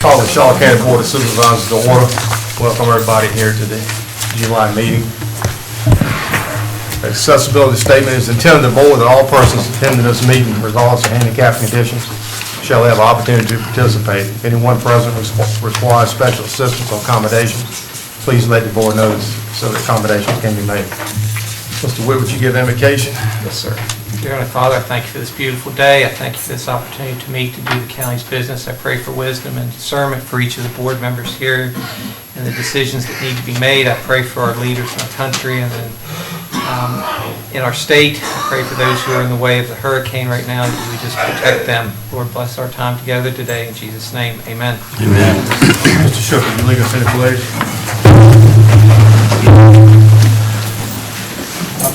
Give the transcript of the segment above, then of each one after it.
Call the County Board of Supervisors to order. Welcome everybody here to the July meeting. Accessibility statement is intended to board that all persons attending this meeting, regardless of handicap conditions, shall have opportunity to participate. If any one present requires special assistance or accommodation, please let the board know so that accommodations can be made. Mr. Witt, would you give invocation? Yes, sir. Dear Heavenly Father, I thank you for this beautiful day. I thank you for this opportunity to meet to do the county's business. I pray for wisdom and discernment for each of the board members here and the decisions that need to be made. I pray for our leaders in our country and in our state. I pray for those who are in the way of the hurricane right now, that you just protect them. Lord, bless our time together today. In Jesus' name, amen. Amen. Mr. Shook, would you lead us in the pledge?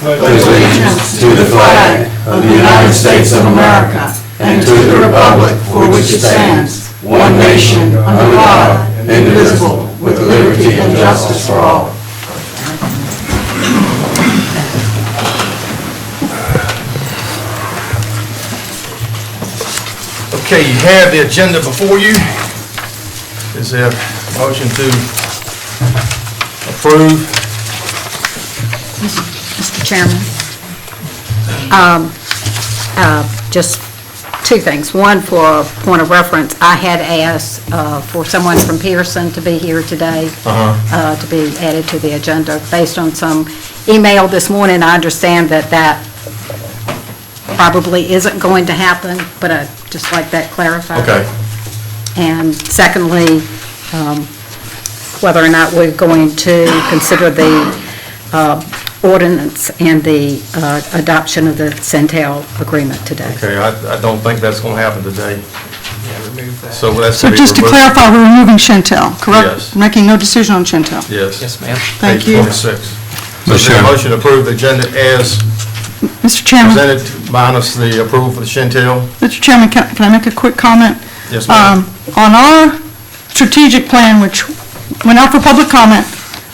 Allegiance to the flag of the United States of America and to the republic for which it stands, one nation, under God, indivisible, with liberty and justice for all. Okay, you have the agenda before you. Is there a motion to approve? Mr. Chairman, just two things. One, for a point of reference, I had asked for someone from Pearson to be here today, to be added to the agenda. Based on some email this morning, I understand that probably isn't going to happen, but I'd just like that clarified. Okay. And secondly, whether or not we're going to consider the ordinance and the adoption of the Centel agreement today. Okay, I don't think that's going to happen today. Yeah, remove that. So that's So just to clarify, we're removing Chantel, correct? Yes. Making no decision on Chantel? Yes. Yes, ma'am. Thank Page you. 26. So is there a motion to approve the agenda as Mr. Chairman, presented, minus the approval for the Chantel? Mr. Chairman, can I make a quick comment? Yes, ma'am. On our strategic plan, which went out for public comment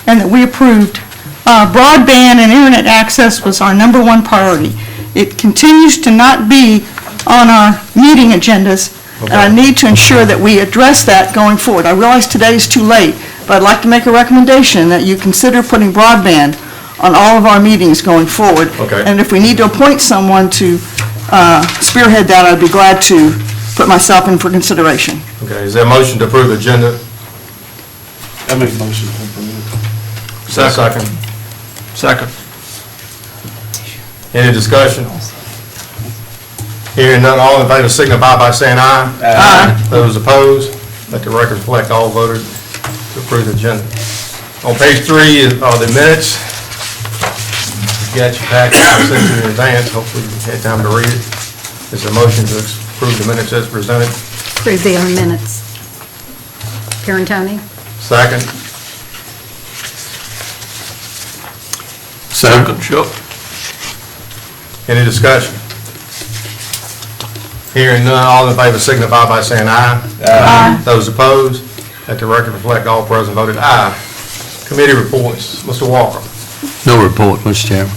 and that we approved, broadband and internet access was our number one priority. It continues to not be on our meeting agendas, and I need to ensure that we address that going forward. I realize today is too late, but I'd like to make a recommendation that you consider putting broadband on all of our meetings going forward. Okay. And if we need to appoint someone to spearhead that, I'd be glad to put myself in for consideration. Okay, is there a motion to approve the agenda? I make a motion to approve. Second. Second. Any discussion? Hearing none, all in favor signify by saying aye. Aye. Those opposed, let the record reflect all voted to approve the agenda. On page 3 are the minutes. You got your packet, I sent you in advance, hopefully you had time to read it. Is there a motion to approve the minutes as presented? Approve the minutes. Pirantoni? Second. Second. Sure. Any discussion? Hearing none, all in favor signify by saying aye. Aye. Those opposed, let the record reflect all present voted aye. Committee reports, Mr. Walker. No report, Mr. Chairman.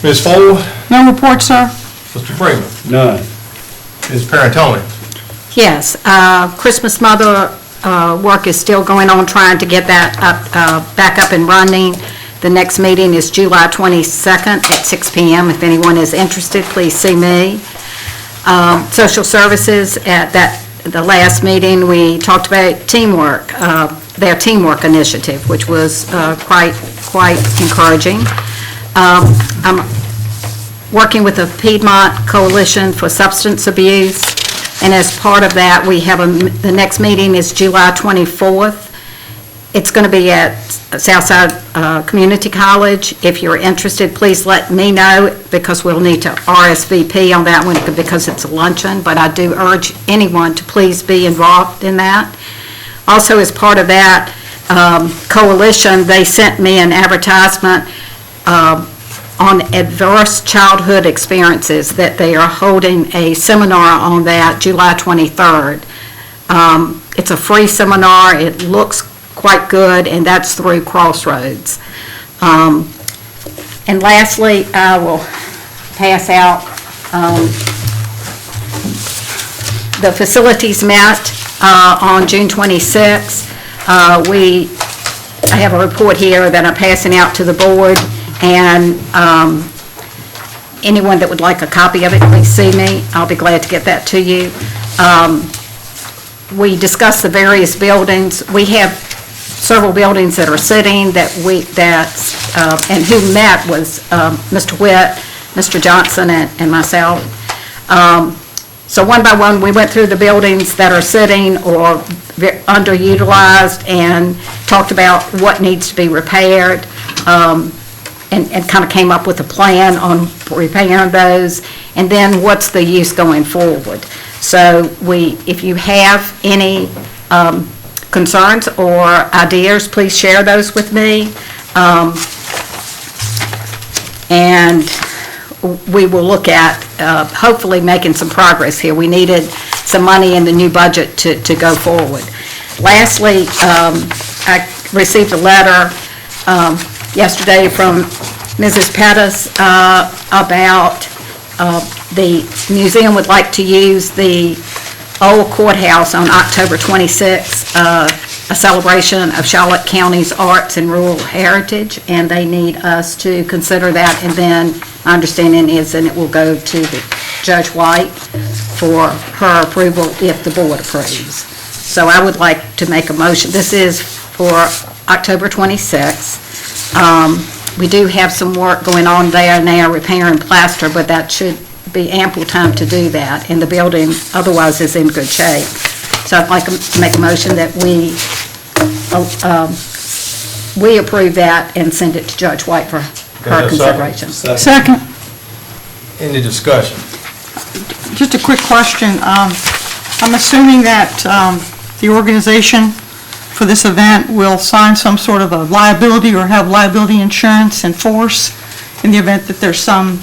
Ms. Fore, No report, sir? Mr. Freeman, None. Ms. Parentoni. Yes, Christmas Mother work is still going on, trying to get that back up and running. The next meeting is July 22nd at 6 p.m. If anyone is interested, please see me. Social Services, at the last meeting, we talked about teamwork, their teamwork initiative, which was quite encouraging. I'm working with the Piedmont Coalition for Substance Abuse, and as part of that, we have the next meeting is July 24th. It's going to be at Southside Community College. If you're interested, please let me know, because we'll need to RSVP on that one because it's a luncheon, but I do urge anyone to please be involved in that. Also, as part of that coalition, they sent me an advertisement on adverse childhood experiences, that they are holding a seminar on that July 23rd. It's a free seminar. It looks quite good, and that's through Crossroads. And lastly, I will pass out the facilities met on June 26th. I have a report here that I'm passing out to the board, and anyone that would like a copy of it, please see me. I'll be glad to get that to you. We discussed the various buildings. We have several buildings that are sitting and who met was Mr. Witt, Mr. Johnson, and myself. So one by one, we went through the buildings that are sitting or underutilized and talked about what needs to be repaired, and kind of came up with a plan on repairing those, and then what's the use going forward. So if you have any concerns or ideas, please share those with me. And we will look at hopefully making some progress here. We needed some money in the new budget to go forward. Lastly, I received a letter yesterday from Mrs. Pettis about the museum would like to use the old courthouse on October 26th, a celebration of Charlotte County's arts and rural heritage, and they need us to consider that, and then my understanding is then it will go to Judge White for her approval if the board approves. So I would like to make a motion. This is for October 26th. We do have some work going on there now, repair and plaster, but that should be ample time to do that, and the building otherwise is in good shape. So I'd like to make a motion that we approve that and send it to Judge White for her consideration. Second. Any discussion? Just a quick question. I'm assuming that the organization for this event will sign some sort of a liability or have liability insurance in force in the event that there's some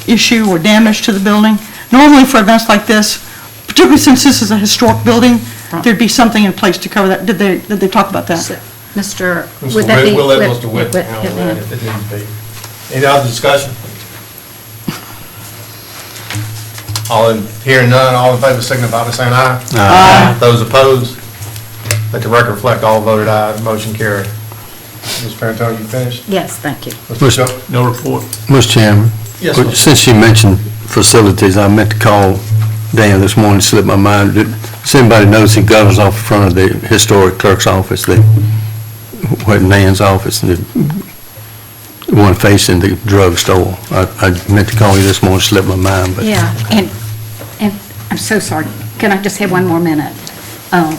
issue or damage to the building. Normally for events like this, particularly since this is a historic building, there'd be something in place to cover that. Did they talk about that? Mr. Would that be? We'll let Mr. Witt handle that if it needs to be. Any other discussion? Hearing none, all in favor signify by saying aye. Aye. Those opposed, let the record reflect all voted aye. The motion carried. Ms. Parentone, you finished? Yes, thank you. No report. Mr. Chairman, Yes, sir. since you mentioned facilities, I meant to call Dan this morning, slipped my mind. Does anybody notice he gutters off in front of the historic clerk's office, where Nan's office, the one facing the drugstore? I meant to call you this morning, slipped my mind, but. Yeah, and I'm so sorry. Can I just have one more minute on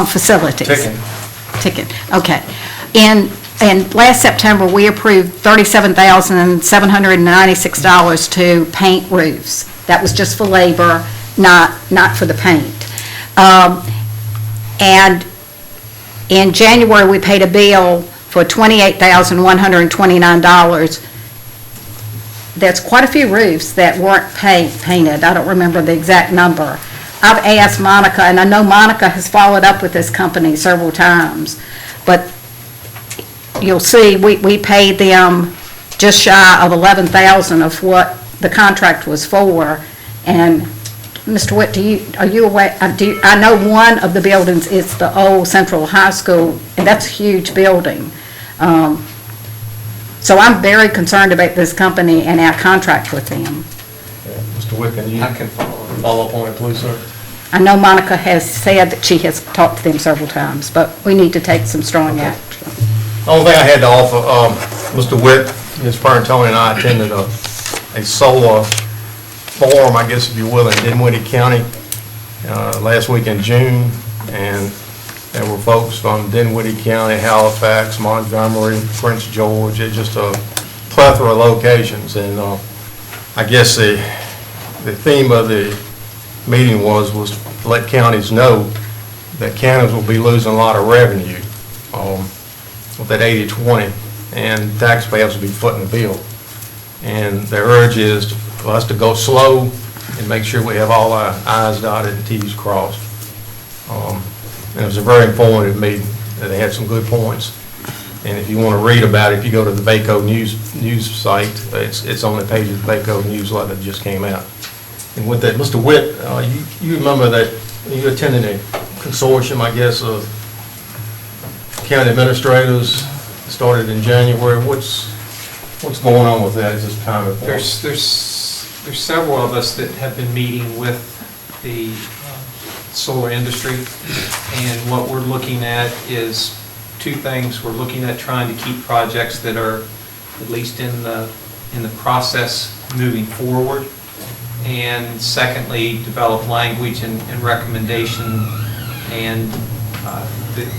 facilities? Ticking. Okay. And last September, we approved $37,796 to paint roofs. That was just for labor, not for the paint. And in January, we paid a bill for $28,129. There's quite a few roofs that weren't painted. I don't remember the exact number. I've asked Monica, and I know Monica has followed up with this company several times, but you'll see, we paid them just shy of $11,000 of what the contract was for. And Mr. Witt, are you aware? I know one of the buildings is the old Central High School, and that's a huge building. So I'm very concerned about this company and our contract with them. Mr. Witt, I can follow up on it, please, sir. I know Monica has said that she has talked to them several times, but we need to take some strong action. The only thing I had to offer, Mr. Witt, Ms. Parentone, and I attended a solar forum, I guess if you will, in Dinwiddie County last week in June, and there were folks from Dinwiddie County, Halifax, Montgomery, Prince George. It's just a plethora of locations, and I guess the theme of the meeting was to let counties know that counties will be losing a lot of revenue with that 80-20, and taxpayers will be footing the bill. And their urge is for us to go slow and make sure we have all our I's dotted and T's crossed. And it was a very informative meeting. They had some good points. And if you want to read about it, if you go to the VACO news site, it's on the page of the VACO newsletter that just came out. And with that, Mr. Witt, you remember that you attended a consortium, I guess, of county administrators, started in January. What's going on with that at this time? There's several of us that have been meeting with the solar industry, and what we're looking at is two things. We're looking at trying to keep projects that are at least in the process moving forward, and secondly, develop language and recommendation, and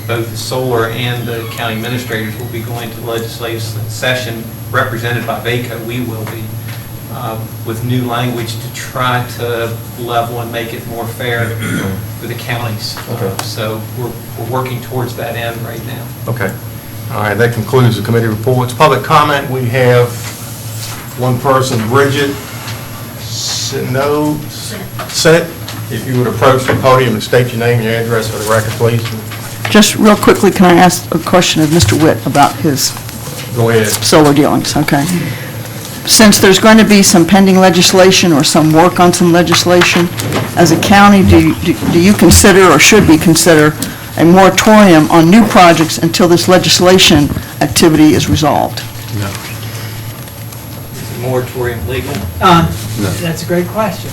both the solar and the county administrators will be going to legislative session represented by VACO. We will be with new language to try to level and make it more fair for the counties. Okay. So we're working towards that end right now. Okay. All right, that concludes the committee reports. Public comment, we have one person, Bridget Sinnott. If you would approach the podium and state your name and your address for the record, please. Just real quickly, can I ask a question of Mr. Witt about his Go ahead. solar dealings? Okay. Since there's going to be some pending legislation or some work on some legislation, as a county, do you consider or should we consider a moratorium on new projects until this legislation activity is resolved? No. Is the moratorium legal? That's a great question.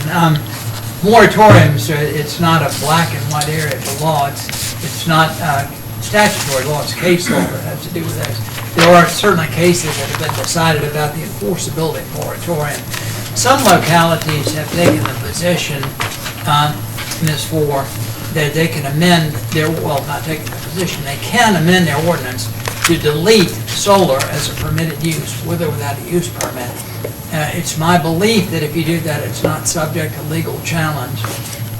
Moratoriums, it's not a black and white area of the law. It's not statutory law, it's case law that has to do with that. There are certainly cases that have been decided about the enforceability of moratorium. Some localities have taken the position, Ms. Fore, that they can amend their, well, not taking the position, they can amend their ordinance to delete solar as a permitted use, with or without a use permit. It's my belief that if you do that, it's not subject to legal challenge.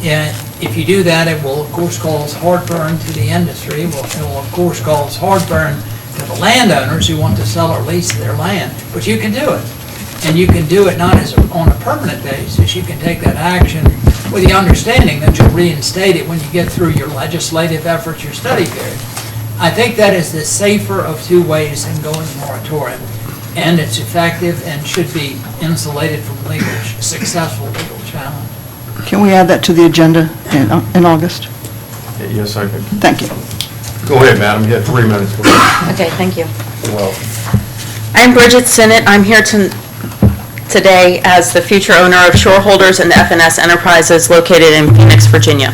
If you do that, it will, of course, cause heartburn to the industry. It will, of course, cause heartburn to the landowners who want to sell or lease their land. But you can do it. And you can do it not as on a permanent basis. You can take that action with the understanding that you'll reinstate it when you get through your legislative efforts, your study period. I think that is the safer of two ways in going moratorium. And it's effective and should be insulated from successful legal challenge. Can we add that to the agenda in August? Yes, I can. Thank you. Go ahead, madam. You have 3 minutes. Go ahead. Okay, thank you. You're welcome. I'm Bridget Sinnott. I'm here today as the future owner of Shoreholders and FNS Enterprises located in Phoenix, Virginia.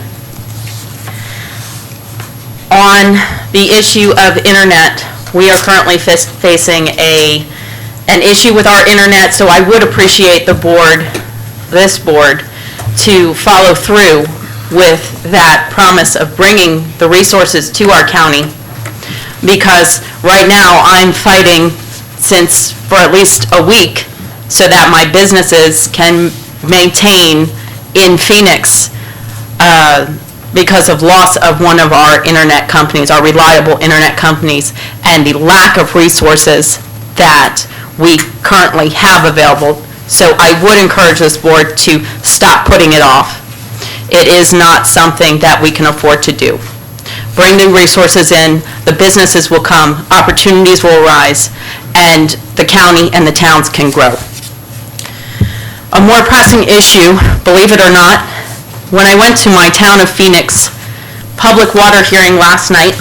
On the issue of internet, we are currently facing an issue with our internet, so I would appreciate this board, to follow through with that promise of bringing the resources to our county, because right now I'm fighting for at least a week so that my businesses can maintain in Phoenix because of loss of one of our internet companies, our reliable internet companies, and the lack of resources that we currently have available. So I would encourage this board to stop putting it off. It is not something that we can afford to do. Bring new resources in, the businesses will come, opportunities will arise, and the county and the towns can grow. A more pressing issue, believe it or not, when I went to my Town of Phenix public water hearing last night,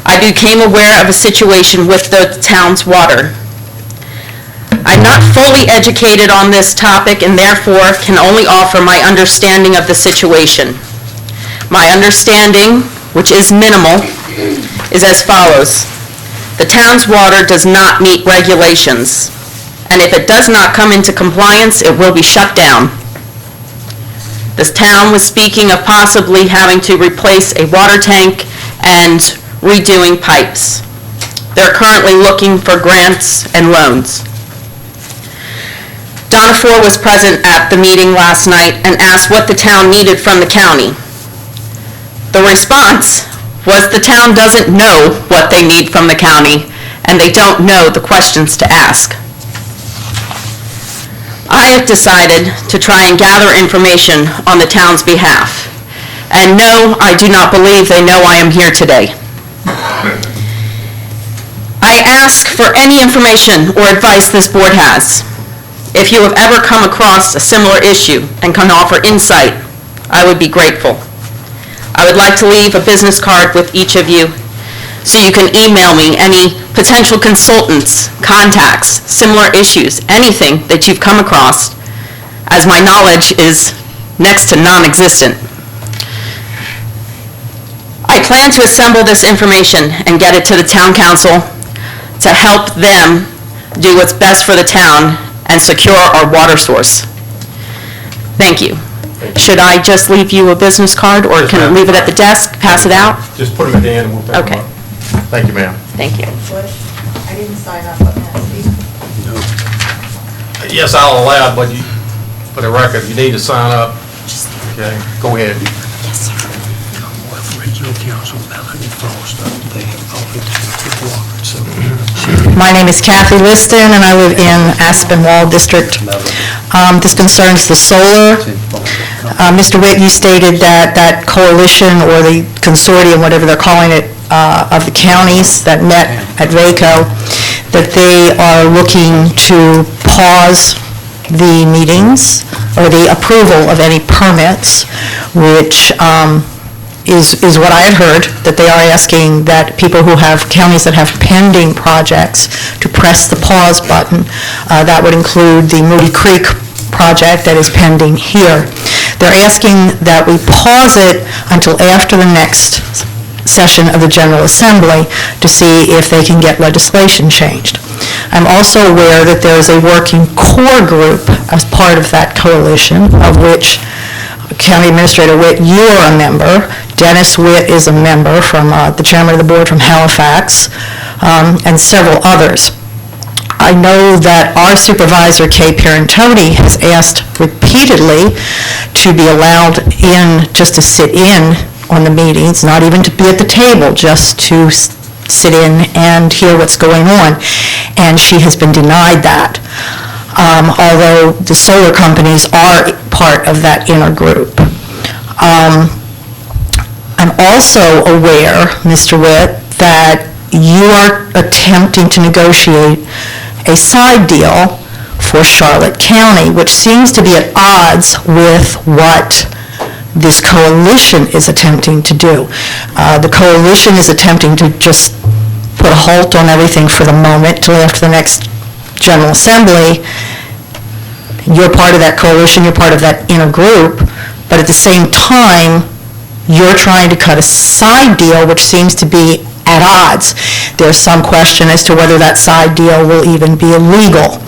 I became aware of a situation with the town's water. I'm not fully educated on this topic and therefore can only offer my understanding of the situation. My understanding, which is minimal, is as follows. The town's water does not meet regulations, and if it does not come into compliance, it will be shut down. This town was speaking of possibly having to replace a water tank and redoing pipes. They're currently looking for grants and loans. Donna Fore was present at the meeting last night and asked what the town needed from the county. The response was the town doesn't know what they need from the county, and they don't know the questions to ask. I have decided to try and gather information on the town's behalf. And no, I do not believe they know I am here today. I ask for any information or advice this board has. If you have ever come across a similar issue and can offer insight, I would be grateful. I would like to leave a business card with each of you, so you can email me any potential consultants, contacts, similar issues, anything that you've come across, as my knowledge is next to non-existent. I plan to assemble this information and get it to the town council to help them do what's best for the town and secure our water source. Thank you. Should I just leave you a business card, or can I leave it at the desk, pass it out? Just put them at the end and we'll pick them Okay. up. Thank you, ma'am. Thank you. I didn't sign up on that, Steve. Yes, I'll allow it, but you, for the record, you need to sign up. Okay, go ahead. Original council, Melanie Frost, they have already took water, so. My name is Kathy Liston, and I live in Aspenwall District. This concerns the solar. Mr. Witt, you stated that that coalition, or the consortium, whatever they're calling it, of the counties that met at VACO, that they are looking to pause the meetings, or the approval of any permits, which is what I had heard, that they are asking that people who have, counties that have pending projects, to press the pause button. That would include the Moody Creek project that is pending here. They're asking that we pause it until after the next session of the General Assembly to see if they can get legislation changed. I'm also aware that there is a working core group as part of that coalition, of which County Administrator Witt, you are a member. Dennis Witt is a member, from the chairman of the board from Halifax, and several others. I know that our supervisor, Kay Parentoni, has asked repeatedly to be allowed in, just to sit in on the meetings, not even to be at the table, just to sit in and hear what's going on, and she has been denied that. Although the solar companies are part of that inner group. I'm also aware, Mr. Witt, that you are attempting to negotiate a side deal for Charlotte County, which seems to be at odds with what this coalition is attempting to do. The coalition is attempting to just put a halt on everything for the moment till after the next General Assembly. You're part of that coalition, you're part of that inner group, but at the same time, you're trying to cut a side deal which seems to be at odds. There's some question as to whether that side deal will even be illegal.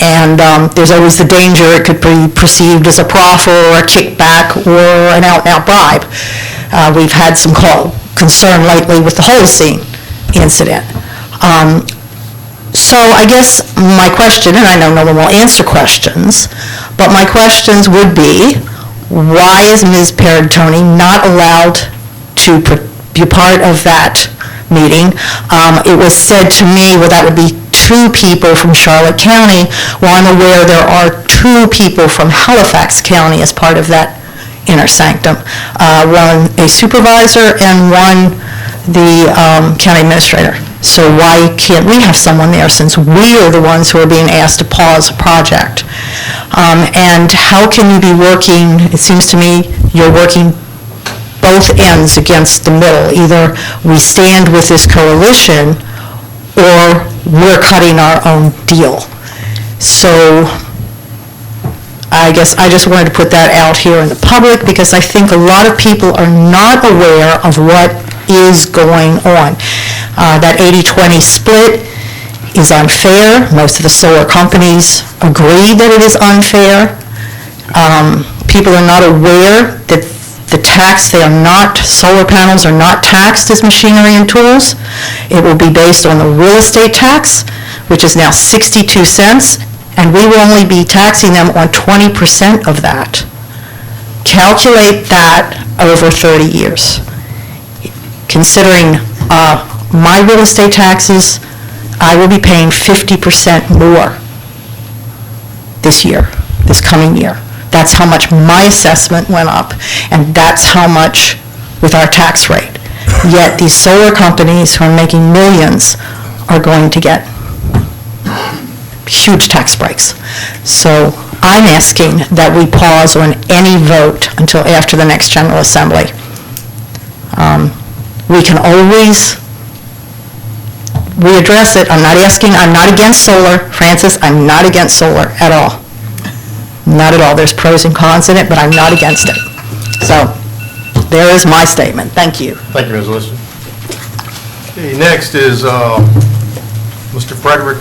And there's always the danger it could be perceived as a proffer or a kickback or an out-and-out bribe. We've had some concern lately with the Holocene incident. So I guess my question, and I know no one will answer questions, but my questions would be, why is Ms. Parentoni not allowed to be part of that meeting? It was said to me, well, that would be 2 people from Charlotte County. Well, I'm aware there are 2 people from Halifax County as part of that inner sanctum. One a supervisor and one the county administrator. So why can't we have someone there, since we are the ones who are being asked to pause a project? And how can you be working, it seems to me, you're working both ends against the middle. Either we stand with this coalition, or we're cutting our own deal. So I guess I just wanted to put that out here in the public, because I think a lot of people are not aware of what is going on. That 80-20 split is unfair. Most of the solar companies agree that it is unfair. People are not aware that solar panels are not taxed as machinery and tools. It will be based on the real estate tax, which is now 62 cents, and we will only be taxing them on 20% of that. Calculate that over 30 years. Considering my real estate taxes, I will be paying 50% more this year, this coming year. That's how much my assessment went up, and that's how much with our tax rate. Yet these solar companies who are making millions are going to get huge tax breaks. So I'm asking that we pause on any vote until after the next General Assembly. We can always readdress it. I'm not against solar, Francis, I'm not against solar at all. Not at all. There's pros and cons in it, but I'm not against it. So, there is my statement. Thank you. Thank you, Ms. Liston. Okay, next is Mr. Frederick,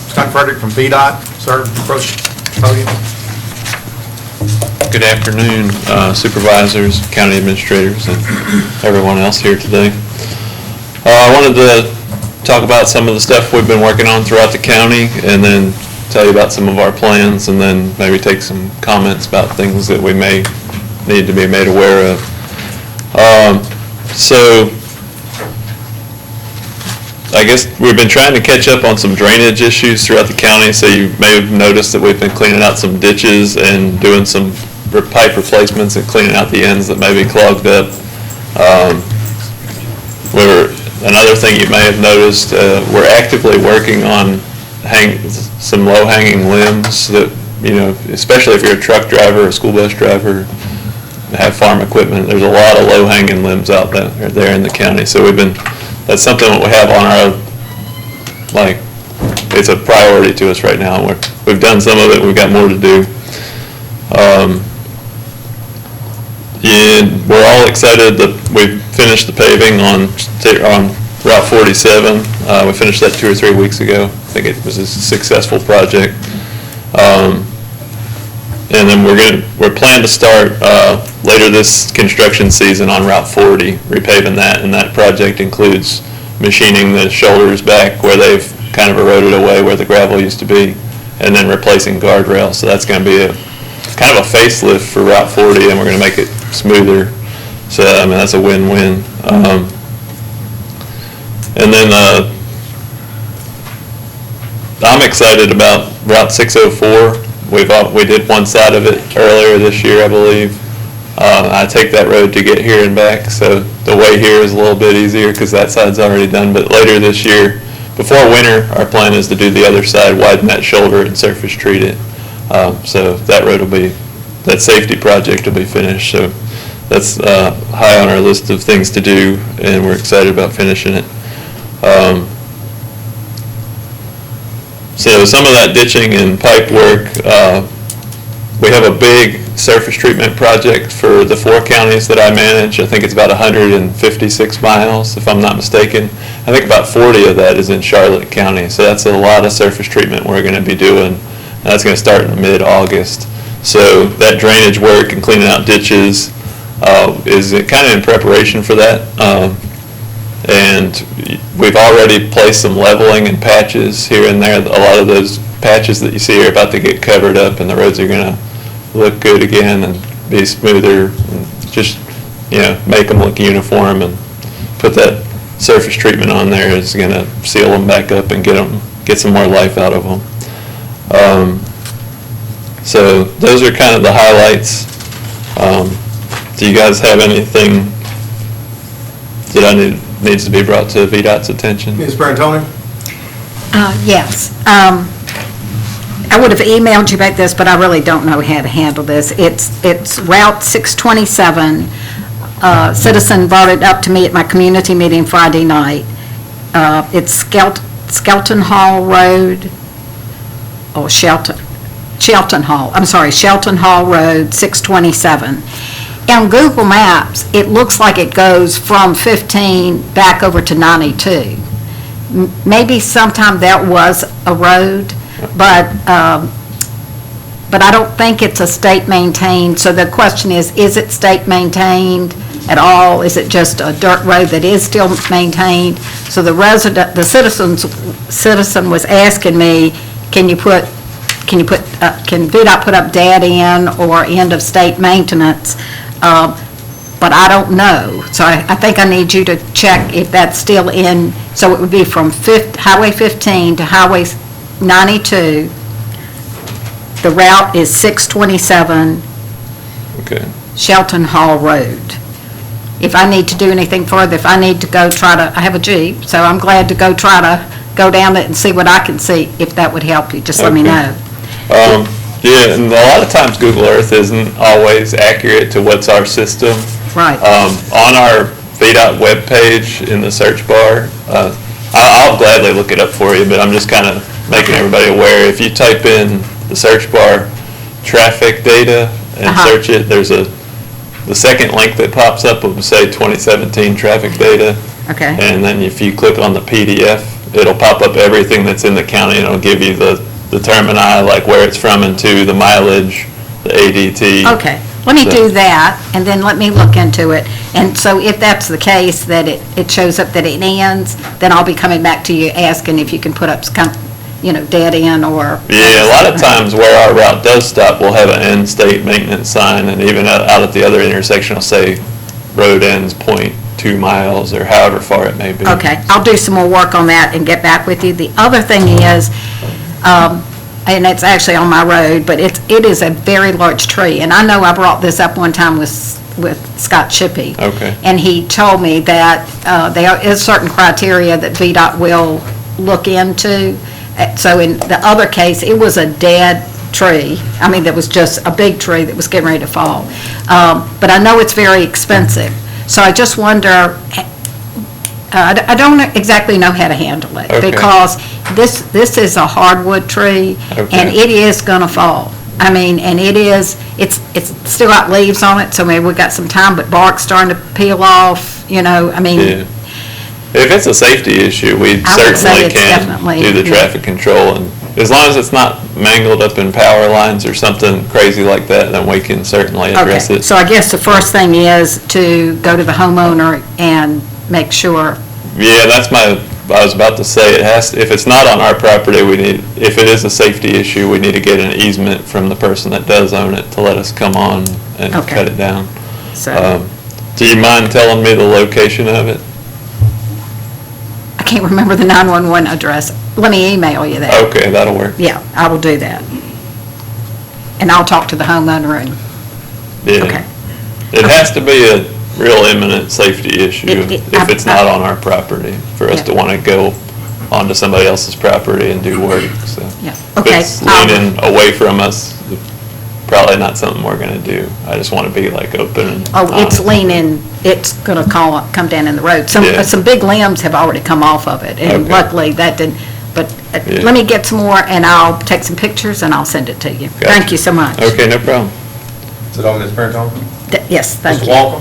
Scott Frederick from VDOT. Sir, approach the podium. Good afternoon, supervisors, county administrators, and everyone else here today. I wanted to talk about some of the stuff we've been working on throughout the county, and then tell you about some of our plans, and then maybe take some comments about things that we may need to be made aware of. So, I guess we've been trying to catch up on some drainage issues throughout the county, so you may have noticed that we've been cleaning out some ditches and doing some pipe replacements and cleaning out the ends that may be clogged up. Another thing you may have noticed, we're actively working on some low-hanging limbs that, especially if you're a truck driver or a school bus driver, have farm equipment, there's a lot of low-hanging limbs out there in the county. So that's something that we have on our, it's a priority to us right now. We've done some of it, we've got more to do. And we're all excited that we've finished the paving on Route 47. We finished that 2 or 3 weeks ago. I think it was a successful project. And then we're planning to start later this construction season on Route 40, repaving that, and that project includes machining the shoulders back where they've kind of eroded away where the gravel used to be, and then replacing guardrails. So that's going to be kind of a facelift for Route 40, and we're going to make it smoother. So that's a win-win. And then I'm excited about Route 604. We did one side of it earlier this year, I believe. I take that road to get here and back, so the way here is a little bit easier because that side's already done. But later this year, before winter, our plan is to do the other side, widen that shoulder and surface treat it. So that road that safety project will be finished. So that's high on our list of things to do, and we're excited about finishing it. So some of that ditching and pipe work, we have a big surface treatment project for the 4 counties that I manage. I think it's about 156 miles, if I'm not mistaken. I think about 40 of that is in Charlotte County. So that's a lot of surface treatment we're going to be doing. And that's going to start in mid-August. So that drainage work and cleaning out ditches is kind of in preparation for that. And we've already placed some leveling and patches here and there. A lot of those patches that you see are about to get covered up, and the roads are going to look good again and be smoother, and just make them look uniform, and put that surface treatment on there is going to seal them back up and get some more life out of them. So those are kind of the highlights. Do you guys have anything that needs to be brought to VDOT's attention? Ms. Brantoni? Yes. I would have emailed you about this, but I really don't know how to handle this. It's Route 627. Citizen brought it up to me at my community meeting Friday night. It's Skelton Hall Road, or Shelton Hall Road, 627. On Google Maps, it looks like it goes from 15 back over to 92. Maybe sometime that was a road, but I don't think it's a state maintained. So the question is it state maintained at all? Is it just a dirt road that is still maintained? So the citizen was asking me, can VDOT put up dead end or end of state maintenance? But I don't know. So I think I need you to check if that's still in. So it would be from Highway 15 to Highway 92. The route is 627 Shelton Hall Road. If I need to do anything further, if I need to go I have a Jeep, so I'm glad to go try to go down it and see what I can see. If that would help you, just let me know. Yeah, and a lot of times Google Earth isn't always accurate to what's our system. Right. On our VDOT webpage in the search bar. I'll gladly look it up for you, but I'm just kind of making everybody aware. If you type in the search bar, traffic data, and search it, there's the second link that pops up will say 2017 traffic data. Okay. And then if you click on the PDF, it'll pop up everything that's in the county, and it'll give you the termini, like where it's from and to, the mileage, the ADT. Okay, let me do that, and then let me look into it. And so if that's the case, that it shows up that it ends, then I'll be coming back to you asking if you can put up some, dead end or... Yeah, a lot of times where our route does stop, we'll have an end state maintenance sign, and even out at the other intersection, it'll say road ends 0.2 miles, or however far it may be. Okay, I'll do some more work on that and get back with you. The other thing is, and it's actually on my road, but it is a very large tree. And I know I brought this up one time with Scott Shippey. Okay. And he told me that there is certain criteria that VDOT will look into. So in the other case, it was a dead tree. I mean, there was just a big tree that was getting ready to fall. But I know it's very expensive. So I just wonder, I don't exactly know how to handle it. Okay. Because this is a hardwood tree, Okay. and it is going to fall. I mean, and it's still got leaves on it, so maybe we got some time, but bark's starting to peel off, I mean. Yeah. If it's a safety issue, we I would say certainly it's can definitely, do the yeah. traffic control, and as long as it's not mangled up in power lines or something crazy like that, then we can certainly address Okay, it. so I guess the first thing is to go to the homeowner and make sure. Yeah, I was about to say, if it's not on our property, if it is a safety issue, we need to get an easement from the person that does own it to let us come on and Okay. cut it down. So, Do you mind telling me the location of it? I can't remember the 911 address. Let me email you that. Okay, that'll work. Yeah, I will do that. And I'll talk to the homeowner and, Yeah. okay. It has to be a real imminent safety issue if it's not I- on our property, for us Yeah. to want to go onto somebody else's property and do work, so. Yeah, If okay. it's leaning away from us, probably not something we're going to do. I just want to be like open and Oh, it's honest. leaning, it's going to come down in the road. Yeah. Some big limbs have already come off of it, and Okay. luckily that didn't, but Yeah. let me get some more, and I'll take some pictures, and I'll send it to you. Gotcha. Thank you so much. Okay, no problem. Is it on Ms. Parentone? Yes, thank Mr. you. Walker?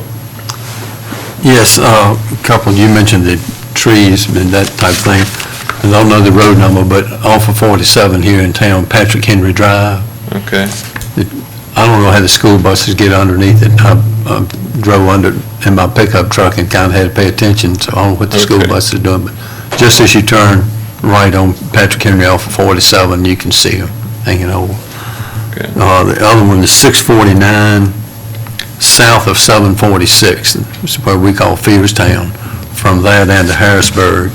Yes, a couple, you mentioned the trees and that type of thing. I don't know the road number, but off of 47 here in town, Patrick Henry Drive, Okay. I don't know how the school buses get underneath it. I drove under in my pickup truck and kind of had to pay attention, so I don't know what the school Okay. bus is doing. But just as you turn right on Patrick Henry off of 47, you can see them hanging over. Okay. The other one is 649 south of 746. This is what we call Fearstown. From there down to Harrisburg,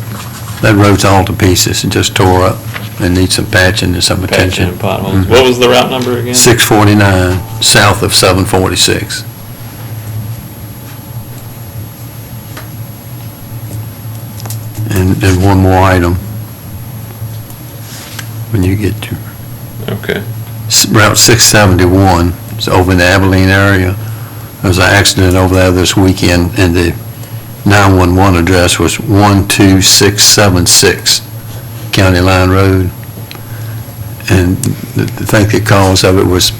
that road's all to pieces. It just tore up and needs some patching and some Patching attention. and potholes. Mhm. What was the route number again? 649 south of 746. And one more item. When you get to Okay. Route 671, it's over in the Abilene area. There was an accident over there this weekend, and the 911 address was 12676 County Line Road. And the thing that caused of it was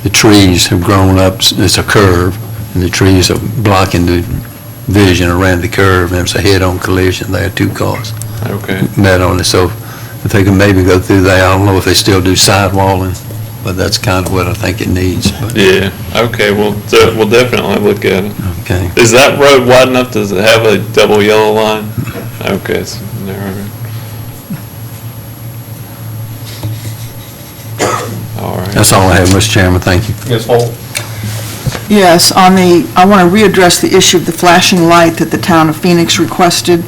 the trees have grown up, it's a curve, and the trees are blocking the vision around the curve, and it's a head-on collision there, two cars Okay. met on it. So if they can maybe go through there, I don't know if they still do sidewalling, but that's kind of what I think it needs. But, Yeah, okay, we'll definitely look at it. okay. Is that road wide enough? Does it have a double yellow line? Okay, it's narrow. All right. That's all I have, Mr. Chairman. Thank you. Ms. Holt? Yes, I want to readdress the issue of the flashing light that the Town of Phenix requested,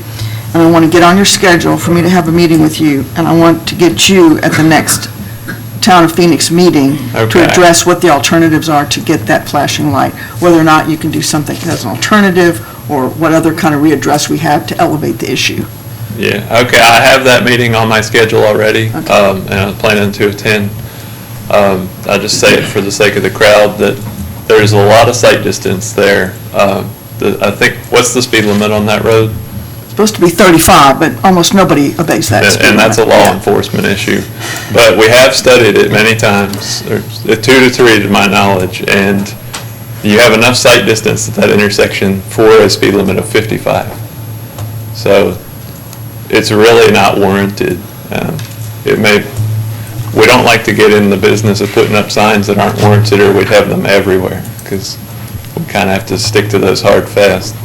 and I want to get on your schedule for me to have a meeting with you, and I want to get you at the next Town of Phenix meeting to Okay. address what the alternatives are to get that flashing light, whether or not you can do something as an alternative, or what other kind of readdress we have to elevate the issue. Yeah, okay, I have that meeting on my schedule already, Okay. and I'm planning to attend. I just say it for the sake of the crowd, that there's a lot of sight distance there. I think, what's the speed limit on that road? Supposed to be 35, but almost nobody obeys that speed And that's a limit. law enforcement issue. But we have studied it many times, 2 to 3 to my knowledge, and you have enough sight distance at that intersection for a speed limit of 55. So it's really not warranted. We don't like to get in the business of putting up signs that aren't warranted, or we'd have them everywhere, because we kind of have to stick to those hard, fast.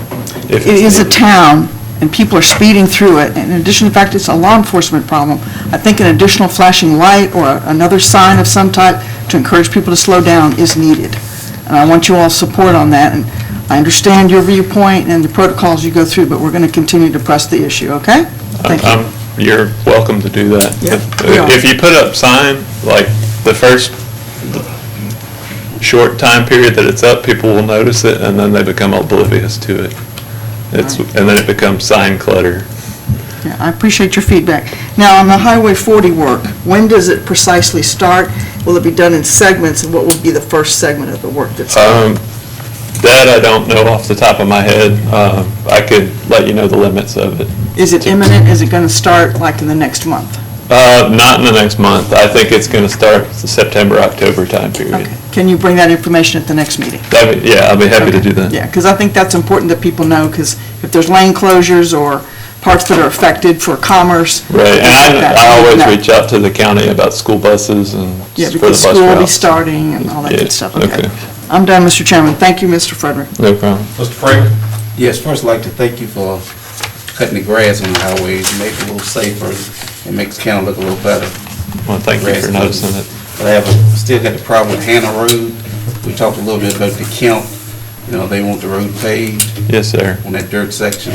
It is a town, and people are speeding through it. And in addition to the fact it's a law enforcement problem, I think an additional flashing light or another sign of some type to encourage people to slow down is needed. And I want you all support on that. And I understand your viewpoint and the protocols you go through, but we're going to continue to press the issue, okay? Thank you. You're welcome to do that. Yeah, we are. If you put up sign, like the first short time period that it's up, people will notice it, and then they become oblivious to it. And then it becomes sign clutter. Yeah, I appreciate your feedback. Now, on the Highway 40 work, when does it precisely start? Will it be done in segments, and what would be the first segment of the work that's done? That I don't know off the top of my head. I could let you know the limits of it. Is it imminent? Is it going to start like in the next month? Not in the next month. I think it's going to start the September, October time period. Okay. Can you bring that information at the next meeting? Yeah, I'll be happy to do that. Yeah, because I think that's important that people know, because if there's lane closures or parts that are affected for commerce. Right, and things like that, I always no. reach out to the county about school buses and Yeah, for the because bus school will be routes. starting and all that Yeah, good stuff. Okay. okay. I'm done, Mr. Chairman. Thank you, Mr. Frederick. No problem. Mr. Freeman? Yes, first I'd like to thank you for cutting the grass on the highways, make it a little safer, and makes the county look a little better. Well, thank you for noticing it. But still got the problem with Hannah Road. We talked a little bit about the count, they want the road paved Yes, sir. on that dirt section.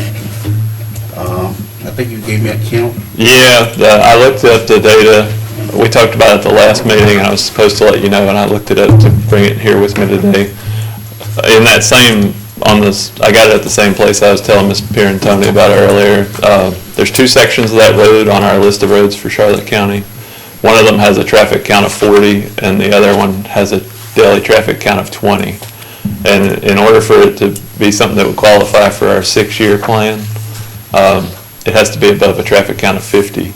I think you gave me a count. Yeah, I looked up the data. We talked about it at the last meeting, and I was supposed to let you know, and I looked it up to bring it here with me today. In that same, I got it at the same place I was telling Ms. Pierantoni about earlier. There's 2 sections of that road on our list of roads for Charlotte County. One of them has a traffic count of 40, and the other one has a daily traffic count of 20. And in order for it to be something that would qualify for our 6-year plan, it has to be above a traffic count of 50.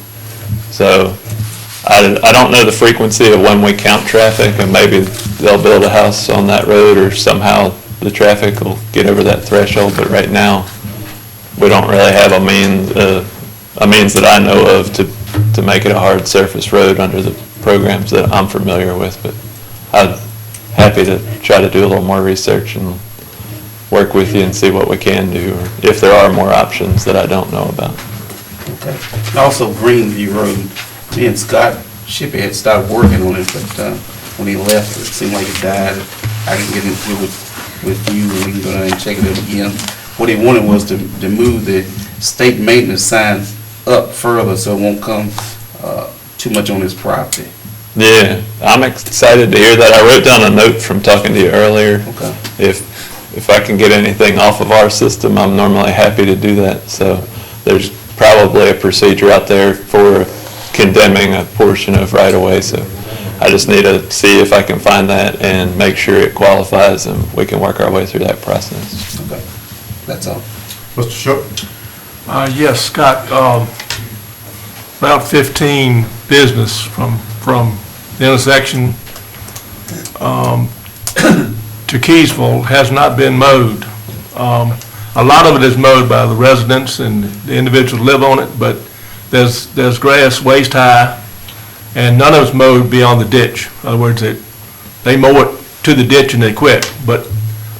So I don't know the frequency of when we count traffic, and maybe they'll build a house on that road, or somehow the traffic will get over that threshold, but right now, we don't really have a means that I know of to make it a hard surface road under the programs that I'm familiar with, but I'm happy to try to do a little more research and work with you and see what we can do, or if there are more options that I don't know about. Okay. Also, Greenview Road, me and Scott Shippey had started working on it, but when he left, it seemed like it died. I can get into it with you, and we can go down and check it out again. What he wanted was to move the state maintenance signs up further so it won't come too much on his property. Yeah, I'm excited to hear that. I wrote down a note from talking to you earlier. Okay. If I can get anything off of our system, I'm normally happy to do that. So there's probably a procedure out there for condemning a portion of right-of-way. So I just need to see if I can find that and make sure it qualifies, and we can work our way through that process. Okay. That's all. Mr. Shook? Yes, Scott, about 15 business from the intersection to Keysville has not been mowed. A lot of it is mowed by the residents and the individuals who live on it, but there's grass waist high, and none of it's mowed beyond the ditch. In other words, they mow it to the ditch and they quit. But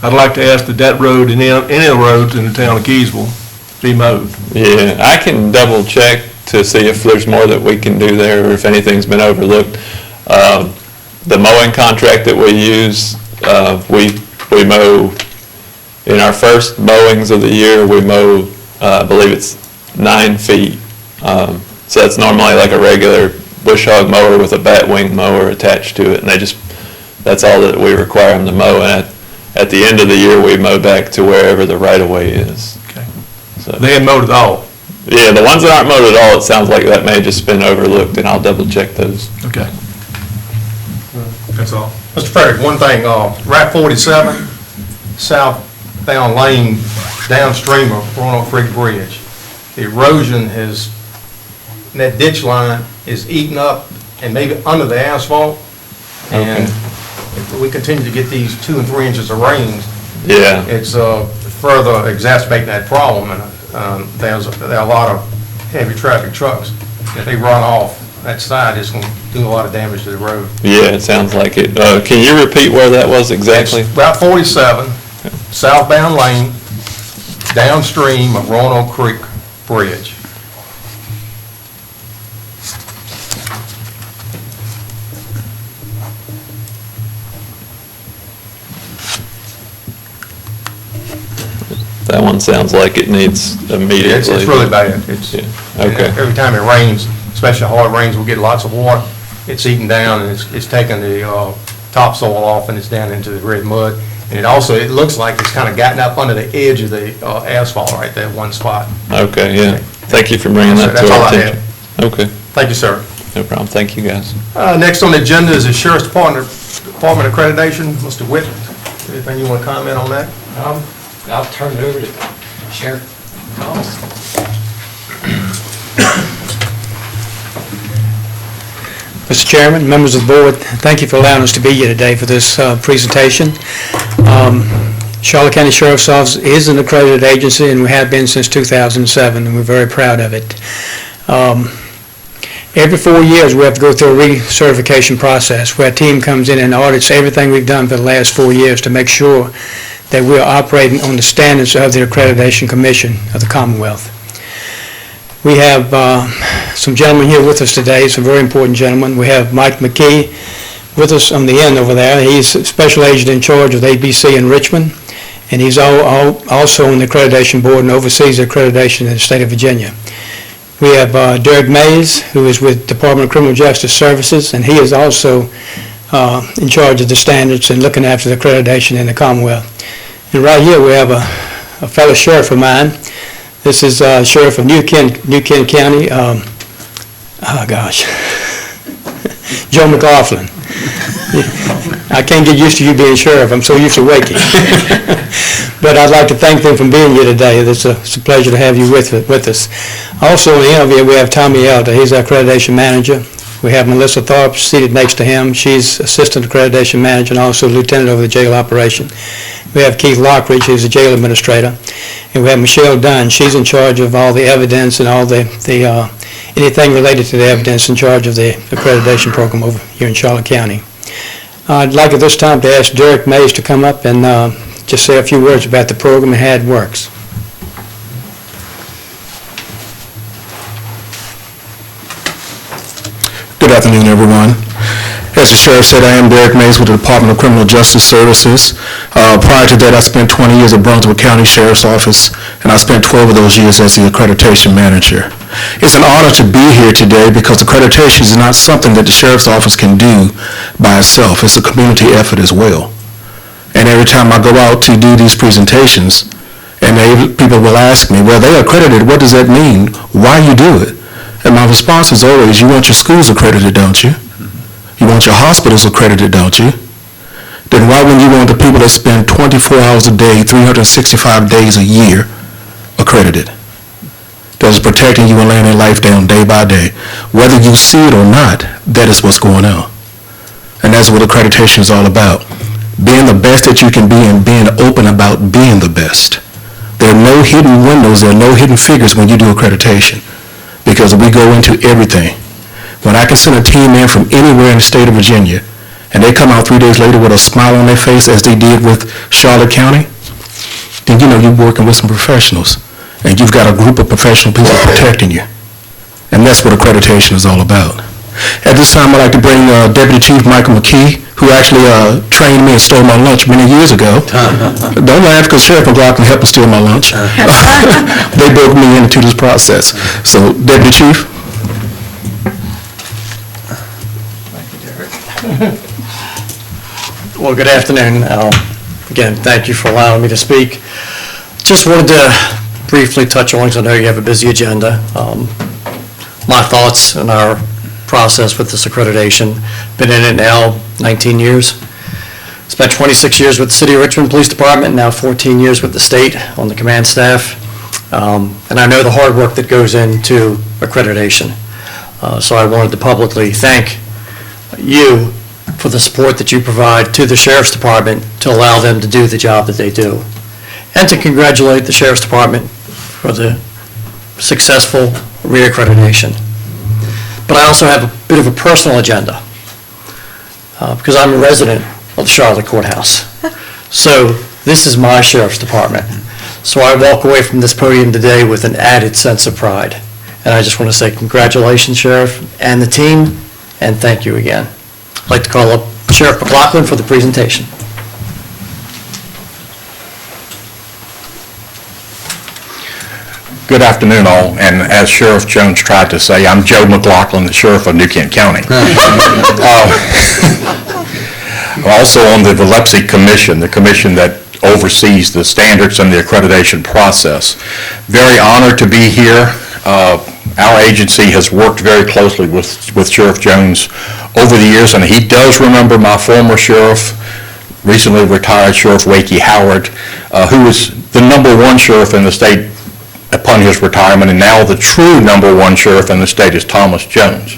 I'd like to ask that road and any of the roads in the town of Keysville be mowed. Yeah, I can double check to see if there's more that we can do there, or if anything's been overlooked. The mowing contract that we use, we mow, in our first mowings of the year, we mow, I believe it's 9 feet. So that's normally like a regular bush hog mower with a bat wing mower attached to it, and that's all that we require them to mow. And at the end of the year, we mow back to wherever the right-of-way is. Okay. So, They ain't mowed at all. yeah, the ones that aren't mowed at all, it sounds like that may have just been overlooked, and I'll double check those. Okay. That's all. Mr. Frederick, one thing, Route 47, south southbound lane downstream of Roanoke Creek Bridge. The erosion has, that ditch line is eating up and maybe under the asphalt. And if we continue to get these 2 and 3 inches of rains, Yeah. it's further exacerbating that problem. And there are a lot of heavy traffic trucks. If they run off that side, it's going to do a lot of damage to the road. Yeah, it sounds like it. Can you repeat where that was exactly? It's Route 47, southbound lane, downstream of Roanoke Creek Bridge. That one sounds like it needs immediately. It's really bad. It's, Yeah, okay. every time it rains, especially hard rains, we get lots of water. It's eating down, and it's taking the topsoil off, and it's down into the red mud. And it also, it looks like it's kind of gotten up under the edge of the asphalt right there, one spot. Okay, yeah. Thank you for bringing that That's to all our I attention. Okay, Thank you, sir. no problem. Thank you, guys. Next on the agenda is the Sheriff's Department accreditation. Mr. Witt, anything you want to comment on that? I'll turn it over to Sheriff Thomas. Mr. Chairman, members of the board, thank you for allowing us to be here today for this presentation. Charlotte County Sheriff's Office is an accredited agency, and we have been since 2007, and we're very proud of it. Every 4 years, we have to go through a recertification process where a team comes in and audits everything we've done for the last 4 years to make sure that we are operating on the standards of the Accreditation Commission of the Commonwealth. We have some gentlemen here with us today, some very important gentlemen. We have Mike McKee with us on the end over there. He's a special agent in charge of the ABC in Richmond, and he's also on the Accreditation Board and oversees the accreditation in the state of Virginia. We have Derek Mays, who is with Department of Criminal Justice Services, and he is also in charge of the standards and looking after the accreditation in the Commonwealth. And right here we have a fellow sheriff of mine. This is Sheriff of New Kent County. Joe McLaughlin. I can't get used to you being sheriff. I'm so used to waking. But I'd like to thank them for being here today. It's a pleasure to have you with us. Also in the interview, we have Tommy Elder. He's our accreditation manager. We have Melissa Thorpe seated next to him. She's assistant accreditation manager and also lieutenant over the jail operation. We have Keith Lockridge, who's the jail administrator. And we have Michelle Dunn. She's in charge of all the evidence and all anything related to the evidence, in charge of the accreditation program over here in Charlotte County. I'd like at this time to ask Derek Mays to come up and just say a few words about the program and how it works. Good afternoon, everyone. As the sheriff said, I am Derek Mays with the Department of Criminal Justice Services. Prior to that, I spent 20 years at Brunswick County Sheriff's Office, and I spent 12 of those years as the accreditation manager. It's an honor to be here today because accreditation is not something that the Sheriff's Office can do by itself. It's a community effort as well. And every time I go out to do these presentations, and people will ask me, well, they're accredited, what does that mean? Why you do it? And my response is always, you want your schools accredited, don't you? You want your hospitals accredited, don't you? Then why wouldn't you want the people that spend 24 hours a day, 365 days a year accredited? That is protecting you and laying their life down day by day. Whether you see it or not, that is what's going on. And that's what accreditation is all about. Being the best that you can be and being open about being the best. There are no hidden windows, there are no hidden figures when you do accreditation, because we go into everything. When I can send a team in from anywhere in the state of Virginia, and they come out 3 days later with a smile on their face as they did with Charlotte County, then you know you're working with some professionals, and you've got a group of professional people protecting you. And that's what accreditation is all about. At this time, I'd like to bring Deputy Chief Michael McKee, who actually trained me and stole my lunch many years ago. Don't laugh, because Sheriff McLaughlin helped me steal my lunch. They broke me into this process. So, Deputy Chief. Well, good afternoon. Again, thank you for allowing me to speak. Just wanted to briefly touch on, because I know you have a busy agenda, my thoughts and our process with this accreditation. Been in it now 19 years. Spent 26 years with the City of Richmond Police Department, now 14 years with the state on the command staff. And I know the hard work that goes into accreditation. So I wanted to publicly thank you for the support that you provide to the Sheriff's Department to allow them to do the job that they do. And to congratulate the Sheriff's Department for the successful reaccreditation. But I also have a bit of a personal agenda, because I'm a resident of the Charlotte Courthouse. So this is my Sheriff's Department. So I walk away from this podium today with an added sense of pride. And I just want to say congratulations, Sheriff, and the team, and thank you again. I'd like to call up Sheriff McLaughlin for the presentation. Good afternoon, all, and as Sheriff Jones tried to say, I'm Joe McLaughlin, the Sheriff of New Kent County. Also on the Biloxi Commission, the commission that oversees the standards and the accreditation process. Very honored to be here. Our agency has worked very closely with Sheriff Jones over the years, and he does remember my former sheriff, recently retired Sheriff Wakey Howard, who was the #1 sheriff in the state upon his retirement, and now the true #1 sheriff in the state is Thomas Jones.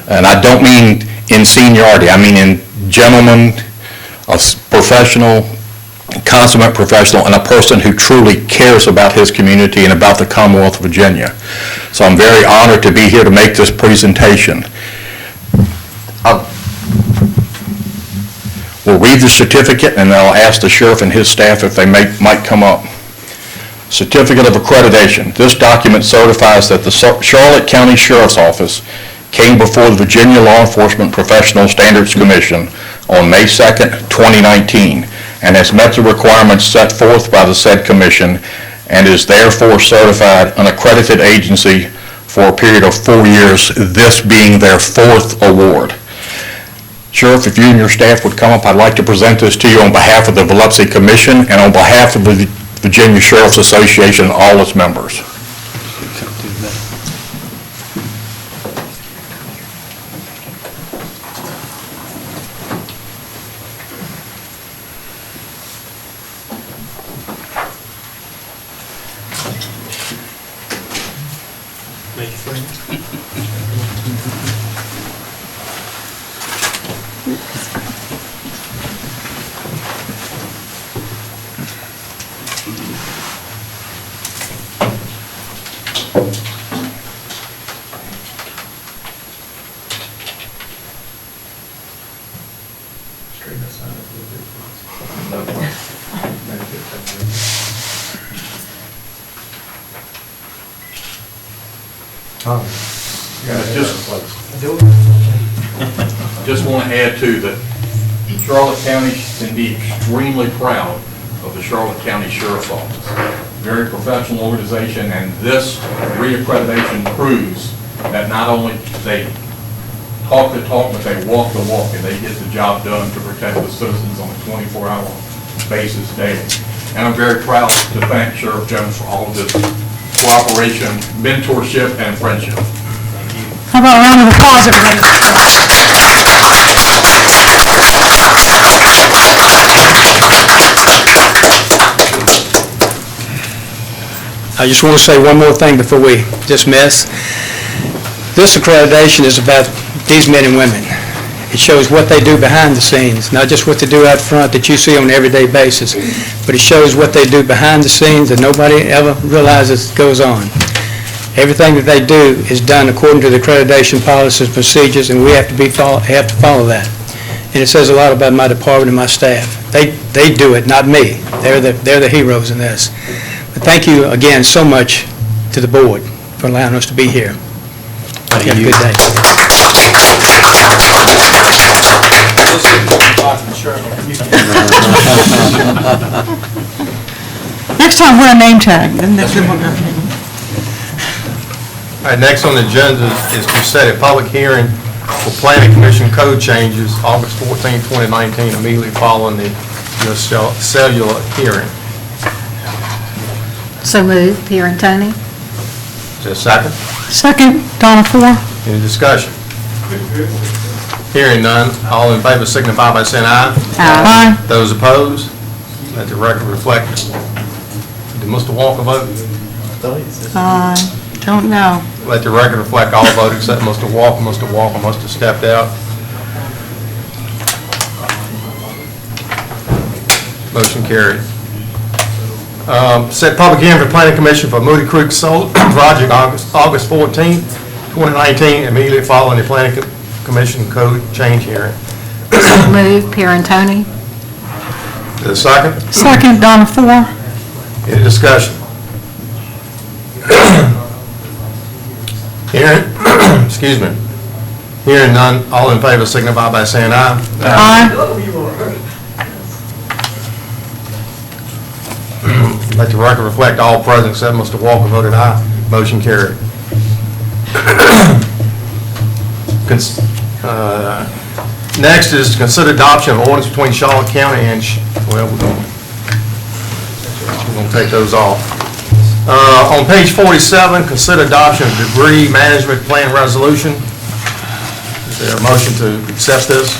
And I don't mean in seniority, I mean in gentleman, a professional, consummate professional, and a person who truly cares about his community and about the Commonwealth of Virginia. So I'm very honored to be here to make this presentation. We'll read the certificate, and then I'll ask the sheriff and his staff if they might come up. Certificate of Accreditation. This document certifies that the Charlotte County Sheriff's Office came before the Virginia Law Enforcement Professional Standards Commission on May 2nd, 2019, and has met the requirements set forth by the said commission, and is therefore certified an accredited agency for a period of 4 years, this being their 4th award. Sheriff, if you and your staff would come up, I'd like to present this to you on behalf of the Biloxi Commission and on behalf of the Virginia Sheriff's Association and all its members. Just want to add too that Charlotte County can be extremely proud of the Charlotte County Sheriff's Office. Very professional organization, and this reaccreditation proves that not only they talk the talk, but they walk the walk, and they get the job done to protect the citizens on a 24-hour basis daily. And I'm very proud to thank Sheriff Jones for all of this cooperation, mentorship, and friendship. How about a round of applause, everybody? I just want to say one more thing before we dismiss. This accreditation is about these men and women. It shows what they do behind the scenes, not just what they do out front that you see on an everyday basis, but it shows what they do behind the scenes that nobody ever realizes goes on. Everything that they do is done according to the accreditation policies and procedures, and we have to follow that. And it says a lot about my department and my staff. They do it, not me. They're the heroes in this. But thank you again so much to the board for allowing us to be here. Have a good day. Next time, wear a name tag. Then that's good one. All right, next on the agenda is to set a public hearing for planning commission code changes, August 14, 2019, immediately following the cellular hearing. So moved, Pierre and Tony. Is there a second? Second, Donna Fore. Any discussion? Hearing none, all in favor signify by saying aye. Aye. Those opposed, let the record reflect. Did Mr. Walker vote? Don't know. Let the record reflect all voted except Mr. Walker. Mr. Walker must have stepped out. Motion carried. Set public hearing for planning commission for Moody Creek Solar Project August 14, 2019, immediately following the planning commission code change hearing. So move, Pierantoni. Is there a second? Second, Donna Fore. Any discussion? Hearing, excuse me. Hearing none, all in favor signify by saying aye. Aye. Let the record reflect all present except Mr. Walker voted aye. Motion carried. Next is to consider adoption of ordinance between Charlotte County and, well, we're going to take those off. On page 47, consider adoption of debris management plan resolution. Is there a motion to accept this?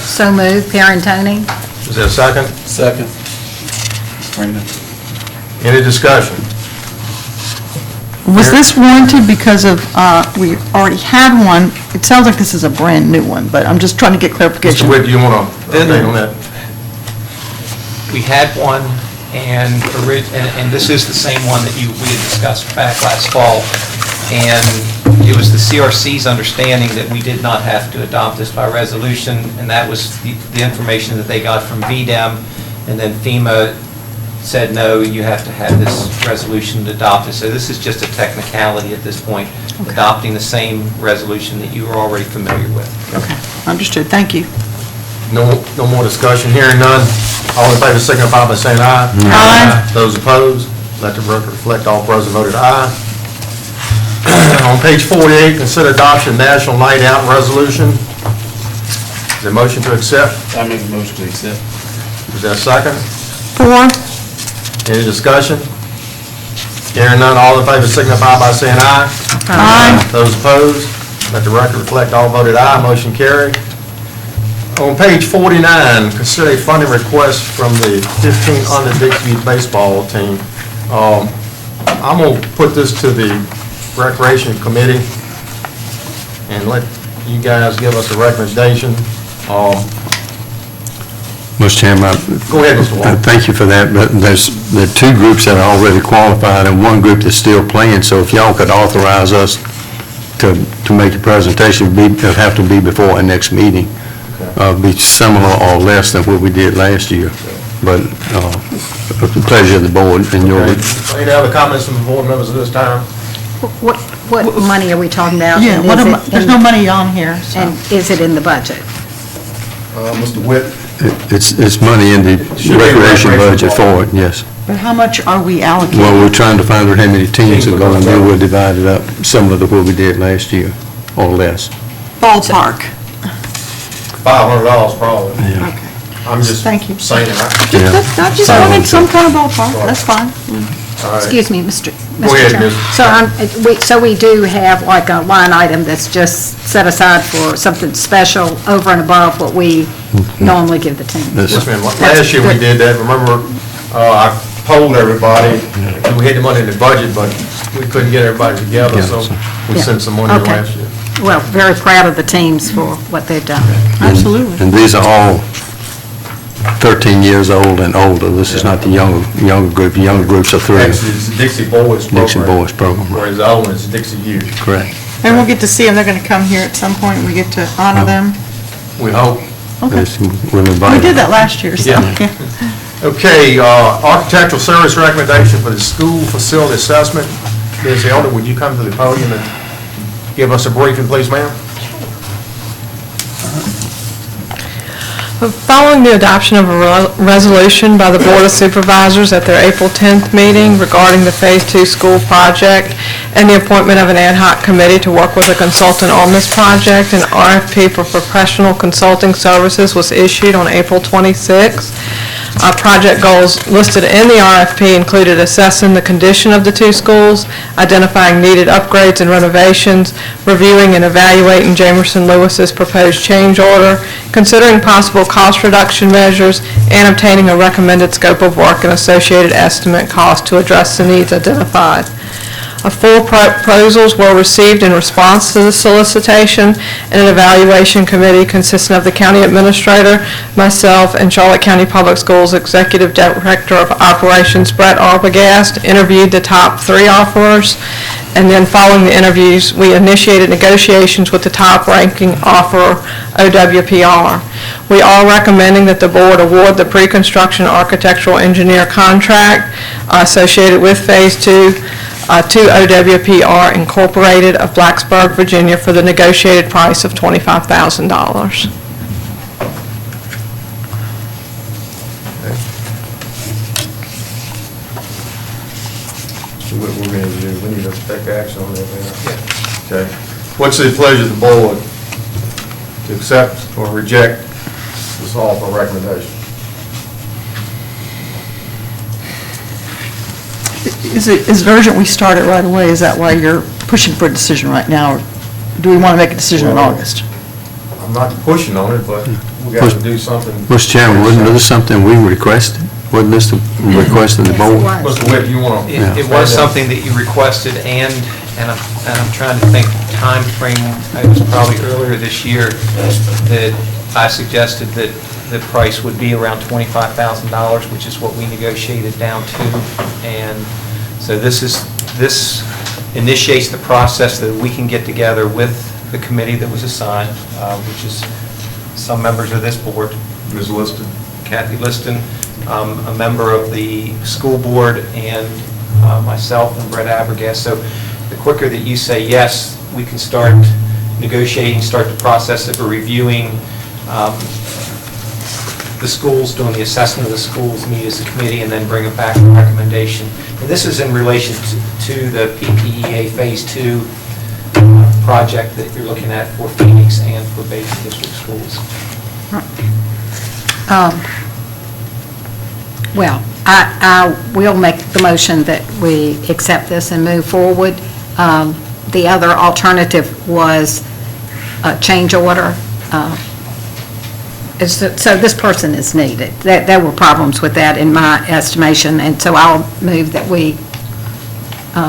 So move, Pierantoni. Is there a second? Second. Any discussion? Was this warranted because of, we already had one? It sounds like this is a brand-new one, but I'm just trying to get Mr. clarification. Witt, do you want to update on that? We had one, and this is the same one that we had discussed back last fall. And it was the CRC's understanding that we did not have to adopt this by resolution, and that was the information that they got from VDEM, and then FEMA said, no, you have to have this resolution adopted. So this is just a technicality at this point, adopting the same resolution that you are already familiar with. Okay, understood, thank you. No more discussion, hearing none. All in favor signify by saying aye. Aye. Those opposed, let the record reflect all present voted aye. On page 48, consider adoption National Night Out Resolution. Is there a motion to accept? I make a motion to accept. Is there a second? Fore. Any discussion? Hearing none, all in favor signify by saying aye. Aye. Those opposed, let the record reflect all voted aye. Motion carried. On page 49, consider a funding request from the 15 under Dixie baseball team. I'm going to put this to the Recreation Committee and let you guys give us a recommendation. Mr. Chairman, Go ahead, Mr. Walker. thank you for that, but there are two groups that are already qualified and one group that's still playing, so if y'all could authorize us to make a presentation, it'd have to be before our next meeting. Be similar or less than what we did last year, but the pleasure of the board and yours. Any other comments from the board members at this time? What money are we talking about? Yeah, And is it there's no money on here, so. And is it in the budget? Mr. Witt? It's money in the recreation budget for it, yes. But how much are we allocating? Well, we're trying to find out how many teams are going, and then we'll divide it up, similar to what we did last year, or less. Ballpark. $500 probably. Yeah. Okay. I'm just Thank you. saying it. Yeah. I just wanted some kind of ballpark, that's fine. All right. Excuse me, Mr. Go ahead, Chairman. Ms. So we do have like a line item that's just set aside for something special over and above what we normally give the team. Yes, ma'am. Last year we did that. Remember, I polled everybody. We had the money in the budget, but we couldn't get everybody together, so we Yeah. sent some money Okay. last year. Well, very proud of the teams for what they've done. Absolutely. And these are all 13 years old and older. This is not the younger group. The younger groups are three. Actually, it's the Dixie Boys program. Dixie Boys program, right. Whereas the other one is Dixie Youth. Correct. And we'll get to see them, they're gonna come here at some point, and we get to honor them. We hope. Okay. Yes, we'll invite We them. did that last year, so. Yeah. Okay, architectural service recommendation for the school facility assessment. Ms. Elder, would you come to the podium and give us a briefing, please, ma'am? Following the adoption of a resolution by the Board of Supervisors at their April 10th meeting regarding the Phase 2 school project and the appointment of an ad hoc committee to work with a consultant on this project, an RFP for professional consulting services was issued on April 26th. Project goals listed in the RFP included assessing the condition of the two schools, identifying needed upgrades and renovations, reviewing and evaluating Jamerson Lewis's proposed change order, considering possible cost reduction measures, and obtaining a recommended scope of work and associated estimate cost to address the needs identified. Four proposals were received in response to the solicitation, and an evaluation committee consisting of the county administrator, myself, and Charlotte County Public Schools Executive Director of Operations, Brett Arbogast, interviewed the top 3 offerers, and then following the interviews, we initiated negotiations with the top-ranking offerer, OWPR. We are recommending that the board award the pre-construction architectural engineer contract associated with Phase 2 to OWPR Incorporated of Blacksburg, Virginia, for the negotiated price of $25,000. So what we're going to do, we need to take action on that. Okay. What's the pleasure of the board to accept or reject this offer recommendation? Is it urgent we start it right away? Is that why you're pushing for a decision right now, or do we want to make a decision in August? I'm not pushing on it, but we got to do something. Mr. Chairman, wasn't this something we requested? Wasn't this the request of the board? Mr. Witt, you want to? It was something that you requested, and I'm trying to think time frame. It was probably earlier this year that I suggested that the price would be around $25,000, which is what we negotiated down to. And so this initiates the process that we can get together with the committee that was assigned, which is some members of this board. Ms. Liston. Kathy Liston, a member of the school board, and myself and Brett Arbogast. So the quicker that you say yes, we can start negotiating, start the process of reviewing the schools, doing the assessment of the schools, meet as a committee, and then bring it back a recommendation. And this is in relation to the PPEA Phase 2 project that you're looking at for Phoenix and for Basin District schools. Well, I will make the motion that we accept this and move forward. The other alternative was a change order. So this person is needed. There were problems with that in my estimation, and so I'll move that we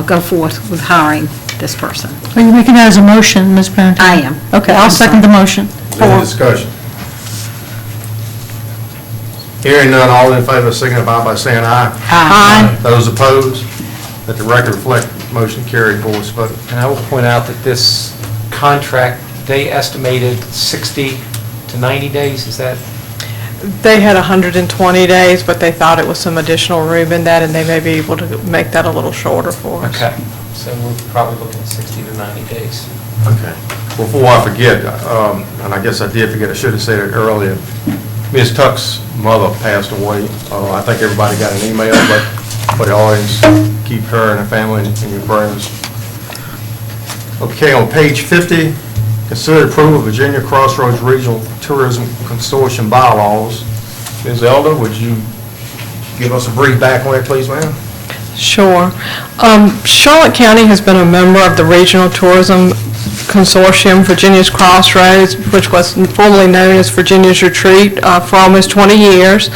go forth with hiring this person. Are you making that as a motion, Ms. Parentine? I am. Okay, I'll second the motion. Any discussion? Hearing none, all in favor signify by saying aye. Aye. Those opposed, let the record reflect motion carried, voice vote. And I will point out that this contract, they estimated 60 to 90 days, is that? They had 120 days, but they thought it was some additional room in that, and they may be able to make that a little shorter for us. Okay, so we're probably looking at 60 to 90 days. Okay. Before I forget, and I guess I did forget, I should have said it earlier, Ms. Tuck's mother passed away. I think everybody got an email, but for the audience, keep her and her family in your prayers. Okay, on page 50, consider approval of Virginia Crossroads Regional Tourism Consortium bylaws. Ms. Elder, would you give us a brief background on it, please, ma'am? Sure. Charlotte County has been a member of the Regional Tourism Consortium, Virginia's Crossroads, which was formerly known as Virginia's Retreat, for almost 20 years.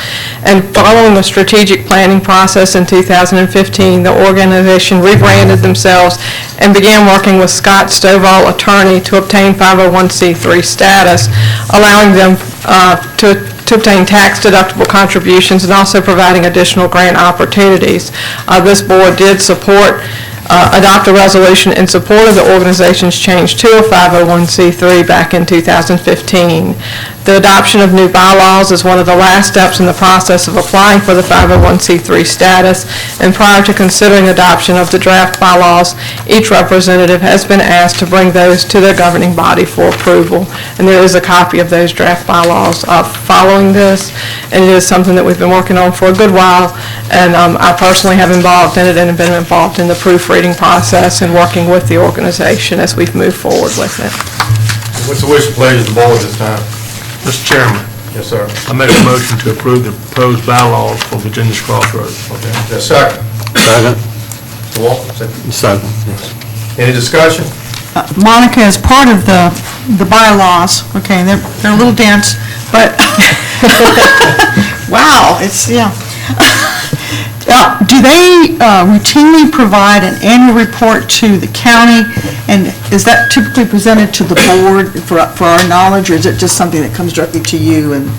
And following a strategic planning process in 2015, the organization rebranded themselves and began working with Scott Stovall, attorney, to obtain 501c3 status, allowing them to obtain tax-deductible contributions and also providing additional grant opportunities. This board did adopt a resolution in support of the organization's change to a 501c3 back in 2015. The adoption of new bylaws is one of the last steps in the process of applying for the 501c3 status, and prior to considering adoption of the draft bylaws, each representative has been asked to bring those to their governing body for approval. And there is a copy of those draft bylaws following this, and it is something that we've been working on for a good while, and I personally have involved in it and have been involved in the proofreading process and working with the organization as we've moved forward with it. What's the wish and pleasure of the board this time? Mr. Chairman, Yes, sir. I make a motion to approve the proposed bylaws for Virginia's Crossroads. Okay. Yes, second. Second. Mr. Walker, second. Second. Any discussion? Monica, as part of the bylaws, okay, they're a little dense, but, wow, it's, yeah. Do they routinely provide an annual report to the county, and is that typically presented to the board for our knowledge, or is it just something that comes directly to you? And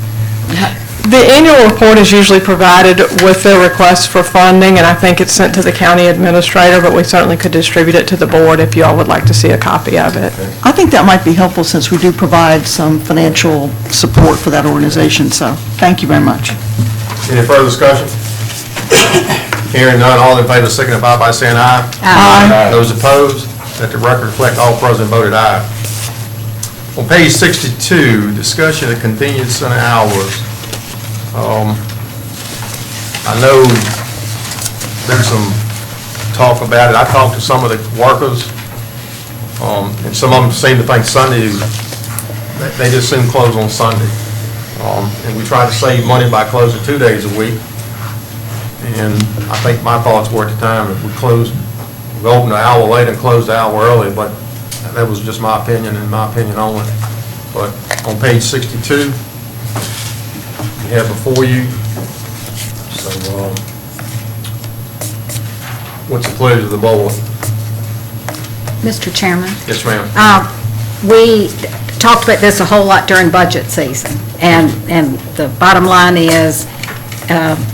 The annual report is usually provided with the request for funding, and I think it's sent to the county administrator, but we certainly could distribute it to the board if you all would like to see a copy of it. I think that might be helpful since we do provide some financial support for that organization, so thank you very much. Any further discussion? Hearing none, all in favor signify by saying aye. Aye. Those opposed, let the record reflect all present voted aye. On page 62, discussion of convenience center hours. I know there's some talk about it. I talked to some of the workers, and some of them seem to think Sunday, they just soon close on Sunday. And we try to save money by closing 2 days a week. And I think my thoughts were at the time, if we open an hour late and close the hour early, but that was just my opinion and my opinion only. But on page 62, you have before you, so what's the pleasure of the board? Mr. Chairman? Yes, ma'am. We talked about this a whole lot during budget season, and the bottom line is,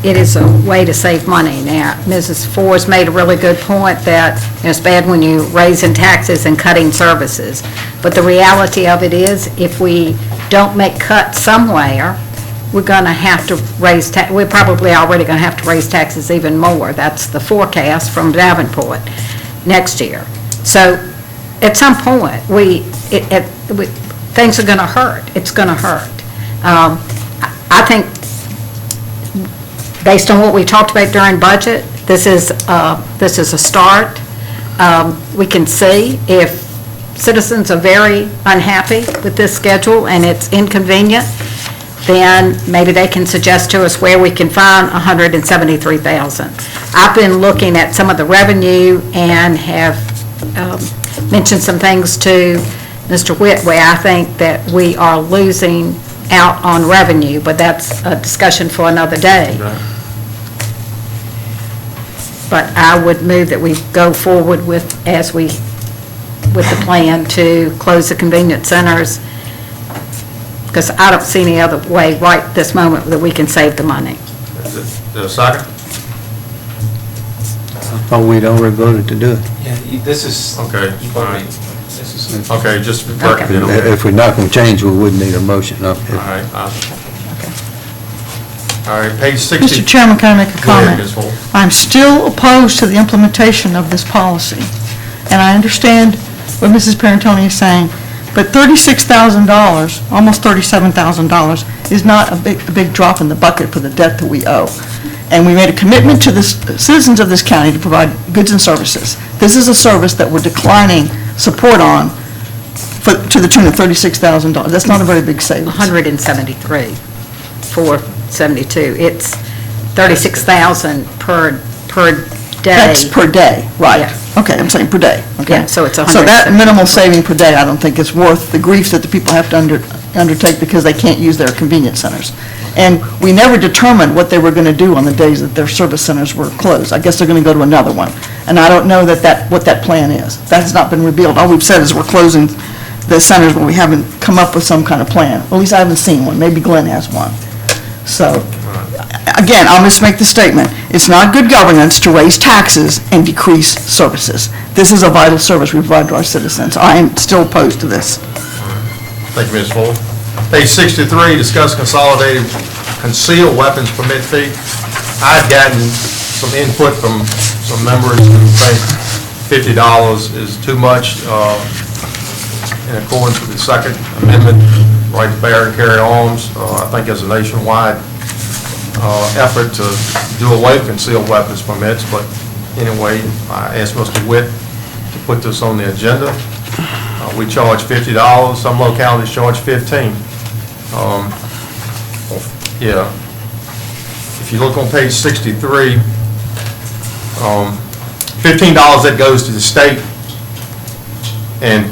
it is a way to save money. Now, Mrs. Fore's made a really good point that it's bad when you raising taxes and cutting services, but the reality of it is, if we don't make cuts somewhere, we're going to have to raise, we're probably already going to have to raise taxes even more. That's the forecast from Davenport next year. So, at some point, things are going to hurt. It's going to hurt. I think, based on what we talked about during budget, this is a start. We can see if citizens are very unhappy with this schedule and it's inconvenient, then maybe they can suggest to us where we can find $173,000. I've been looking at some of the revenue and have mentioned some things to Mr. Witt where I think that we are losing out on revenue, but that's a discussion for another day. But I would move that we go forward with the plan to close the convenience centers, because I don't see any other way right this moment that we can save the money. Is there a second? I thought we'd already voted to do it. Yeah, this is, Okay, all right. this is, Okay, just for Okay. correcting. If we're not going to change, we wouldn't need a motion. No. All right. All right, page 60. Mr. Chairman, can I make a Go ahead, comment? Ms. Ford. I'm still opposed to the implementation of this policy, and I understand what Mrs. Parentoni is saying, but $36,000, almost $37,000, is not a big drop in the bucket for the debt that we owe. And we made a commitment to the citizens of this county to provide goods and services. This is a service that we're declining support on to the tune of $36,000. That's not a very big savings. 173, 472. It's 36,000 per day. That's per day, right. Yeah. Okay, I'm saying per day, okay? Yeah, so it's So that 170. minimal saving per day, I don't think is worth the grief that the people have to undertake because they can't use their convenience centers. And we never determined what they were going to do on the days that their service centers were closed. I guess they're going to go to another one. And I don't know what that plan is. That has not been revealed. All we've said is we're closing the centers, but we haven't come up with some kind of plan. At least I haven't seen one. Maybe Glenn has one. So, again, I'll just make the statement. It's not good governance to raise taxes and decrease services. This is a vital service we provide to our citizens. I am still opposed to this. Thank you, Ms. Ford. Page 63, discuss consolidated concealed weapons permit fee. I've gotten some input from some members who think $50 is too much in accordance with the Second Amendment, right to bear and carry arms. I think there's a nationwide effort to do away with concealed weapons permits, but anyway, I asked Mr. Witt to put this on the agenda. We charge $50, some localities charge $15. Yeah. If you look on page 63, $15 that goes to the state, and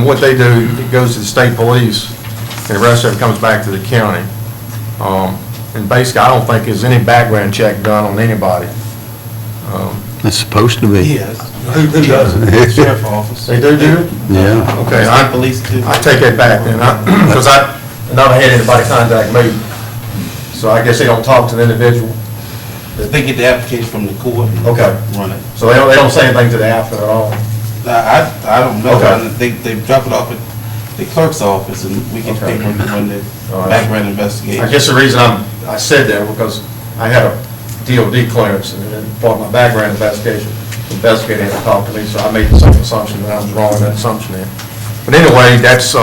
what they do, it goes to the state police, and the rest of it comes back to the county. And basically, I don't think there's any background check done on anybody. It's supposed to be. Yes. Who does it? Sheriff's office. They do it? Yeah. Okay, I take that back then, because I never had anybody contact me, so I guess they don't talk to the individual. They get the application from the court. Okay. Run it. So they don't say anything to the applicant at all? I don't know. Okay. They drop it off at the clerk's office, and we get paperwork when the background investigation. I guess the reason I said that because I had a DOD clearance, and part of my background investigation, investigator had to talk to me, so I made the same assumption, and I was wrong in that assumption there. But anyway, that's,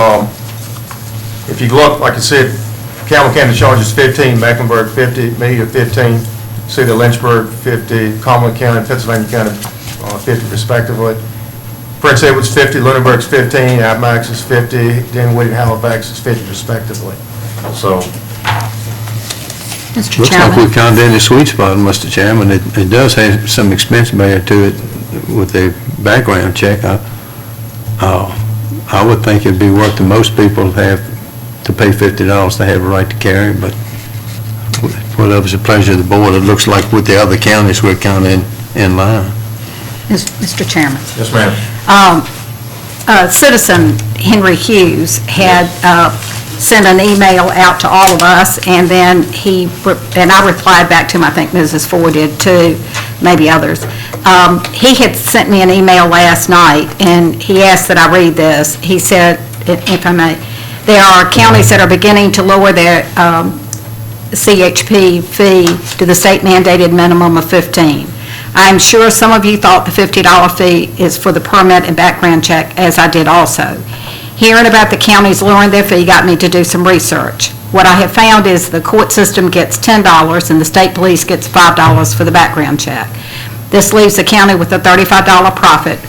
if you look, like I said, Campbell County charges 15, Mecklenburg 50, Meade 15, City of Lynchburg 50, Cumberland County, Pennsylvania County 50 respectively. Prince Edward's 50, Lunenburg's 15, Appomattox is 50, Dinwiddie and Halifax is 50 respectively. So, Mr. Looks like Chairman. we've come down the sweet spot, Mr. Chairman. It does have some expense barrier to it with the background check. I would think it'd be worth to most people to pay $50 to have a right to carry, but whatever's the pleasure of the board, it looks like with the other counties, we're kind of in line. Mr. Chairman. yes, ma'am. Citizen Henry Hughes had sent an email out to all of us, and then I replied back to him, I think Mrs. Fore did too, maybe others. He had sent me an email last night, and he asked that I read this. He said, if I may, there are counties that are beginning to lower their CHP fee to the state mandated minimum of 15. I'm sure some of you thought the $50 fee is for the permit and background check, as I did also. Hearing about the counties lowering their fee got me to do some research. What I have found is the court system gets $10 and the state police gets $5 for the background check. This leaves the county with a $35 profit,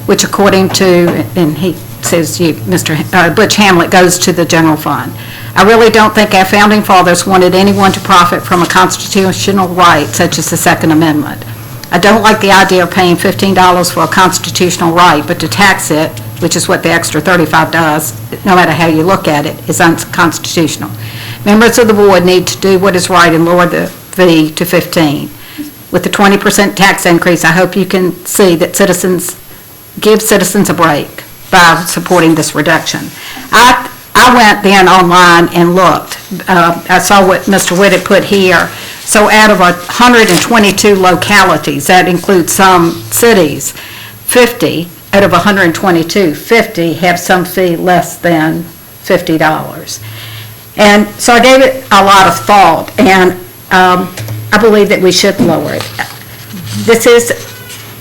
which according to, and he says, Mr. Butch Hamlet, goes to the general fund. I really don't think our founding fathers wanted anyone to profit from a constitutional right such as the Second Amendment. I don't like the idea of paying $15 for a constitutional right, but to tax it, which is what the extra $35 does, no matter how you look at it, is unconstitutional. Members of the board need to do what is right and lower the fee to 15. With the 20% tax increase, I hope you can see that give citizens a break by supporting this reduction. I went then online and looked. I saw what Mr. Witt had put here. So out of 122 localities, that includes some cities, 50 out of 122, 50 have some fee less than $50. And so I gave it a lot of thought, and I believe that we should lower it.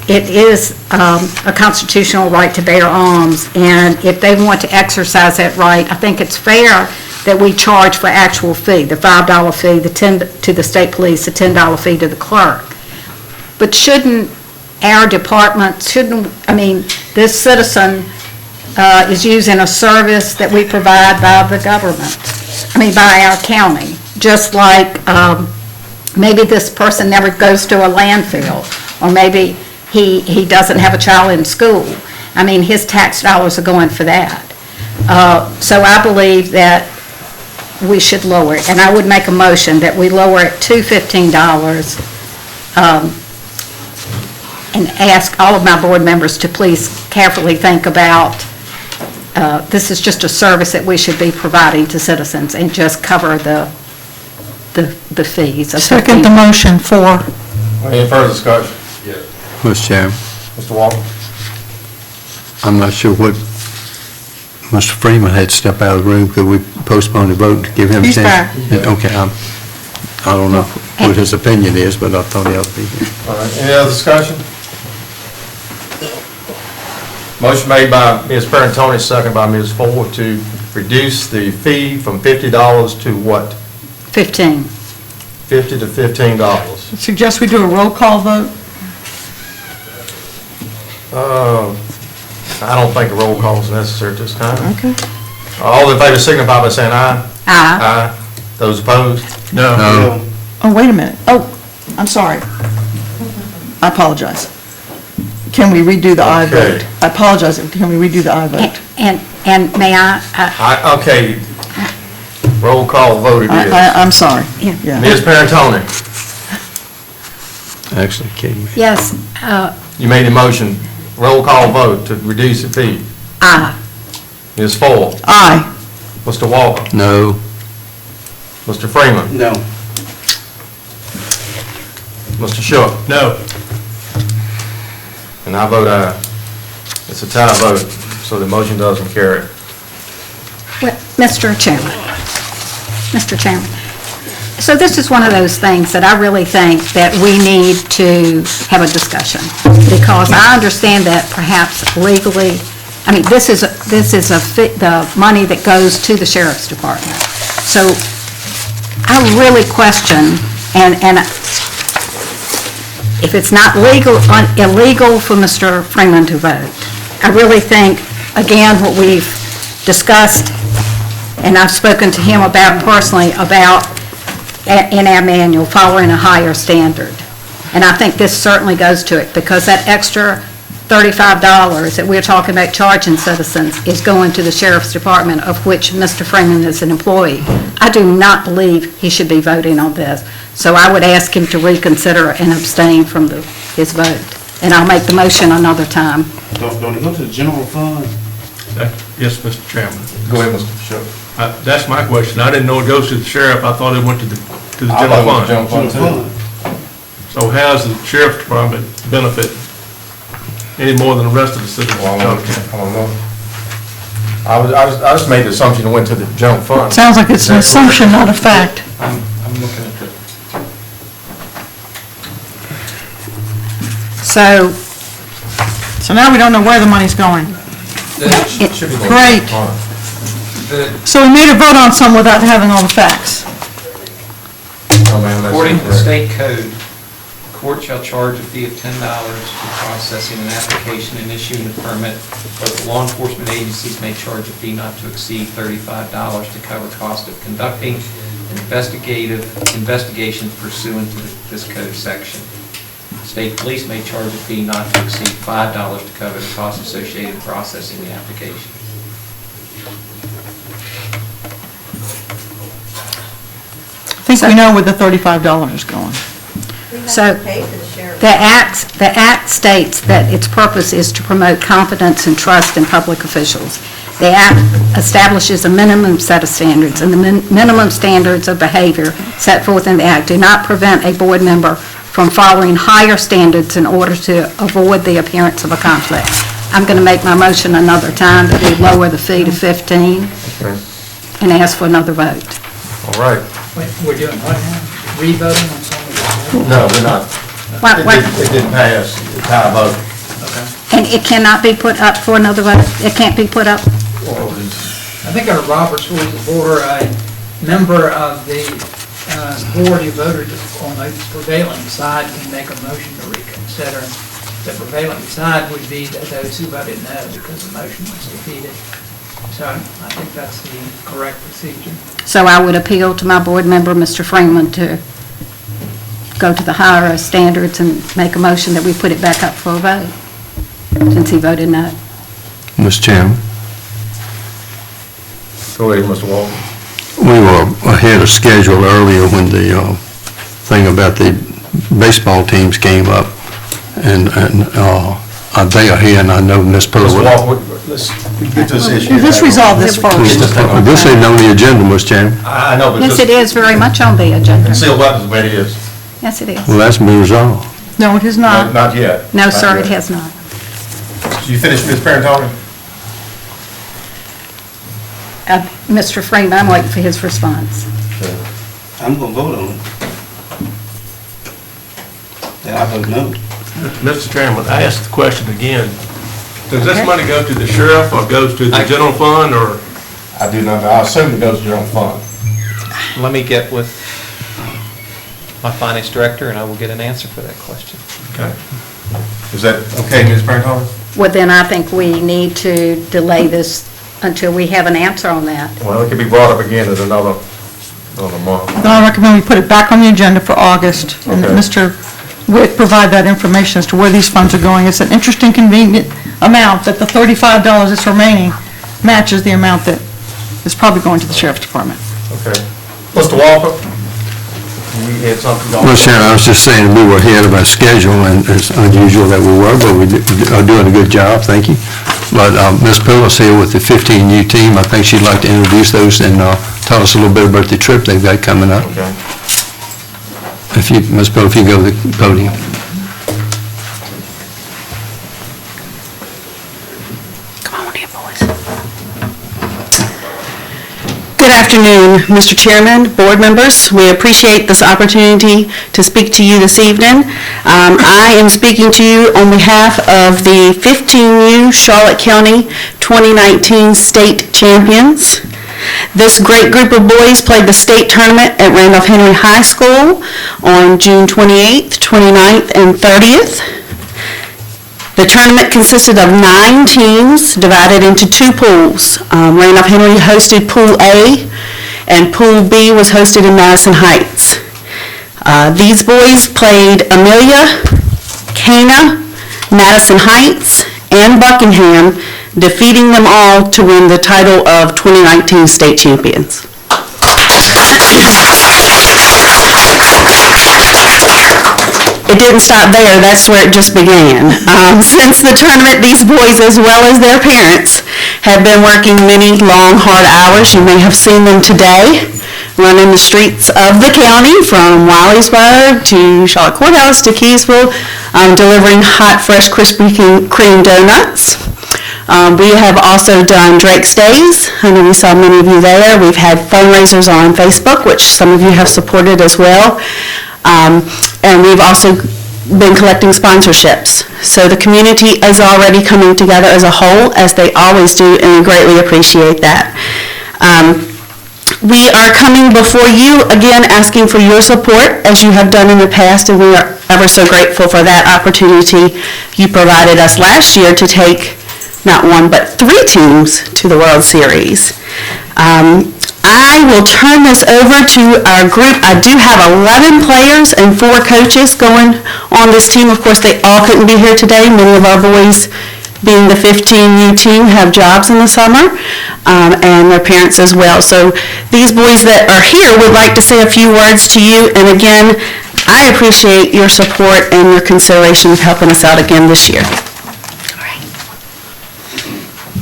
It is a constitutional right to bear arms, and if they want to exercise that right, I think it's fair that we charge for actual fee, the $5 fee, the $10 to the state police, the $10 fee to the clerk. But shouldn't our department, this citizen is using a service that we provide by the government, by our county, just like maybe this person never goes to a landfill, or maybe he doesn't have a child in school. His tax dollars are going for that. So I believe that we should lower it, and I would make a motion that we lower it to $15 and ask all of my board members to please carefully think about, this is just a service that we should be providing to citizens, and just cover the fees. Second the motion. For. Any further discussion? Yes. Mr. Chairman. Mr. Walker? I'm not sure what Mr. Freeman had to step out of the room. Could we postpone the vote to give him a chance? He's back. Okay, I don't know what his opinion is, but I thought he ought to be here. All right, any other discussion? Motion made by Ms. Parentoni, second by Ms. Fore, to reduce the fee from $50 to what? 15. $50 to $15. Suggest we do a roll call vote? I don't think a roll call is necessary at this time. Okay. All in favor signify by saying aye. Aye. Aye. Those opposed? No. Oh, wait a minute. Oh, I'm sorry. I apologize. Can we redo the aye Okay. vote? I apologize. Can we redo the aye vote? And may I, Okay, roll call vote it is. I'm sorry. Yeah. Ms. Parentoni, Actually, Katie. yes, you made a motion, roll call vote to reduce the fee. aye. Ms. Fore, Aye. Mr. Walker, No. Mr. Freeman, No. Mr. Shook, No. and I vote aye. It's a tie vote, so the motion doesn't carry. Well, Mr. Chairman, so this is one of those things that I really think that we need to have a discussion, because I understand that perhaps legally, I mean, this is the money that goes to the sheriff's department. So I really question, and if it's not illegal for Mr. Freeman to vote, I really think, again, what we've discussed, and I've spoken to him about personally, about in our manual, following a higher standard. And I think this certainly goes to it, because that extra $35 that we're talking about charging citizens is going to the sheriff's department, of which Mr. Freeman is an employee. I do not believe he should be voting on this. So I would ask him to reconsider and abstain from his vote. And I'll make the motion another time. Don't it go to the general fund? Yes, Mr. Chairman. Go ahead, Mr. Shook. That's my question. I didn't know it goes to the sheriff. I thought it went to the general fund. General fund too. So how does the sheriff's department benefit any more than the rest of the citizens of Well, I Charlotte County? don't know. I just made the assumption it went to the general fund. Sounds like it's an assumption, not a fact. I'm looking at the. So now we don't know where the money's going. It should be going to the Great. fund. So we made a vote on some without having all the facts. Oh, man, that's According to the incorrect. state code, the court shall charge a fee of $10 for processing an application and issuing a permit. Both law enforcement agencies may charge a fee not to exceed $35 to cover cost of conducting an investigation pursuant to this code section. State police may charge a fee not to exceed $5 to cover the costs associated with processing the application. I think we know where the $35 is going. So the act states that its purpose is to promote confidence and trust in public officials. The act establishes a minimum set of standards, and the minimum standards of behavior set forth in the act do not prevent a board member from following higher standards in order to avoid the appearance of a conflict. I'm going to make my motion another time that we lower the fee to 15 Okay. and ask for another vote. All right. Wait, we're doing what now? Re-voting on something? No, we're not. It didn't pass, the tie vote. And it cannot be put up for another vote? It can't be put up? I think our Robert's Rules of Order, a member of the board who voted on the prevailing side can make a motion to reconsider. The prevailing side would be that those who voted no because the motion was defeated. So I think that's the correct procedure. So I would appeal to my board member, Mr. Freeman, to go to the higher standards and make a motion that we put it back up for a vote, since he voted no. Mr. Chairman, Go ahead, Mr. Walker. we were ahead of schedule earlier when the thing about the baseball teams came up, and they are here, and I know Ms. Mr. Pilloway. Walker, let's get this issue. Let's resolve this first. This ain't on the agenda, Mr. Chairman. I know, but Yes, it just is very much on the agenda. seal buttons where it is. Yes, it is. Well, that's been resolved. No, it is not. Not yet. No, Not sir, yet. it has not. You finished, Ms. Parentoni? Mr. Freeman, I'm waiting for his response. I'm gonna vote on it. Yeah, I vote no. Mr. Chairman, I asked the question again. Does this money go to the sheriff or goes to the general fund, or? I do not, I assume it goes to general fund. Let me get with my finance director, and I will get an answer for that question. Okay. Is that okay, Ms. Parentoni? Well, then I think we need to delay this until we have an answer on that. Well, it could be brought up again at another on the month. Then I recommend we put it back on the agenda for August, and Okay. Mr. Witt provide that information as to where these funds are going. It's an interesting, convenient amount that the $35 that's remaining matches the amount that is probably going to the sheriff's department. Okay. Mr. Walker? You had something? Well, Sharon, I was just saying we were ahead of our schedule, and it's unusual that we were, but we are doing a good job, thank you. But Ms. Pillis here with the 15U team, I think she'd like to introduce those and tell us a little bit about the trip they've got coming up. Okay. If you, Ms. Pillis, if you go to the podium. Good afternoon, Mr. Chairman, board members. We appreciate this opportunity to speak to you this evening. I am speaking to you on behalf of the 15U Charlotte County 2019 state champions. This great group of boys played the state tournament at Randolph Henry High School on June 28th, 29th, and 30th. The tournament consisted of 9 teams divided into 2 pools. Randolph Henry hosted Pool A, and Pool B was hosted in Madison Heights. These boys played Amelia, Cana, Madison Heights, and Buckingham, defeating them all to win the title of 2019 state champions. It didn't stop there, that's where it just began. Since the tournament, these boys, as well as their parents, have been working many long, hard hours. You may have seen them today, running the streets of the county from Willersburg to Charlotte Courthouse to Keysville, delivering hot, fresh, Krispy Kreme donuts. We have also done Drake's Days. I know we saw many of you there. We've had fundraisers on Facebook, which some of you have supported as well. And we've also been collecting sponsorships. So the community is already coming together as a whole, as they always do, and we greatly appreciate that. We are coming before you again asking for your support, as you have done in the past, and we are ever so grateful for that opportunity you provided us last year to take not 1 but 3 teams to the World Series. I will turn this over to our group. I do have 11 players and 4 coaches going on this team. Of course, they all couldn't be here today. Many of our boys, being the 15U team, have jobs in the summer, and their parents as well. So these boys that are here would like to say a few words to you. And again, I appreciate your support and your consideration of helping us out again this year.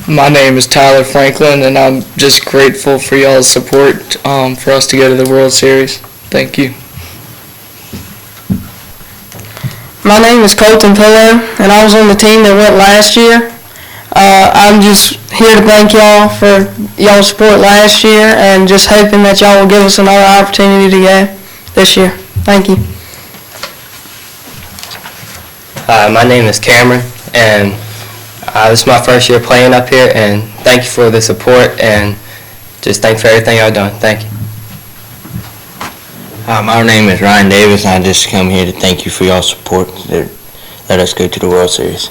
My name is Tyler Franklin, and I'm just grateful for y'all's support for us to go to the World Series. Thank you. My name is Colton Pillow, and I was on the team that went last year. I'm just here to thank y'all for y'all's support last year, and just hoping that y'all will give us another opportunity to go this year. Thank you. My name is Cameron, and this is my first year playing up here, and thank you for the support, and just thank you for everything y'all done. Thank you. My name is Ryan Davis, and I just come here to thank you for y'all's support that let us go to the World Series.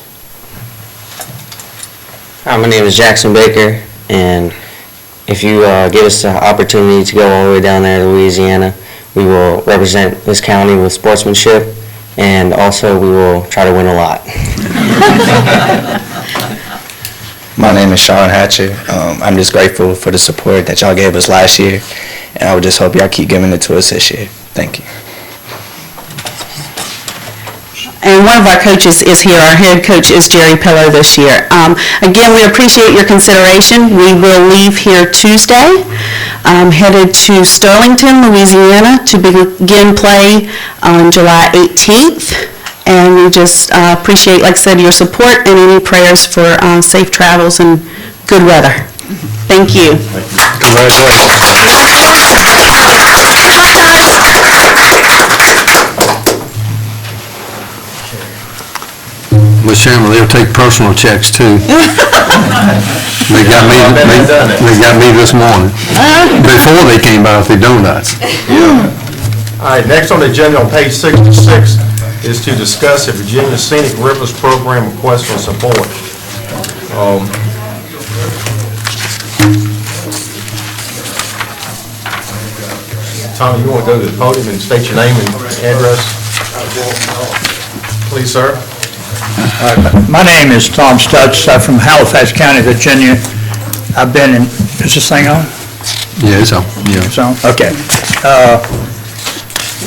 Hi, my name is Jackson Baker, and if you give us the opportunity to go all the way down there to Louisiana, we will represent this county with sportsmanship, and also we will try to win a lot. My name is Sean Hatcher. I'm just grateful for the support that y'all gave us last year, and I would just hope y'all keep giving it to us this year. Thank you. And one of our coaches is here. Our head coach is Jerry Pillow this year. Again, we appreciate your consideration. We will leave here Tuesday, headed to Sterlington, Louisiana, to begin play on July 18th. And we just appreciate, like I said, your support and any prayers for safe travels and good weather. Thank you. Well, Sharon, they'll take personal checks too. They got me this morning, before they came by with the donuts. All right, next on the agenda on page 66 is to discuss a Virginia Scenic Rivers Program request for support. Tommy, you want to go to the podium and state your name and address? Please, sir. My name is Tom Stutz. I'm from Halifax County, Virginia. I've been in, is this thing on? Yeah, it's on, yeah. It's on? Okay.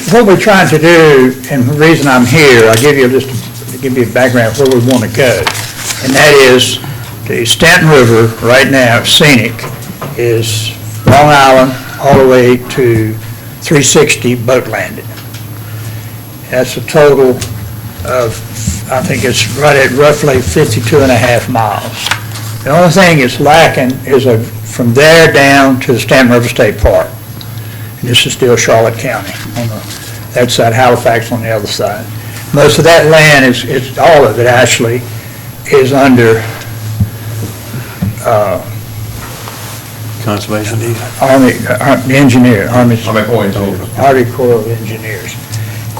What we're trying to do, and the reason I'm here, I'll give you just to give you a background of where we want to go. And that is, the Stanton River, right now, scenic, is Long Island all the way to 360 boat landing. That's a total of, I think it's right at roughly 52 and a half miles. The only thing it's lacking is from there down to the Stanton River State Park. And this is still Charlotte County on that side, Halifax on the other side. Most of that land is all of it actually, is under Conservation easement. Army engineer, Army Corps of Engineers.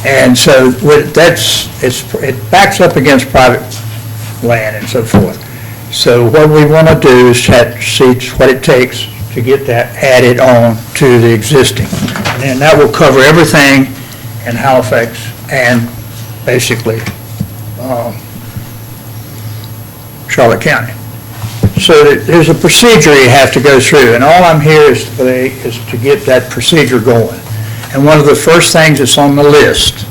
And so it backs up against private land and so forth. So what we want to do is see what it takes to get that added on to the existing. And that will cover everything in Halifax and basically Charlotte County. So there's a procedure you have to go through, and all I'm here is today is to get that procedure going. And one of the first things that's on the list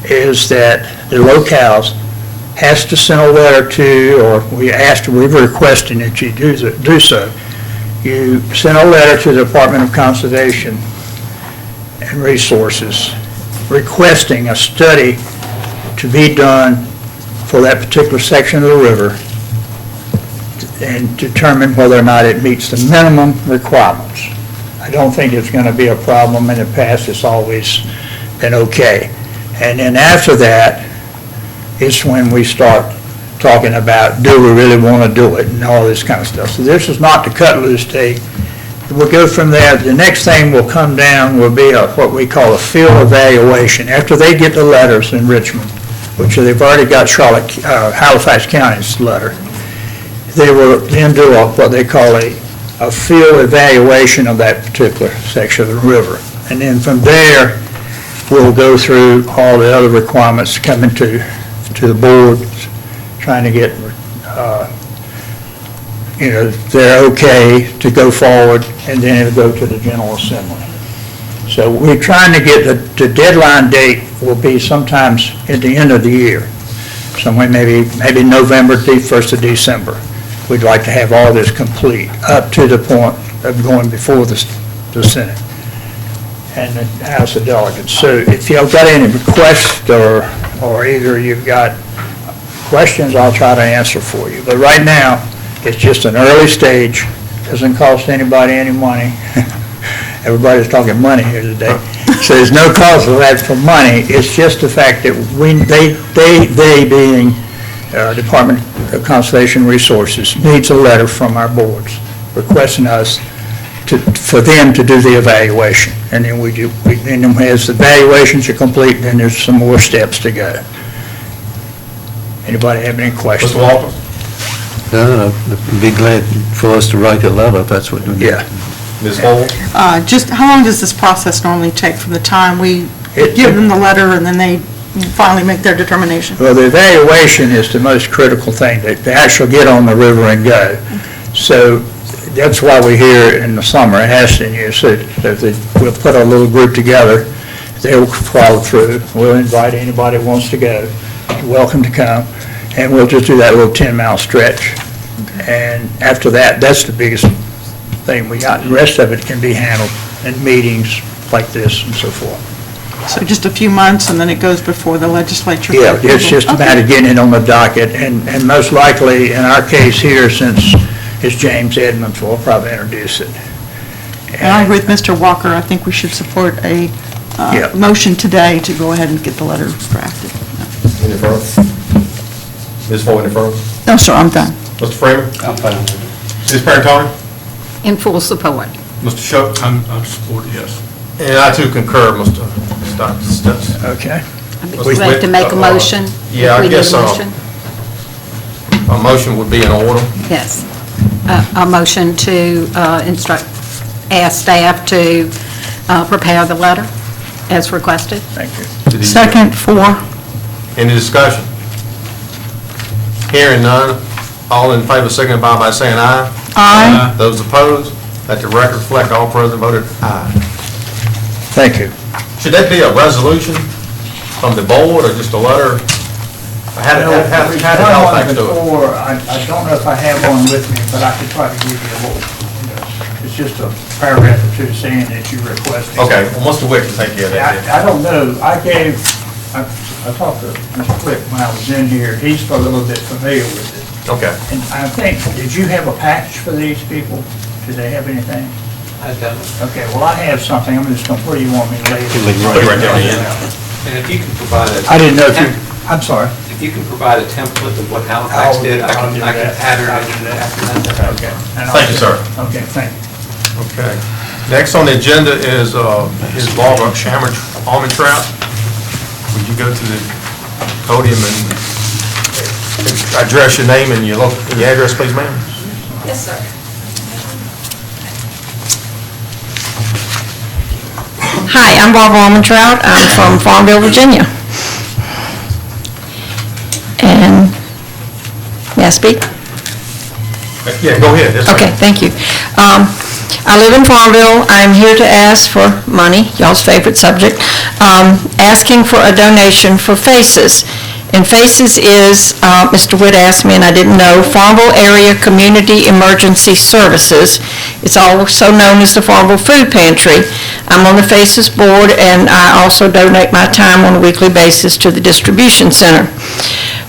is that the locales has to send a letter to, or we're requesting that you do so. You send a letter to the Department of Conservation and Resources requesting a study to be done for that particular section of the river and determine whether or not it meets the minimum requirements. I don't think it's going to be a problem. In the past, it's always been okay. And then after that, it's when we start talking about, do we really want to do it, and all this kind of stuff. So this is not the cut loose date. We'll go from there. The next thing will come down will be what we call a field evaluation. After they get the letters in Richmond, which they've already got Halifax County's letter, they will then do what they call a field evaluation of that particular section of the river. And then from there, we'll go through all the other requirements coming to the board, trying to get, they're okay to go forward, and then it'll go to the General Assembly. So we're trying to get the deadline date will be sometimes at the end of the year, somewhere maybe November, 1st of December. We'd like to have all this complete up to the point of going before the Senate and the House of Delegates. So if you've got any requests or either you've got questions, I'll try to answer for you. But right now, it's just an early stage. Doesn't cost anybody any money. Everybody's talking money here today. So there's no cost of that for money. It's just the fact that they being Department of Conservation Resources needs a letter from our boards requesting us for them to do the evaluation. And then as the evaluations are complete, then there's some more steps to go. Anybody have any questions? Mr. Walton? No, I'd be glad for us to write the letter if that's what we do. Yeah. Ms. Hall? Just how long does this process normally take from the time we give them the letter and then they finally make their determination? Well, the evaluation is the most critical thing, to actually get on the river and go. So that's why we're here in the summer asking you, so we'll put a little group together, they'll follow through, we'll invite anybody who wants to go, welcome to come, and we'll just do that little 10-mile stretch. And after that, that's the biggest thing we got. The rest of it can be handled in meetings like this and so forth. So just a few months, and then it goes before the legislature? Yeah, it's just a matter of getting it on the docket, and most likely, in our case here, since it's James Edmonds, we'll probably introduce it. And I agree with Mr. Walker. I think we should support a motion today to go ahead and get the letter drafted. Any further? Ms. Fore, any further? No, sir, I'm done. Mr. Freeman? I'm fine. Ms. Parentoni? In full support. Mr. Shook? I'm support, yes. And I too concur, Mr. Stutz. Okay. I'd be glad to make a motion. Yeah, I guess a motion would be in order. Yes. A motion to ask staff to prepare the letter as requested. Thank you. Second, Fore. Any discussion? Hearing none, all in favor signify by saying aye. Aye. Those opposed, let the record reflect all present voted aye. Thank you. Should that be a resolution from the board or just a letter? How did Halifax do it? I don't know if I have one with me, but I could probably give you a little, it's just a paragraph or two saying that you requested. Okay, well, Mr. Wick can take care of that. I don't know, I talked to Mr. Quick when I was in here, he's a little bit familiar with it. Okay. And I think, did you have a package for these people? Did they have anything? I don't. Okay, well, I have something, I'm just gonna, where do you want me to lay it? Put it right there on the end. And if you can provide a... I didn't know if you, I'm sorry. If you can provide a template of what Halifax did, I can add her after that. Okay. Thank you, sir. Okay, thank you. Okay. Next on the agenda is Barbara Armentrout. Would you go to the podium and address your name and your address, please, ma'am? Yes, sir. Hi, I'm Barbara Armentrout. I'm from Farmville, Virginia. And, may I speak? Yeah, go ahead. Yes, Okay, thank you. I live in Farmville. I'm here to ask for money, y'all's favorite subject, asking for a donation for FACES. And FACES is, Mr. Witt asked me, and I didn't know, Farmville Area Community Emergency Services. It's also known as the Farmville Food Pantry. I'm on the FACES board, and I also donate my time on a weekly basis to the distribution center.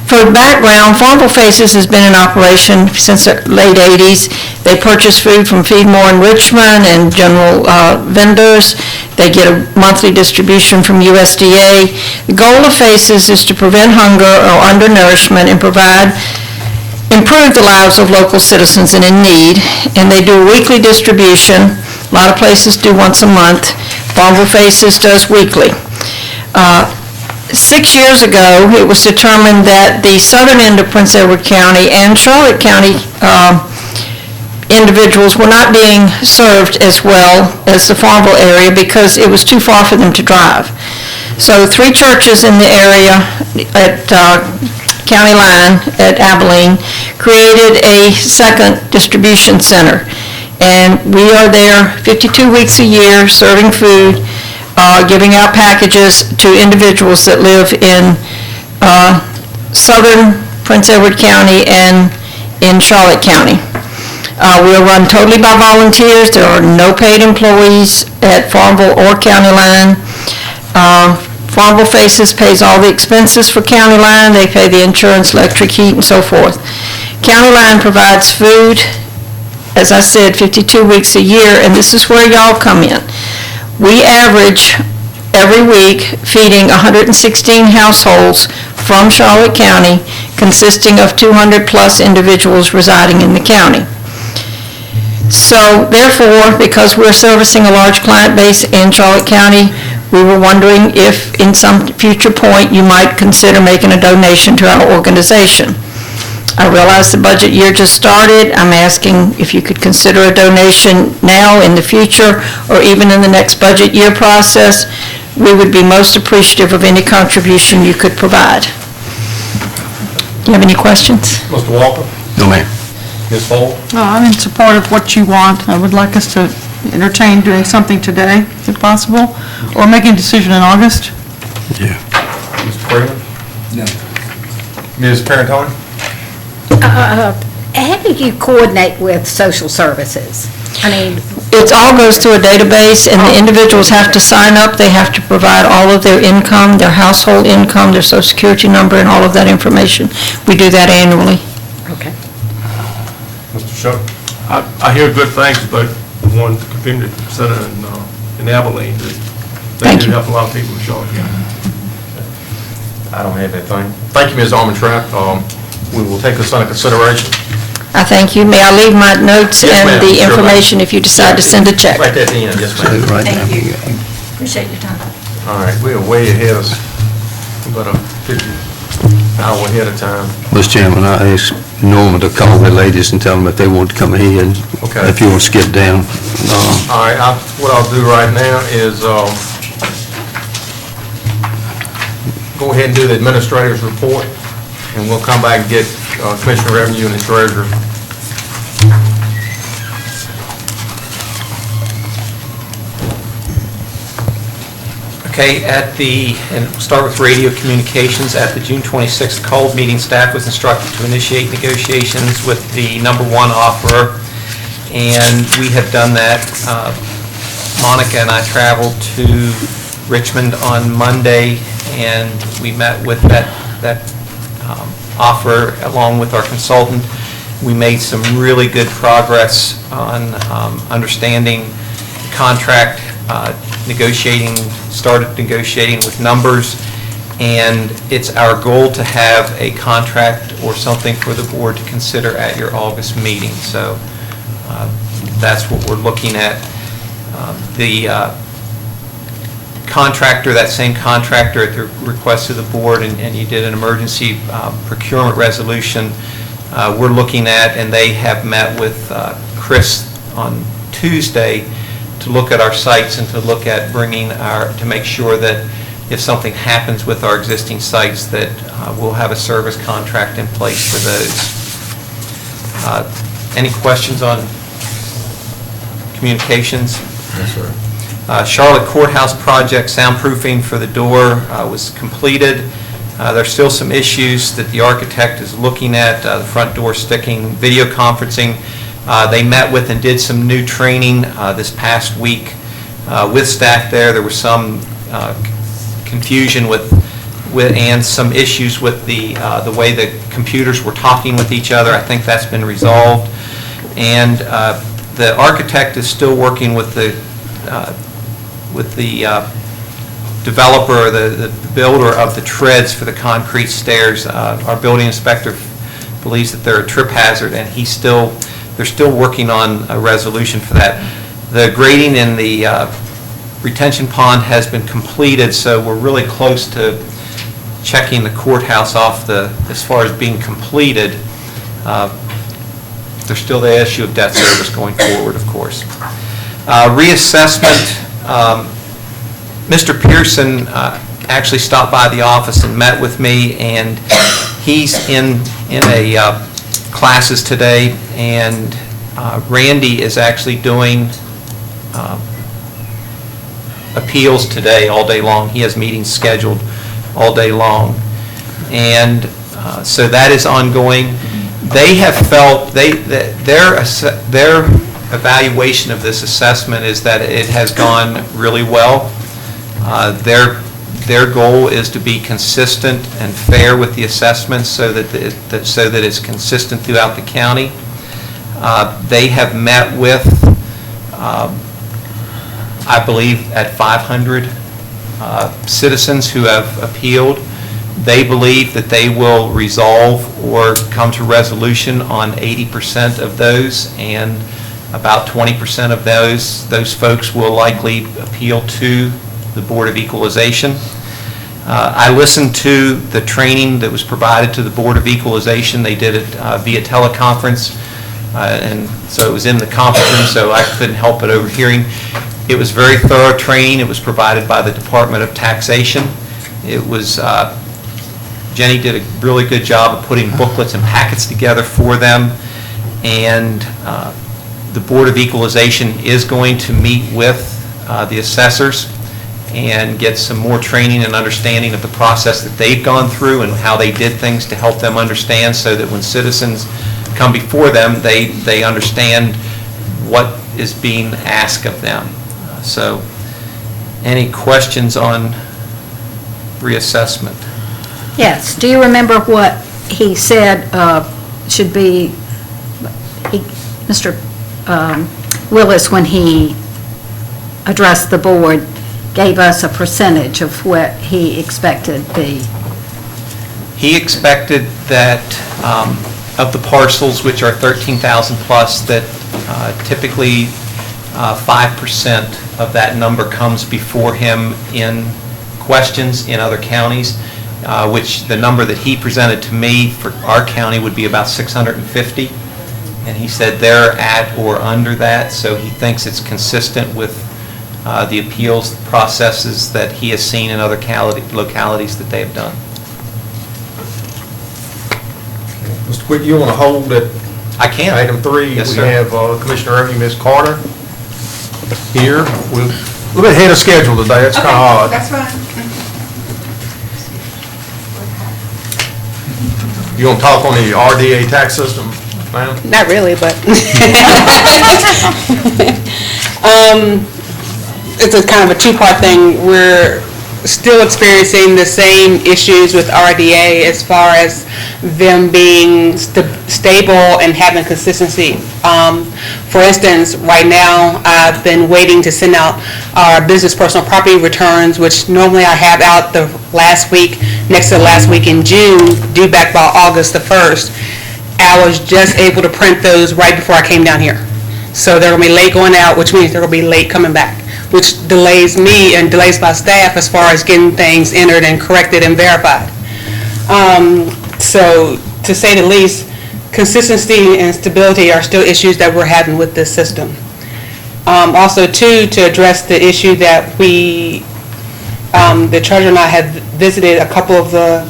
For background, Farmville FACES has been in operation since the late 80s. They purchase food from Feedmore and Richmond and general vendors. They get a monthly distribution from USDA. The goal of FACES is to prevent hunger or undernourishment and improve the lives of local citizens and in need. And they do a weekly distribution. A lot of places do once a month. Farmville FACES does weekly. 6 years ago, it was determined that the southern end of Prince Edward County and Charlotte County individuals were not being served as well as the Farmville area because it was too far for them to drive. So 3 churches in the area at County Line at Abilene created a second distribution center. And we are there 52 weeks a year serving food, giving out packages to individuals that live in southern Prince Edward County and in Charlotte County. We're run totally by volunteers. There are no paid employees at Farmville or County Line. Farmville FACES pays all the expenses for County Line. They pay the insurance, electric, heat, and so forth. County Line provides food, as I said, 52 weeks a year, and this is where y'all come in. We average every week feeding 116 households from Charlotte County, consisting of 200-plus individuals residing in the county. So therefore, because we're servicing a large client base in Charlotte County, we were wondering if in some future point you might consider making a donation to our organization. I realize the budget year just started. I'm asking if you could consider a donation now, in the future, or even in the next budget year process. We would be most appreciative of any contribution you could provide. Do you have any questions? Mr. Walker? No, ma'am. Ms. Fore? I'm in support of what you want. I would like us to entertain doing something today, if possible, or making a decision in August. Yeah. Mr. Freeman? No. Ms. Parentoni? How do you coordinate with social services? I mean, It all goes through a database, and the individuals have to sign up. They have to provide all of their income, their household income, their social security number, and all of that information. We do that annually. okay. Mr. Show? I hear good things about the one community center in Abilene. They do help a lot of people in Charlotte County. I don't have anything. Thank you, Ms. Armentrout. We will take this under consideration. I thank you. May I leave my notes Yes, and ma'am. the Sure, information if you decide to send a check? Right at the end, yes, ma'am. Right now. Thank you. Appreciate your time. All right, we are way ahead of, about a 50 hour ahead of time. Mr. Chairman, I ask Norma to call the ladies and tell them if they want to come ahead. Okay. If you want to skip down. All right, what I'll do right now is go ahead and do the administrator's report, and we'll come back and get Commissioner Revenue and the treasurer. Okay, and we'll start with radio communications. At the June 26th called meeting, staff was instructed to initiate negotiations with the number one offerer, and we have done that. Monica and I traveled to Richmond on Monday, and we met with that offer along with our consultant. We made some really good progress on understanding the contract, started negotiating with numbers, and it's our goal to have a contract or something for the board to consider at your August meeting. So that's what we're looking at. The contractor, that same contractor at the request of the board, and you did an emergency procurement resolution, we're looking at, and they have met with Chris on Tuesday to look at our sites and to look at to make sure that if something happens with our existing sites, that we'll have a service contract in place for those. Any questions on communications? Yes, sir. Charlotte Courthouse project, soundproofing for the door was completed. There's still some issues that the architect is looking at, the front door sticking, video conferencing. They met with and did some new training this past week with staff there. There was some confusion and some issues with the way the computers were talking with each other. I think that's been resolved. And the architect is still working with the developer, the builder of the treads for the concrete stairs. Our building inspector believes that they're a trip hazard, and they're still working on a resolution for that. The grading in the retention pond has been completed, so we're really close to checking the courthouse off as far as being completed. There's still the issue of debt service going forward, of course. Reassessment, Mr. Pearson actually stopped by the office and met with me, and he's in a classes today, and Randy is actually doing appeals today all day long. He has meetings scheduled all day long, and so that is ongoing. They have felt their evaluation of this assessment is that it has gone really well. Their goal is to be consistent and fair with the assessments so that it's consistent throughout the county. They have met with, I believe, at 500 citizens who have appealed. They believe that they will resolve or come to resolution on 80% of those, and about 20% of those folks will likely appeal to the Board of Equalization. I listened to the training that was provided to the Board of Equalization. They did it via teleconference, and so it was in the conference room, so I couldn't help but overhearing. It was very thorough training. It was provided by the Department of Taxation. It was, Jenny did a really good job of putting booklets and packets together for them, and the Board of Equalization is going to meet with the assessors and get some more training and understanding of the process that they've gone through and how they did things to help them understand, so that when citizens come before them, they understand what is being asked of them. So, any questions on reassessment? Yes. Do you remember what he said should be, Mr. Willis, when he addressed the board, gave us a percentage of what he expected the... He expected that of the parcels, which are 13,000 plus, that typically 5% of that number comes before him in questions in other counties. which the number that he presented to me for our county would be about 650. And he said they're at or under that, so he thinks it's consistent with the appeals processes that he has seen in other localities that they have done. Mr. Quick, you want to hold at I can. item 3? Yes, We sir. have Commissioner Irving, Ms. Carter here. We're a little bit ahead of schedule today. It's kind of odd. That's fine. You want to talk on the RDA tax system, ma'am? Not really, but it's a kind of a two-part thing. We're still experiencing the same issues with RDA as far as them being stable and having consistency. For instance, right now, I've been waiting to send out our business personal property returns, which normally I have out the last week, next to the last week in June, due back by August the 1st. I was just able to print those right before I came down here. So they're going to be late going out, which means they're going to be late coming back, which delays me and delays my staff as far as getting things entered and corrected and verified. So to say the least, consistency and stability are still issues that we're having with this system. Also, too, to address the issue that the treasurer and I have visited a couple of the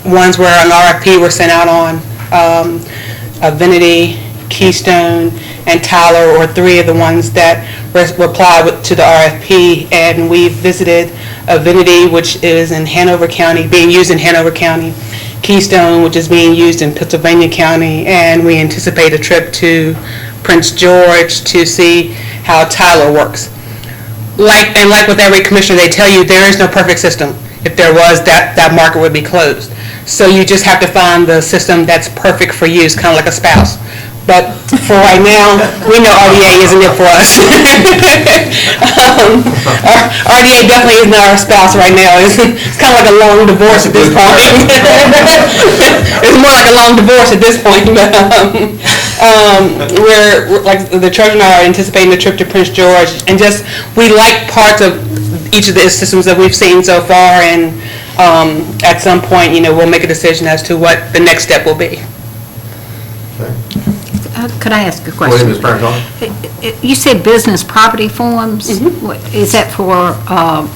ones where an RFP were sent out on, Avinity, Keystone, and Tyler, or 3 of the ones that replied to the RFP, and we visited Avinity, which is in Hanover County, being used in Hanover County, Keystone, which is being used in Pennsylvania County, and we anticipate a trip to Prince George to see how Tyler works. Like with every commissioner, they tell you there is no perfect system. If there was, that market would be closed. So you just have to find the system that's perfect for you. It's kind of like a spouse. But for right now, we know RDA isn't it for us. RDA definitely is not our spouse right now. It's kind of like a long divorce at this point. It's more like a long divorce at this point. We're like the treasurer and I are anticipating a trip to Prince George, and just we like parts of each of the systems that we've seen so far, and at some point, we'll make a decision as to what the next step will be. Could I ask a Go ahead, question? Ms. Parrington. You said business property forms? What- Is that for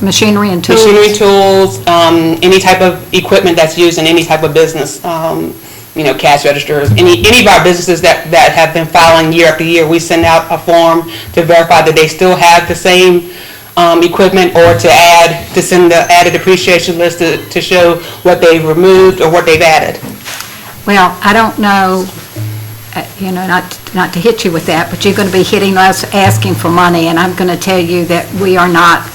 machinery and tools? Machinery, tools, any type of equipment that's used in any type of business, cash registers, any of our businesses that have been filing year after year, we send out a form to verify that they still have the same equipment, or to send the added depreciation list to show what they've removed or what they've added. Well, I don't know, not to hit you with that, but you're going to be hitting us asking for money, and I'm going to tell you that we are not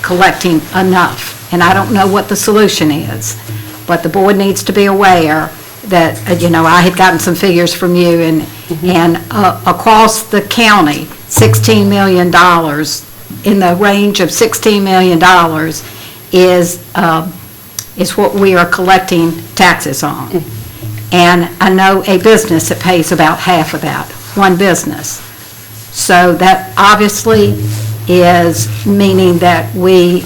collecting enough, and I don't know what the solution is, but the board needs to be aware that, I had gotten some figures from you, and across the county, $16 million, in the range of $16 million is what we are collecting taxes on. And I know a business that pays about half of that, one business. So that obviously is meaning that we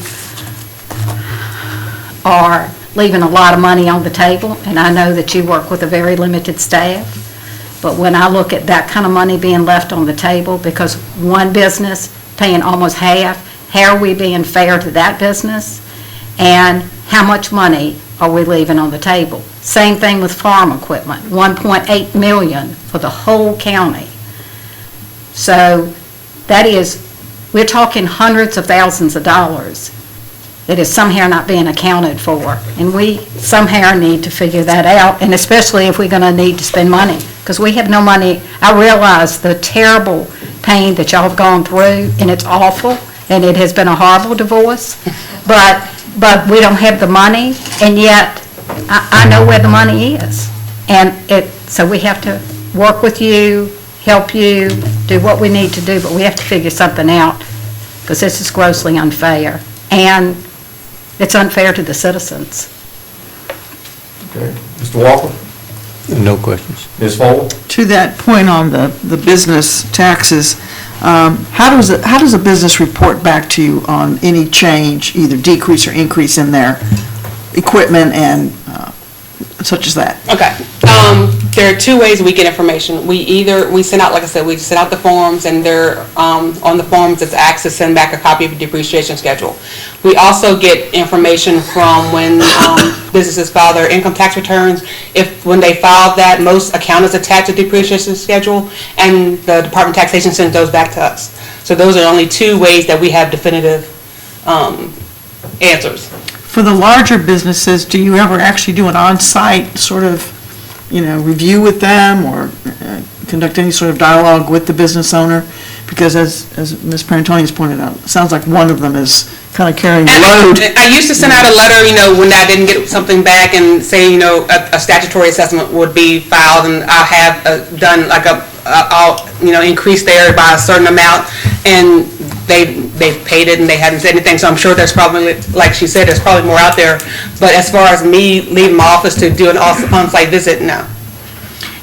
are leaving a lot of money on the table, and I know that you work with a very limited staff. But when I look at that kind of money being left on the table, because one business paying almost half, how are we being fair to that business? And how much money are we leaving on the table? Same thing with farm equipment, $1.8 million for the whole county. So that is, we're talking hundreds of thousands of dollars that is somehow not being accounted for. And we somehow need to figure that out, and especially if we're going to need to spend money, because we have no money. I realize the terrible pain that y'all have gone through, and it's awful, and it has been a horrible divorce, but we don't have the money, and yet I know where the money is. And so we have to work with you, help you, do what we need to do, but we have to figure something out, because this is grossly unfair, and it's unfair to the citizens. Okay. Mr. Walker? No questions. Ms. Fore? To that point on the business taxes, how does a business report back to you on any change, either decrease or increase in their equipment and such as that? Okay. There are two ways we get information. We send out, like I said, we send out the forms, and they're, on the forms, it's asked to send back a copy of the depreciation schedule. We also get information from when businesses file their income tax returns. When they file that, most accountants attach a depreciation schedule, and the Department of Taxation sends those back to us. So those are only two ways that we have definitive answers. For the larger businesses, do you ever actually do an on-site sort of, review with them or conduct any sort of dialogue with the business owner? Because as Ms. Parantoni has pointed out, it sounds like one of them is kind of carrying the load. I used to send out a letter, when I didn't get something back and say, a statutory assessment would be filed, and I'll have done like I'll increase there by a certain amount, and they've paid it and they haven't said anything, so I'm sure there's probably, like she said, there's probably more out there. But as far as me leaving my office to do an on-site visit, no.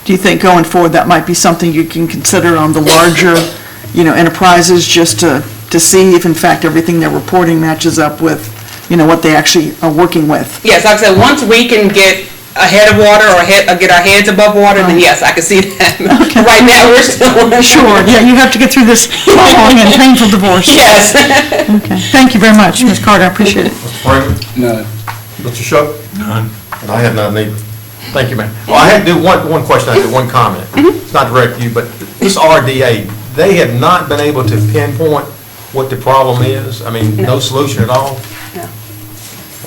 Do you think going forward that might be something you can consider on the larger, enterprises, just to see if in fact everything they're reporting matches up with, what they actually are working with? Yes, like I said, once we can get ahead of water or get our heads above water, then yes, I can see that. Okay. Right now, we're still... Sure, yeah, you have to get through this long and painful divorce. Yes. Okay, thank you very much, Ms. Carter, I appreciate it. Mr. Franklin? None. Mr. Shook? None. And I have none either. Thank you, ma'am. Well, I had to do one question, I had one comment. It's not direct to you, but this RDA, they have not been able to pinpoint what the problem is? I mean, no solution at all? No.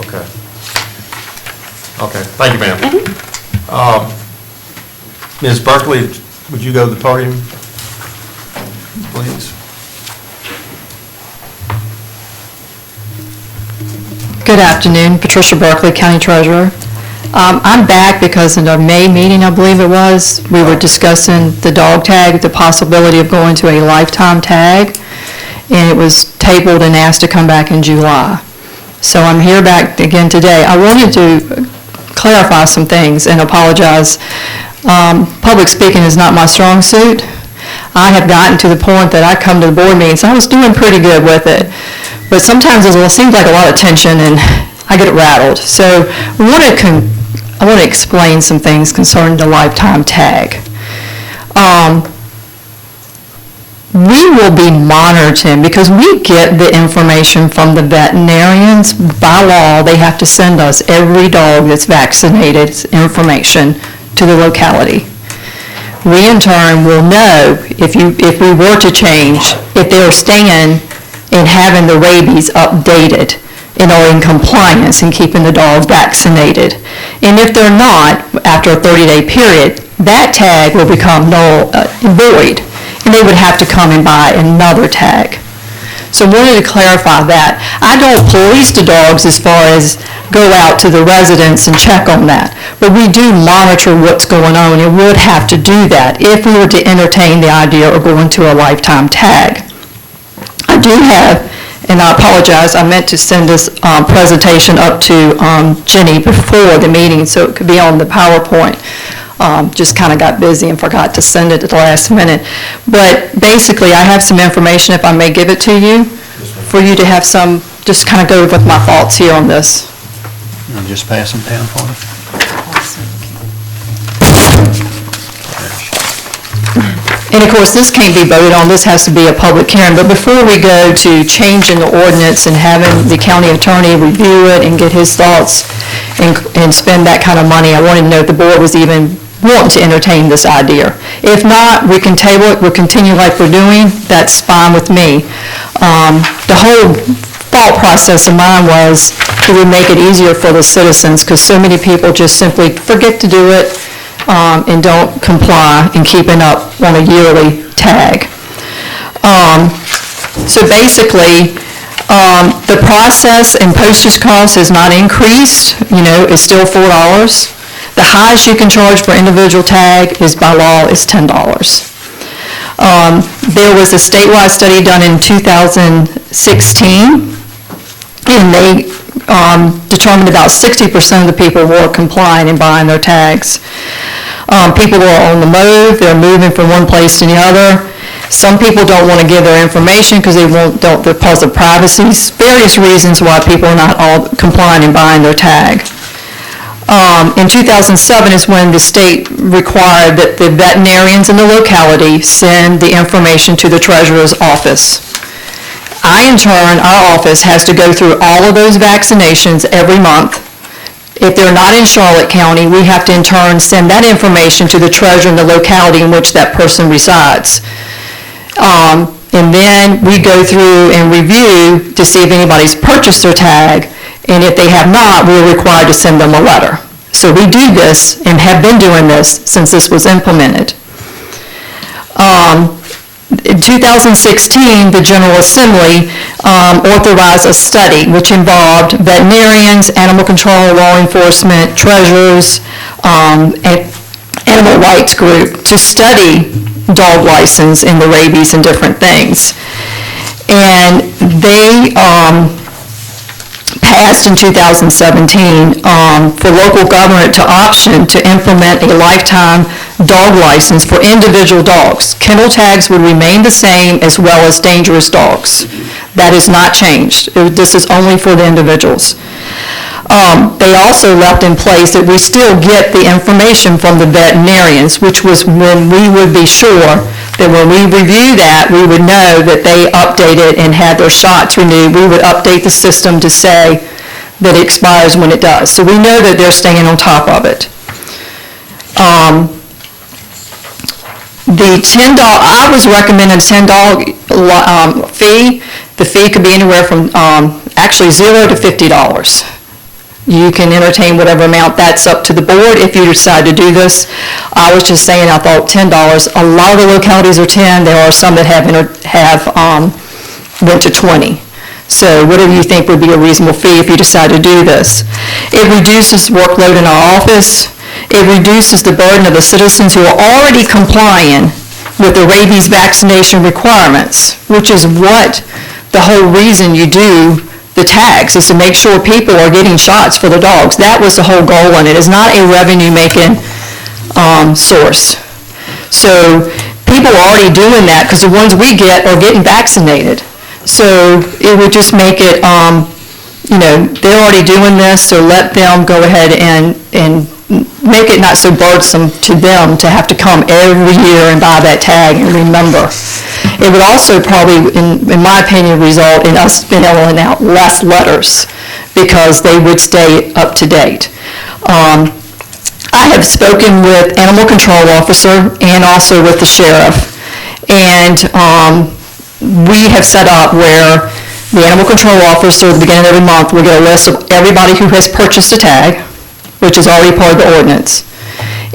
Okay. Okay, thank you, ma'am. Ms. Berkeley, would you go to the podium, please? Good afternoon, Patricia Berkeley, County Treasurer. I'm back because in our May meeting, I believe it was, we were discussing the dog tag, the possibility of going to a lifetime tag, and it was tabled and asked to come back in July. So I'm here back again today. I wanted to clarify some things and apologize. Public speaking is not my strong suit. I have gotten to the point that I come to the board meetings, I was doing pretty good with it, but sometimes it seems like a lot of tension and I get rattled. So I want to explain some things concerning the lifetime tag. We will be monitoring, because we get the information from the veterinarians. By law, they have to send us every dog that's vaccinated information to the locality. We in turn will know if we were to change, if they're staying and having the rabies updated and are in compliance and keeping the dog vaccinated. And if they're not, after a 30-day period, that tag will become void, and they would have to come and buy another tag. So I wanted to clarify that. I don't police the dogs as far as go out to the residents and check on that, but we do monitor what's going on, and would have to do that if we were to entertain the idea of going to a lifetime tag. I do have, and I apologize, I meant to send this presentation up to Jenny before the meeting so it could be on the PowerPoint. Just kind of got busy and forgot to send it at the last minute. But basically, I have some information, if I may give it to you, for you to have some, just kind of go with my thoughts here on this. I'll just pass them down for you. And of course, this can't be voted on, this has to be a public hearing, but before we go to changing the ordinance and having the county attorney review it and get his thoughts and spend that kind of money, I wanted to know if the board was even wanting to entertain this idea. If not, we can table it, we'll continue like we're doing, that's fine with me. The whole thought process of mine was, do we make it easier for the citizens, because so many people just simply forget to do it, and don't comply in keeping up on a yearly tag. So basically, the process and postage cost has not increased, it's still $4. The highest you can charge for individual tag is by law is $10. There was a statewide study done in 2016, and they determined about 60% of the people were complying and buying their tags. People were on the move, they're moving from one place to the other. Some people don't want to give their information because because of privacy, various reasons why people are not all complying and buying their tag. In 2007 is when the state required that the veterinarians in the locality send the information to the treasurer's office. In turn, our office has to go through all of those vaccinations every month. If they're not in Charlotte County, we have to in turn send that information to the treasurer in the locality in which that person resides. And then we go through and review to see if anybody's purchased their tag, and if they have not, we're required to send them a letter. So we do this and have been doing this since this was implemented. In 2016, the General Assembly authorized a study which involved veterinarians, animal control, law enforcement, treasurers, and animal rights group to study dog license and the rabies and different things. And they passed in 2017 for local government to option to implement a lifetime dog license for individual dogs. Kennel tags would remain the same as well as dangerous dogs. That has not changed. This is only for the individuals. They also left in place that we still get the information from the veterinarians, which was when we would be sure that when we review that, we would know that they updated and had their shots renewed. We would update the system to say that it expires when it does. So we know that they're staying on top of it. The $10, I was recommending $10 fee. The fee could be anywhere from actually $0 to $50. You can entertain whatever amount. That's up to the board if you decide to do this. I was just saying, I thought $10. A lot of the localities are 10. There are some that have went to 20. So whatever you think would be a reasonable fee if you decide to do this. It reduces workload in our office. It reduces the burden of the citizens who are already complying with the rabies vaccination requirements, which is what the whole reason you do the tags, is to make sure people are getting shots for the dogs. That was the whole goal, and it is not a revenue-making source. So people are already doing that because the ones we get are getting vaccinated. So it would just make it, they're already doing this, so let them go ahead and make it not so burdensome to them to have to come every year and buy that tag and remember. It would also probably, in my opinion, result in us being able to out less letters because they would stay up to date. I have spoken with animal control officer and also with the sheriff, and we have set up where the animal control officer at the beginning of every month will get a list of everybody who has purchased a tag, which is already part of the ordinance,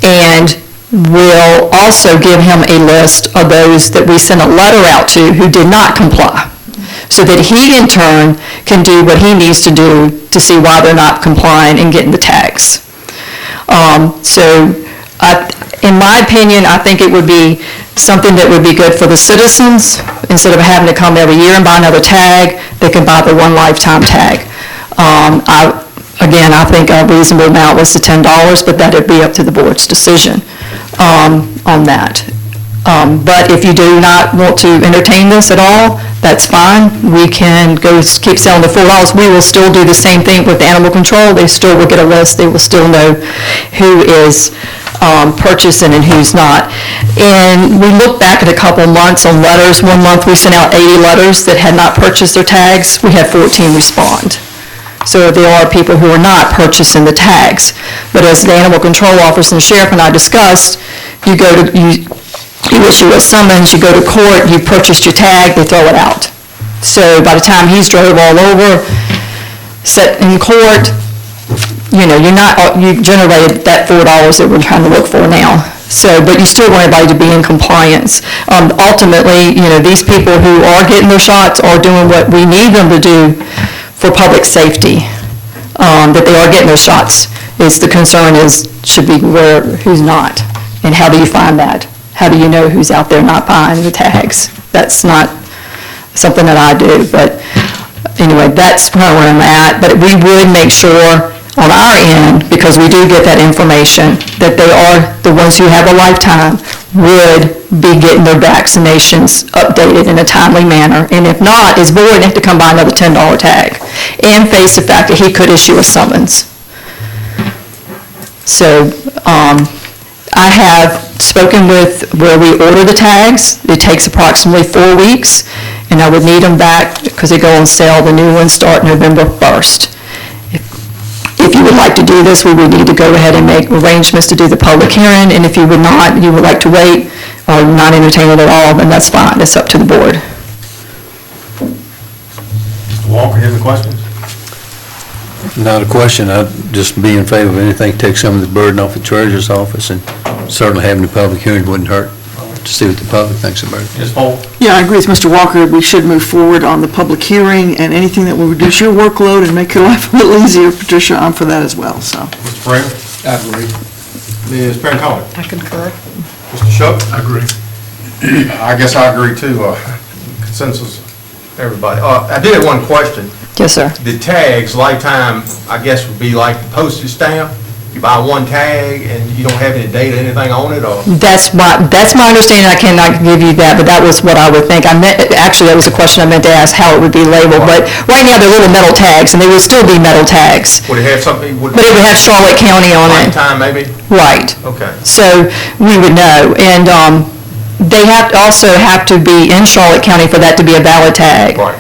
and we'll also give him a list of those that we sent a letter out to who did not comply, so that he in turn can do what he needs to do to see why they're not complying and getting the tags. In my opinion, I think it would be something that would be good for the citizens. Instead of having to come every year and buy another tag, they can buy the one lifetime tag. Again, I think a reasonable amount was the $10, but that would be up to the board's decision on that. But if you do not want to entertain this at all, that's fine. We can go keep selling the $4. We will still do the same thing with animal control. They still will get a list. They will still know who is purchasing and who's not. And we look back at a couple months on letters. One month we sent out 80 letters that had not purchased their tags. We had 14 respond. So there are people who are not purchasing the tags. But as the animal control officer and the sheriff and I discussed, you issue a summons, you go to court, you purchased your tag, they throw it out. So by the time he's drove all over, set in court, you generated that $4 that we're trying to look for now. So, but you still want everybody to be in compliance. Ultimately, these people who are getting their shots are doing what we need them to do for public safety, that they are getting their shots. The concern should be who's not, and how do you find that? How do you know who's out there not buying the tags? That's not something that I do, but anyway, that's kind of where I'm at. But we would make sure on our end, because we do get that information, that they are the ones who have a lifetime, would be getting their vaccinations updated in a timely manner. And if not, his board would have to come by another $10 tag and face the fact that he could issue a summons. So I have spoken with where we order the tags. It takes approximately 4 weeks, and I would need them back because they go on sale. The new ones start November 1st. If you would like to do this, we would need to go ahead and make arrangements to do the public hearing, and if you would not, you would like to wait or not entertain it at all, then that's fine. It's up to the board. Mr. Walker, you have any questions? Not a question, I'd just be in favor of anything to take some of the burden off the treasurer's office, and certainly having a public hearing wouldn't hurt to see what the public thinks about it. Ms. Fore? Yeah, I agree with Mr. Walker. We should move forward on the public hearing, and anything that will reduce your workload and make your life a little easier, Patricia, I'm for that as well, so. Mr. Springer? I agree. Ms. Parentoni? I concur. Mr. Shook? I agree. I guess I agree too, consensus, everybody. I did have one question. Yes, sir. The tags, lifetime, I guess would be like the postage stamp? You buy one tag and you don't have any data, anything on it, or? That's my understanding. I cannot give you that, but that was what I would think. Actually, that was a question I meant to ask, how it would be labeled. But right now, they're little metal tags, and they would still be metal tags. Would it have something? But it would have Charlotte County on it. Lifetime, maybe? Right. Okay. So we would know. And they also have to be in Charlotte County for that to be a valid tag. Right.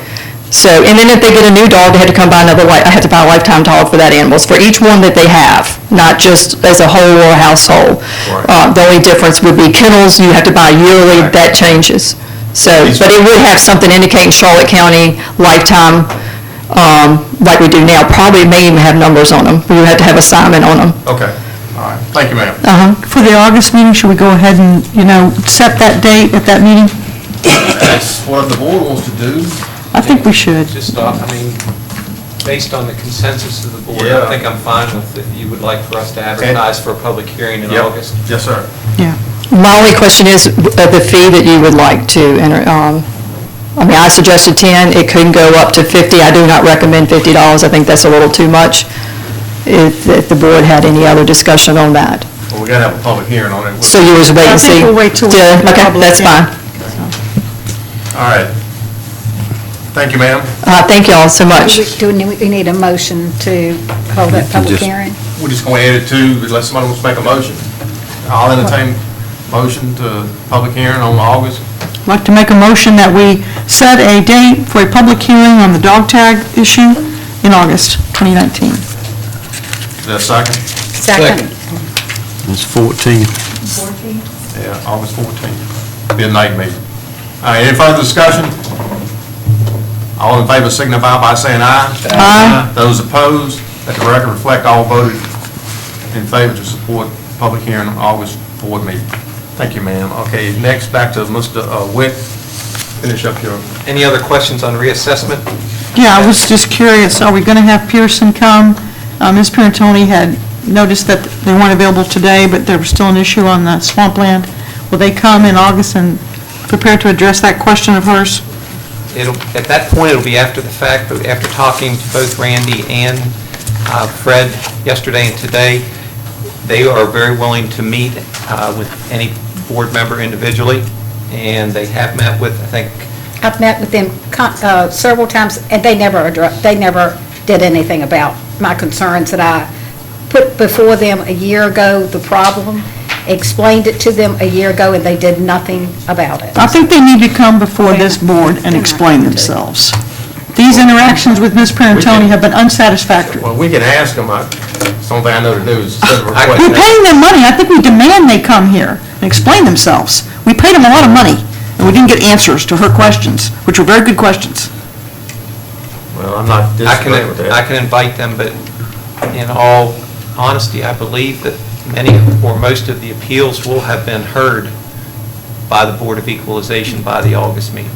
So, and then if they get a new dog, they had to come buy I had to buy a lifetime dog for that animal. It's for each one that they have, not just as a whole or a household. Right. The only difference would be kennels, you have to buy yearly, that changes. So, but it would have something indicating Charlotte County lifetime, like we do now. Probably may even have numbers on them. We would have to have assignment on them. Okay. All right. Thank you, ma'am. For the August meeting, should we go ahead and, set that date at that meeting? That's what the board wants to do. I think we should. Just, based on the consensus of the board, Yeah. I think I'm fine with if you would like for us to advertise for a public hearing in Yep. August. Yes, sir. Yeah. My only question is the fee that you would like to enter. I suggested 10, it could go up to 50. I do not recommend $50. I think that's a little too much. If the board had any other discussion on that. Well, we gotta have a public hearing on it. So you was wait and see? I think we'll wait till we have the Okay, public that's hearing. fine. All right. Thank you, ma'am. Thank you all so much. Do we need a motion to hold that public hearing? We're just gonna add it to, unless somebody wants to make a motion. I'll entertain motion to public hearing on August. I'd like to make a motion that we set a date for a public hearing on the dog tag issue in August 2019. Is that a second? Second. It's 14. Yeah, August 14th. Be a night meeting. All right, any further discussion? All in favor signify by saying aye. Aye. Those opposed, let the record reflect all voted in favor to support public hearing on August board meeting. Thank you, ma'am. Okay, next, back to Mr. Witt. Finish up your... Any other questions on reassessment? Yeah, I was just curious, are we going to have Pearson come? Ms. Parentoni had noticed that they weren't available today, but there was still an issue on the swampland. Will they come in August and prepare to address that question of hers? At that point, it'll be after the fact, but after talking to both Randy and Fred yesterday and today, they are very willing to meet with any board member individually, and they have met with, I think... I've met with them several times, and they never did anything about my concerns that I put before them a year ago, the problem, explained it to them a year ago, and they did nothing about it. I think they need to come before this board and explain themselves. These interactions with Ms. Parentoni have been unsatisfactory. Well, we can ask them. It's the only thing I know to do is send a request. We're paying them money. I think we demand they come here and explain themselves. We paid them a lot of money, and we didn't get answers to her questions, which were very good questions. Well, I'm not disagreeing with that. I can invite them, but in all honesty, I believe that many or most of the appeals will have been heard by the Board of Equalization by the August meeting.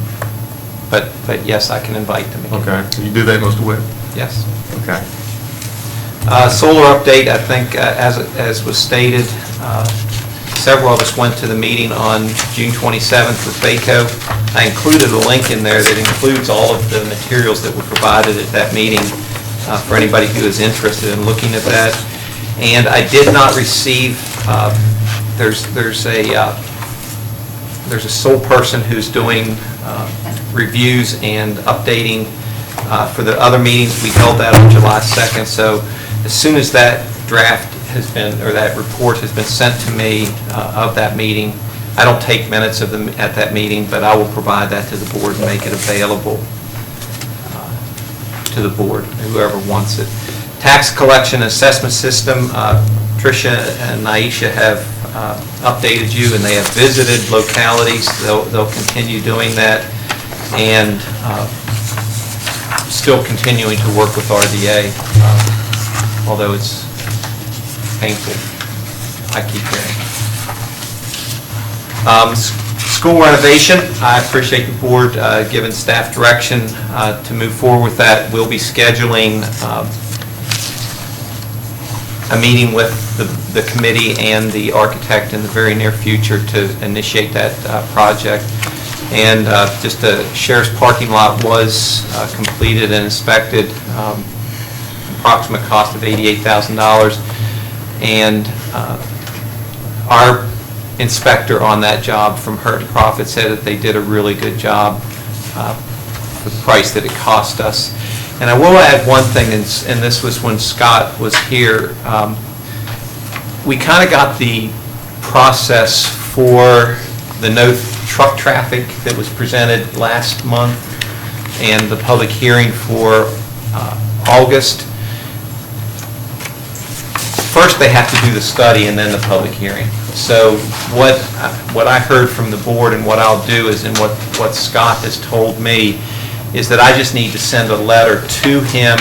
But yes, I can invite them again. Okay, so you do that, Mr. Witt? Yes. Okay. Solar update, I think, as was stated, several of us went to the meeting on June 27th with BACO. I included a link in there that includes all of the materials that were provided at that meeting for anybody who is interested in looking at that. And I did not receive, there's a there's a sole person who's doing reviews and updating for the other meetings. We held that on July 2nd, so as soon as that draft has been, or that report has been sent to me of that meeting, I don't take minutes of them at that meeting, but I will provide that to the board and make it available to the board, whoever wants it. Tax collection assessment system, Tricia and Naisha have updated you, and they have visited localities. They'll continue doing that, and still continuing to work with RDA, although it's painful, I keep hearing. School renovation, I appreciate the board giving staff direction to move forward with that. We'll be scheduling a meeting with the committee and the architect in the very near future to initiate that project. And just the sheriff's parking lot was completed and inspected, approximate cost of $88,000. And our inspector on that job from Hurt Profit said that they did a really good job for the price that it cost us. And I will add one thing, and this was when Scott was here. We kind of got the process for the no truck traffic that was presented last month and the public hearing for August. First, they have to do the study and then the public hearing. So what I heard from the board and what I'll do is, and what Scott has told me, is that I just need to send a letter to him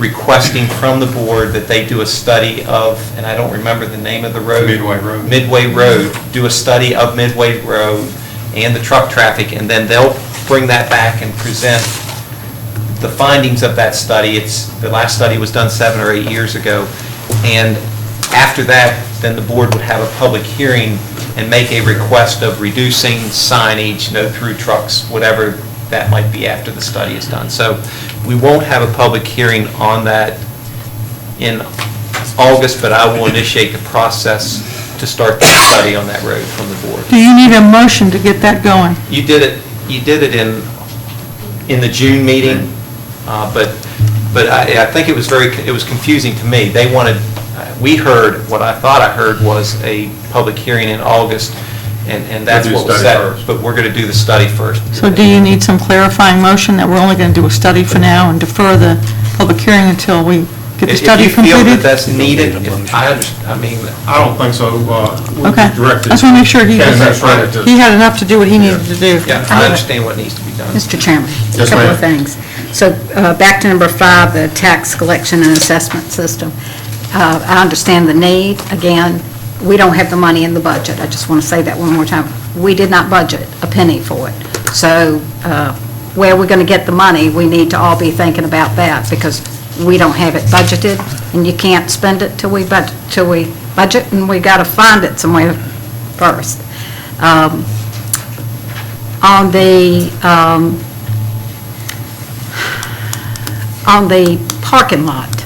requesting from the board that they do a study of, and I don't remember the name of the road. Midway Road. Midway Road. Do a study of Midway Road and the truck traffic, and then they'll bring that back and present the findings of that study. The last study was done 7 or 8 years ago, and after that, then the board would have a public hearing and make a request of reducing signage, no through trucks, whatever that might be after the study is done. So we won't have a public hearing on that in August, but I will initiate the process to start the study on that road from the board. Do you need a motion to get that going? You did it in the June meeting, but I think it was confusing to me. They wanted, what I thought I heard was a public hearing in August, and that's what was said, but we're going to do the study first. So do you need some clarifying motion that we're only going to do a study for now and defer the public hearing until we get the study completed? If you feel that that's needed, I don't think so. Okay. I just want to make sure he had enough to do what he needed to do. Yeah, I understand what needs to be done. Mr. Chairman, a Yes, couple ma'am. of things. So back to number 5, the tax collection and assessment system. I understand the need. Again, we don't have the money in the budget. I just want to say that one more time. We did not budget a penny for it. So where we're going to get the money, we need to all be thinking about that, because we don't have it budgeted, and you can't spend it till we budget, and we got to find it somewhere first. On the parking lot,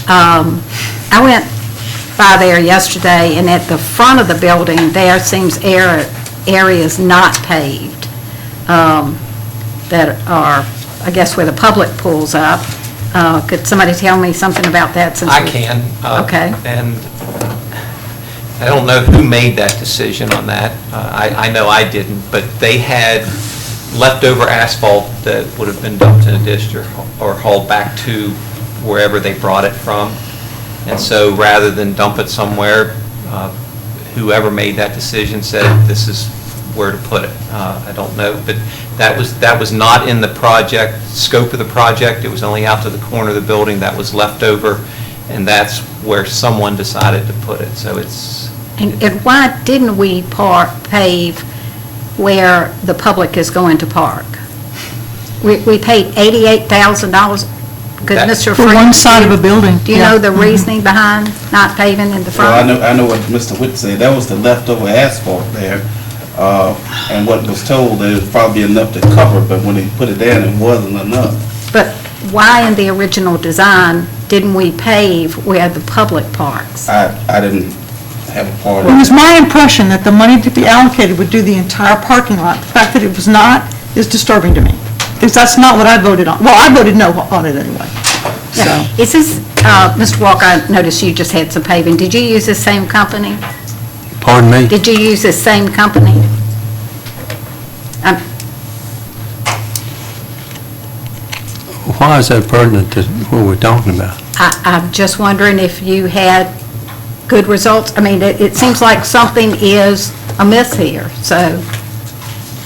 I went by there yesterday, and at the front of the building, there seems areas not paved that are, I guess, where the public pulls up. Could somebody tell me something about that? I can. Okay. And I don't know who made that decision on that. I know I didn't, but they had leftover asphalt that would have been dumped in a ditch or hauled back to wherever they brought it from. And so rather than dump it somewhere, whoever made that decision said this is where to put it. I don't know, but that was not in the project scope of the project. It was only out to the corner of the building that was left over, and that's where someone decided to put it. So it's. And why didn't we pave where the public is going to park? We paid $88,000. Good, Mr. For one side of a building. Do you know the reasoning behind not paving in the front? Well, I know what Mr. Whitt said. That was the leftover asphalt there. And what was told, there was probably enough to cover, but when he put it down, it wasn't enough. But why in the original design didn't we pave where the public parks? I didn't have a part It of was it. my impression that the money to be allocated would do the entire parking lot. The fact that it was not is disturbing to me, because that's not what I voted on. Well, I voted no on it anyway, so. Is this, Mr. Walker, I noticed you just had some paving. Did you use the same company? Pardon me? Did you use the same company? Why is that pertinent to what we're talking about? I'm just wondering if you had good results. I mean, it seems like something is amiss here, so.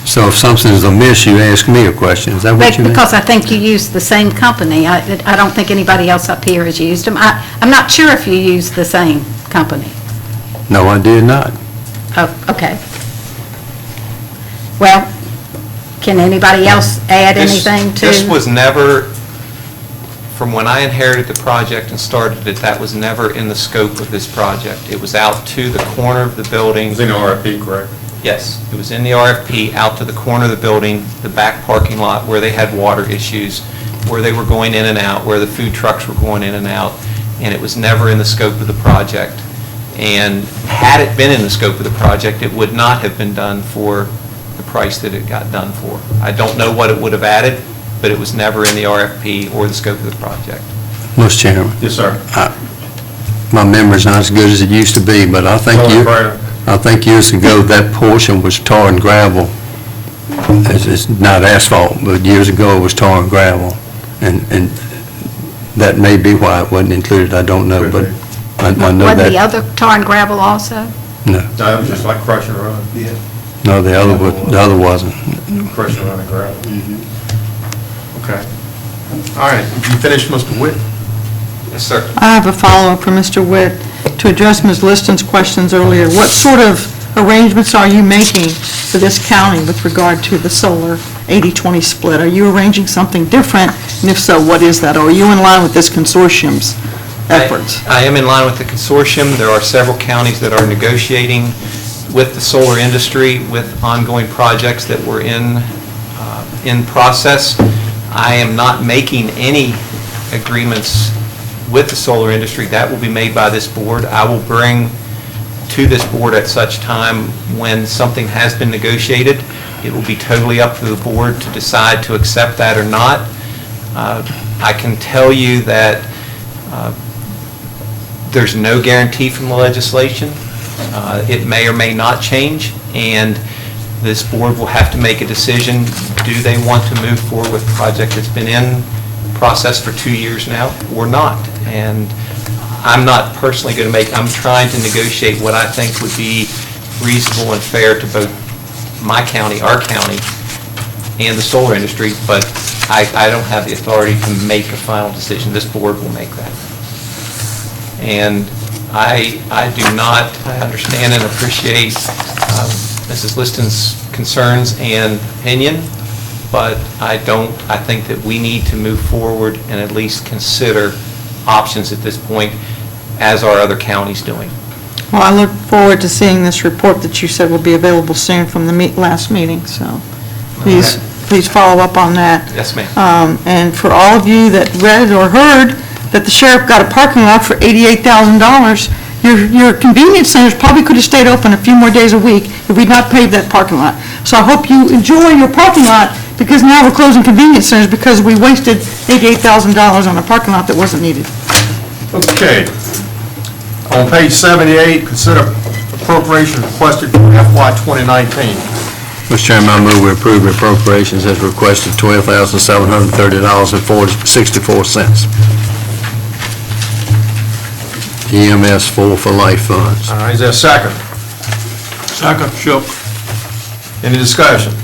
So if something is amiss, you ask me a question, is that what you mean? Because I think you used the same company. I don't think anybody else up here has used them. I'm not sure if you used the same company. No, I did not. Oh, okay. Well, can anybody else add anything to? This was never, from when I inherited the project and started it, that was never in the scope of this project. It was out to the corner of the building. It's in the RFP, correct? Yes, it was in the RFP, out to the corner of the building, the back parking lot where they had water issues, where they were going in and out, where the food trucks were going in and out, and it was never in the scope of the project. And had it been in the scope of the project, it would not have been done for the price that it got done for. I don't know what it would have added, but it was never in the RFP or the scope of the project. Mr. Chairman. Yes, sir. My memory's not as good as it used to be, but I think years ago, that portion was tar and gravel. It's not asphalt, but years ago, it was tar and gravel. And that may be why it wasn't included, I don't know, but I know Was that. the other tar and gravel also? No. No, it was just like crush and run. Yeah. No, the other wasn't. Crush and run and gravel. Okay. All right, you finished, Mr. Witt? Yes, sir. I have a follow-up for Mr. Witt to address Ms. Liston's questions earlier. What sort of arrangements are you making for this county with regard to the solar 80-20 split? Are you arranging something different? And if so, what is that? Or are you in line with this consortium's efforts? I am in line with the consortium. There are several counties that are negotiating with the solar industry with ongoing projects that were in process. I am not making any agreements with the solar industry. That will be made by this board. I will bring to this board at such time when something has been negotiated. It will be totally up to the board to decide to accept that or not. I can tell you that there's no guarantee from the legislation. It may or may not change, and this board will have to make a decision. Do they want to move forward with a project that's been in process for 2 years now or not? And I'm not personally going to I'm trying to negotiate what I think would be reasonable and fair to both my county, our county, and the solar industry, but I don't have the authority to make a final decision. This board will make that. And I understand and appreciate Mrs. Liston's concerns and opinion, but I think that we need to move forward and at least consider options at this point, as are other counties doing. Well, I look forward to seeing this report that you said will be available soon from the last meeting, so please follow up on that. Yes, ma'am. And for all of you that read or heard that the sheriff got a parking lot for $88,000, your convenience centers probably could have stayed open a few more days a week if we'd not paved that parking lot. So I hope you enjoy your parking lot, because now we're closing convenience centers because we wasted $88,000 on a parking lot that wasn't needed. Okay. On page 78, consider appropriation requested for FY 2019. Mr. Chairman, I move we approve the appropriations as requested, $12,730.64. EMS for life funds. All right, is there a second? Second, Shook. Any discussion?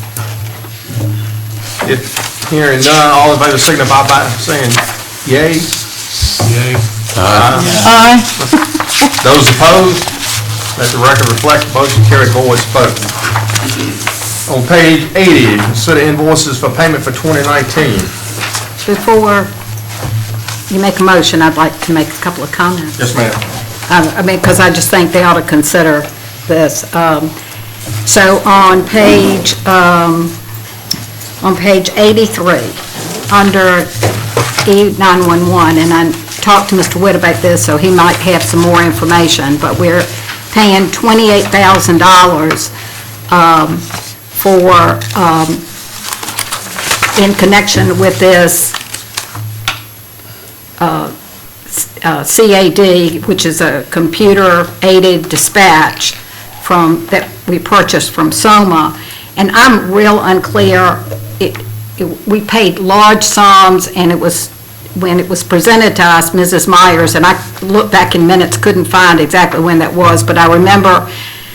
If hearing none, all in favor signify by saying yea. Yay. Aye. Those opposed, let the record reflect the motion carried, voice vote. On page 80, consider invoices for payment for 2019. Before you make a motion, I'd like to make a couple of comments. Yes, ma'am. I mean, because I just think they ought to consider this. So on page 83, under E911, and I talked to Mr. Witt about this, so he might have some more information, but we're paying $28,000 for, in connection with this CAD, which is a computer-aided dispatch that we purchased from Soma. And I'm real unclear. We paid large sums, and when it was presented to us, Mrs. Myers, and I looked back in minutes, couldn't find exactly when that was, but I remember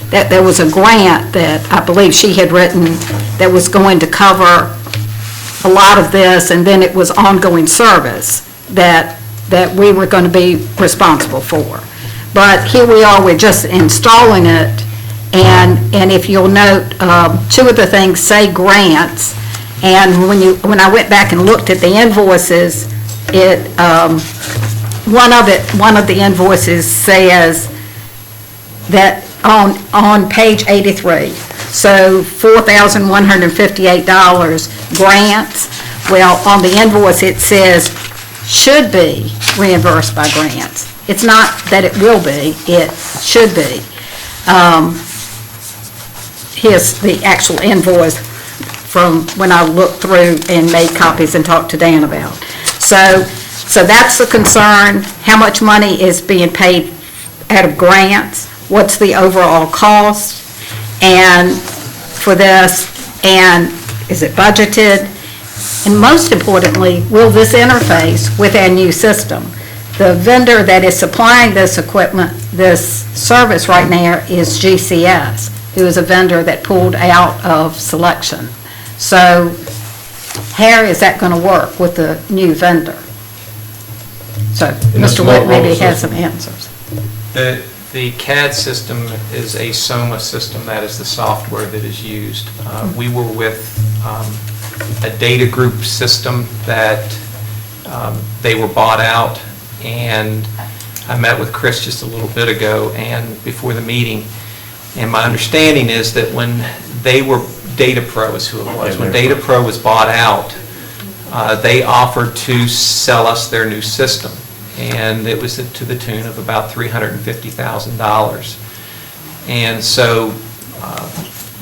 that there was a grant that I believe she had written that was going to cover a lot of this, and then it was ongoing service that we were going to be responsible for. But here we are, we're just installing it, and if you'll note, two of the things say grants, and when I went back and looked at the invoices, one of the invoices says that on page 83, so $4,158 grants. Well, on the invoice it says should be reimbursed by grants. It's not that it will be, it should be. Here's the actual invoice from when I looked through and made copies and talked to Dan about. So that's the concern. How much money is being paid out of grants? What's the overall cost and for this? And is it budgeted? And most importantly, will this interface with our new system? The vendor that is supplying this equipment, this service right now is GCS, who is a vendor that pulled out of selection. So how is that going to work with the new vendor? So Mr. Witt maybe has some answers. The CAD system is a Soma system. That is the software that is used. We were with a data group system that they were bought out, and I met with Chris just a little bit ago and before the meeting, and my understanding is that when they were, Data Pro is who it was, when Data Pro was bought out, they offered to sell us their new system, and it was to the tune of about $350,000. And so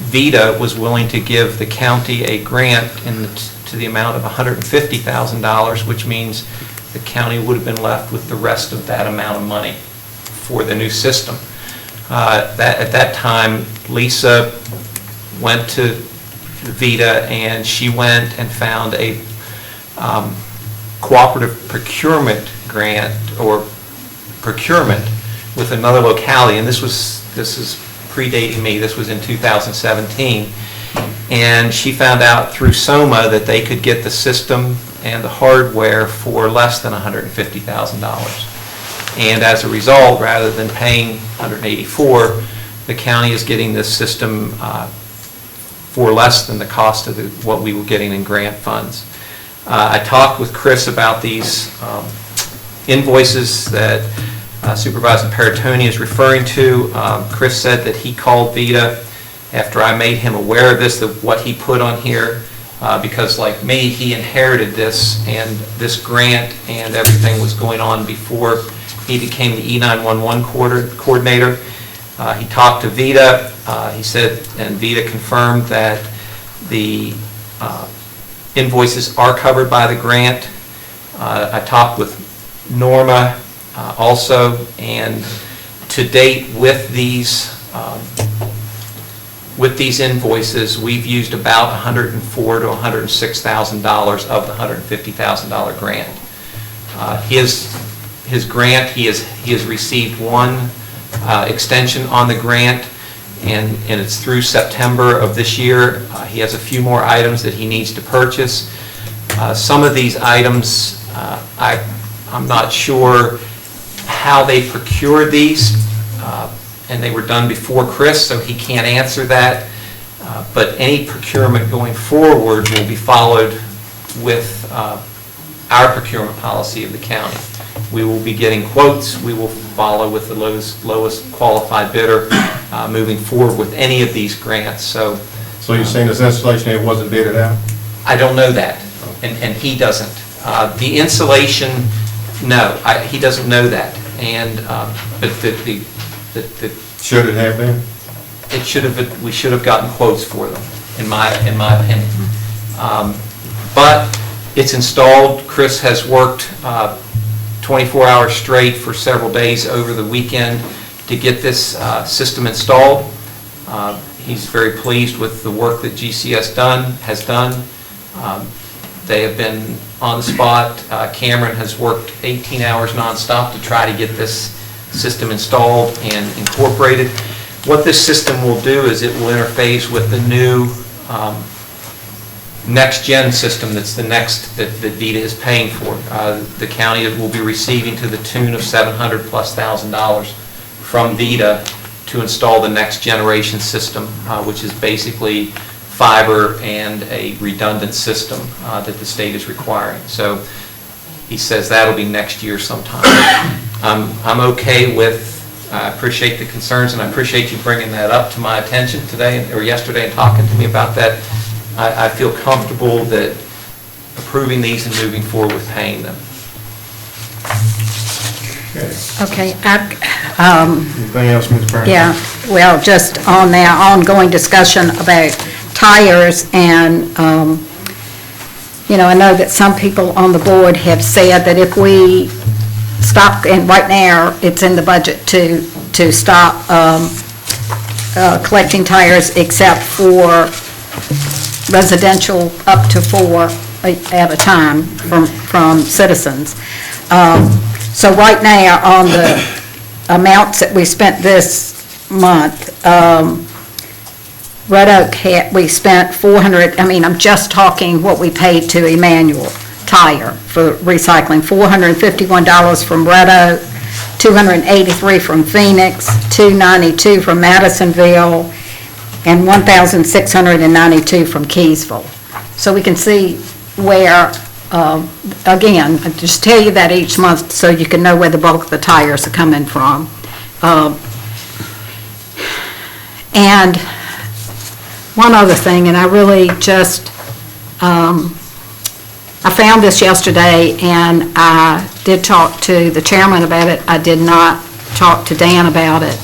VITA was willing to give the county a grant to the amount of $150,000, which means the county would have been left with the rest of that amount of money for the new system. At that time, Lisa went to VITA, and she went and found a cooperative procurement grant or procurement with another locality, and this is predating me. This was in 2017, and she found out through Soma that they could get the system and the hardware for less than $150,000. And as a result, rather than paying $184,000, the county is getting this system for less than the cost of what we were getting in grant funds. I talked with Chris about these invoices that Supervisor Paratoni is referring to. Chris said that he called VITA after I made him aware of this, what he put on here, because like me, he inherited this and this grant and everything was going on before he became the E911 coordinator. He talked to VITA. He said, and VITA confirmed that the invoices are covered by the grant. I talked with Norma also, and to date with these invoices, we've used about $104,000 to $106,000 of the $150,000 grant. His grant, he has received one extension on the grant, and it's through September of this year. He has a few more items that he needs to purchase. Some of these items, I'm not sure how they procured these, and they were done before Chris, so he can't answer that. But any procurement going forward will be followed with our procurement policy of the county. We will be getting quotes. We will follow with the lowest qualified bidder moving forward with any of these grants. So you're saying this installation here wasn't bidded out? I don't know that, and he doesn't. The insulation, no, he doesn't know that. And but the Should it have been? We should have gotten quotes for them, in my opinion. But it's installed. Chris has worked 24 hours straight for several days over the weekend to get this system installed. He's very pleased with the work that GCS has done. They have been on the spot. Cameron has worked 18 hours nonstop to try to get this system installed and incorporated. What this system will do is it will interface with the new next-gen system that's the next that VITA is paying for. The county will be receiving to the tune of $700,000+ from VITA to install the next generation system, which is basically fiber and a redundant system that the state is requiring. So he says that'll be next year sometime. I'm okay with, I appreciate the concerns, and I appreciate you bringing that up to my attention today or yesterday and talking to me about that. I feel comfortable that approving these and moving forward with paying them. Okay. Anything else, Ms. Brown? Yeah, well, just on their ongoing discussion about tires, and, I know that some people on the board have said that if we stop, and right now, it's in the budget to stop collecting tires except for residential up to 4 at a time from citizens. So right now, on the amounts that we spent this month, Red Oak we spent I'm just talking what we paid to Emmanuel Tire for recycling, $451 from Red Oak, $283 from Phoenix, $292 from Madisonville, and $1,692 from Keysville. So we can see where, again, I just tell you that each month so you can know where the bulk of the tires are coming from. And one other thing, and I really just, I found this yesterday, and I did talk to the chairman about it. I did not talk to Dan about it.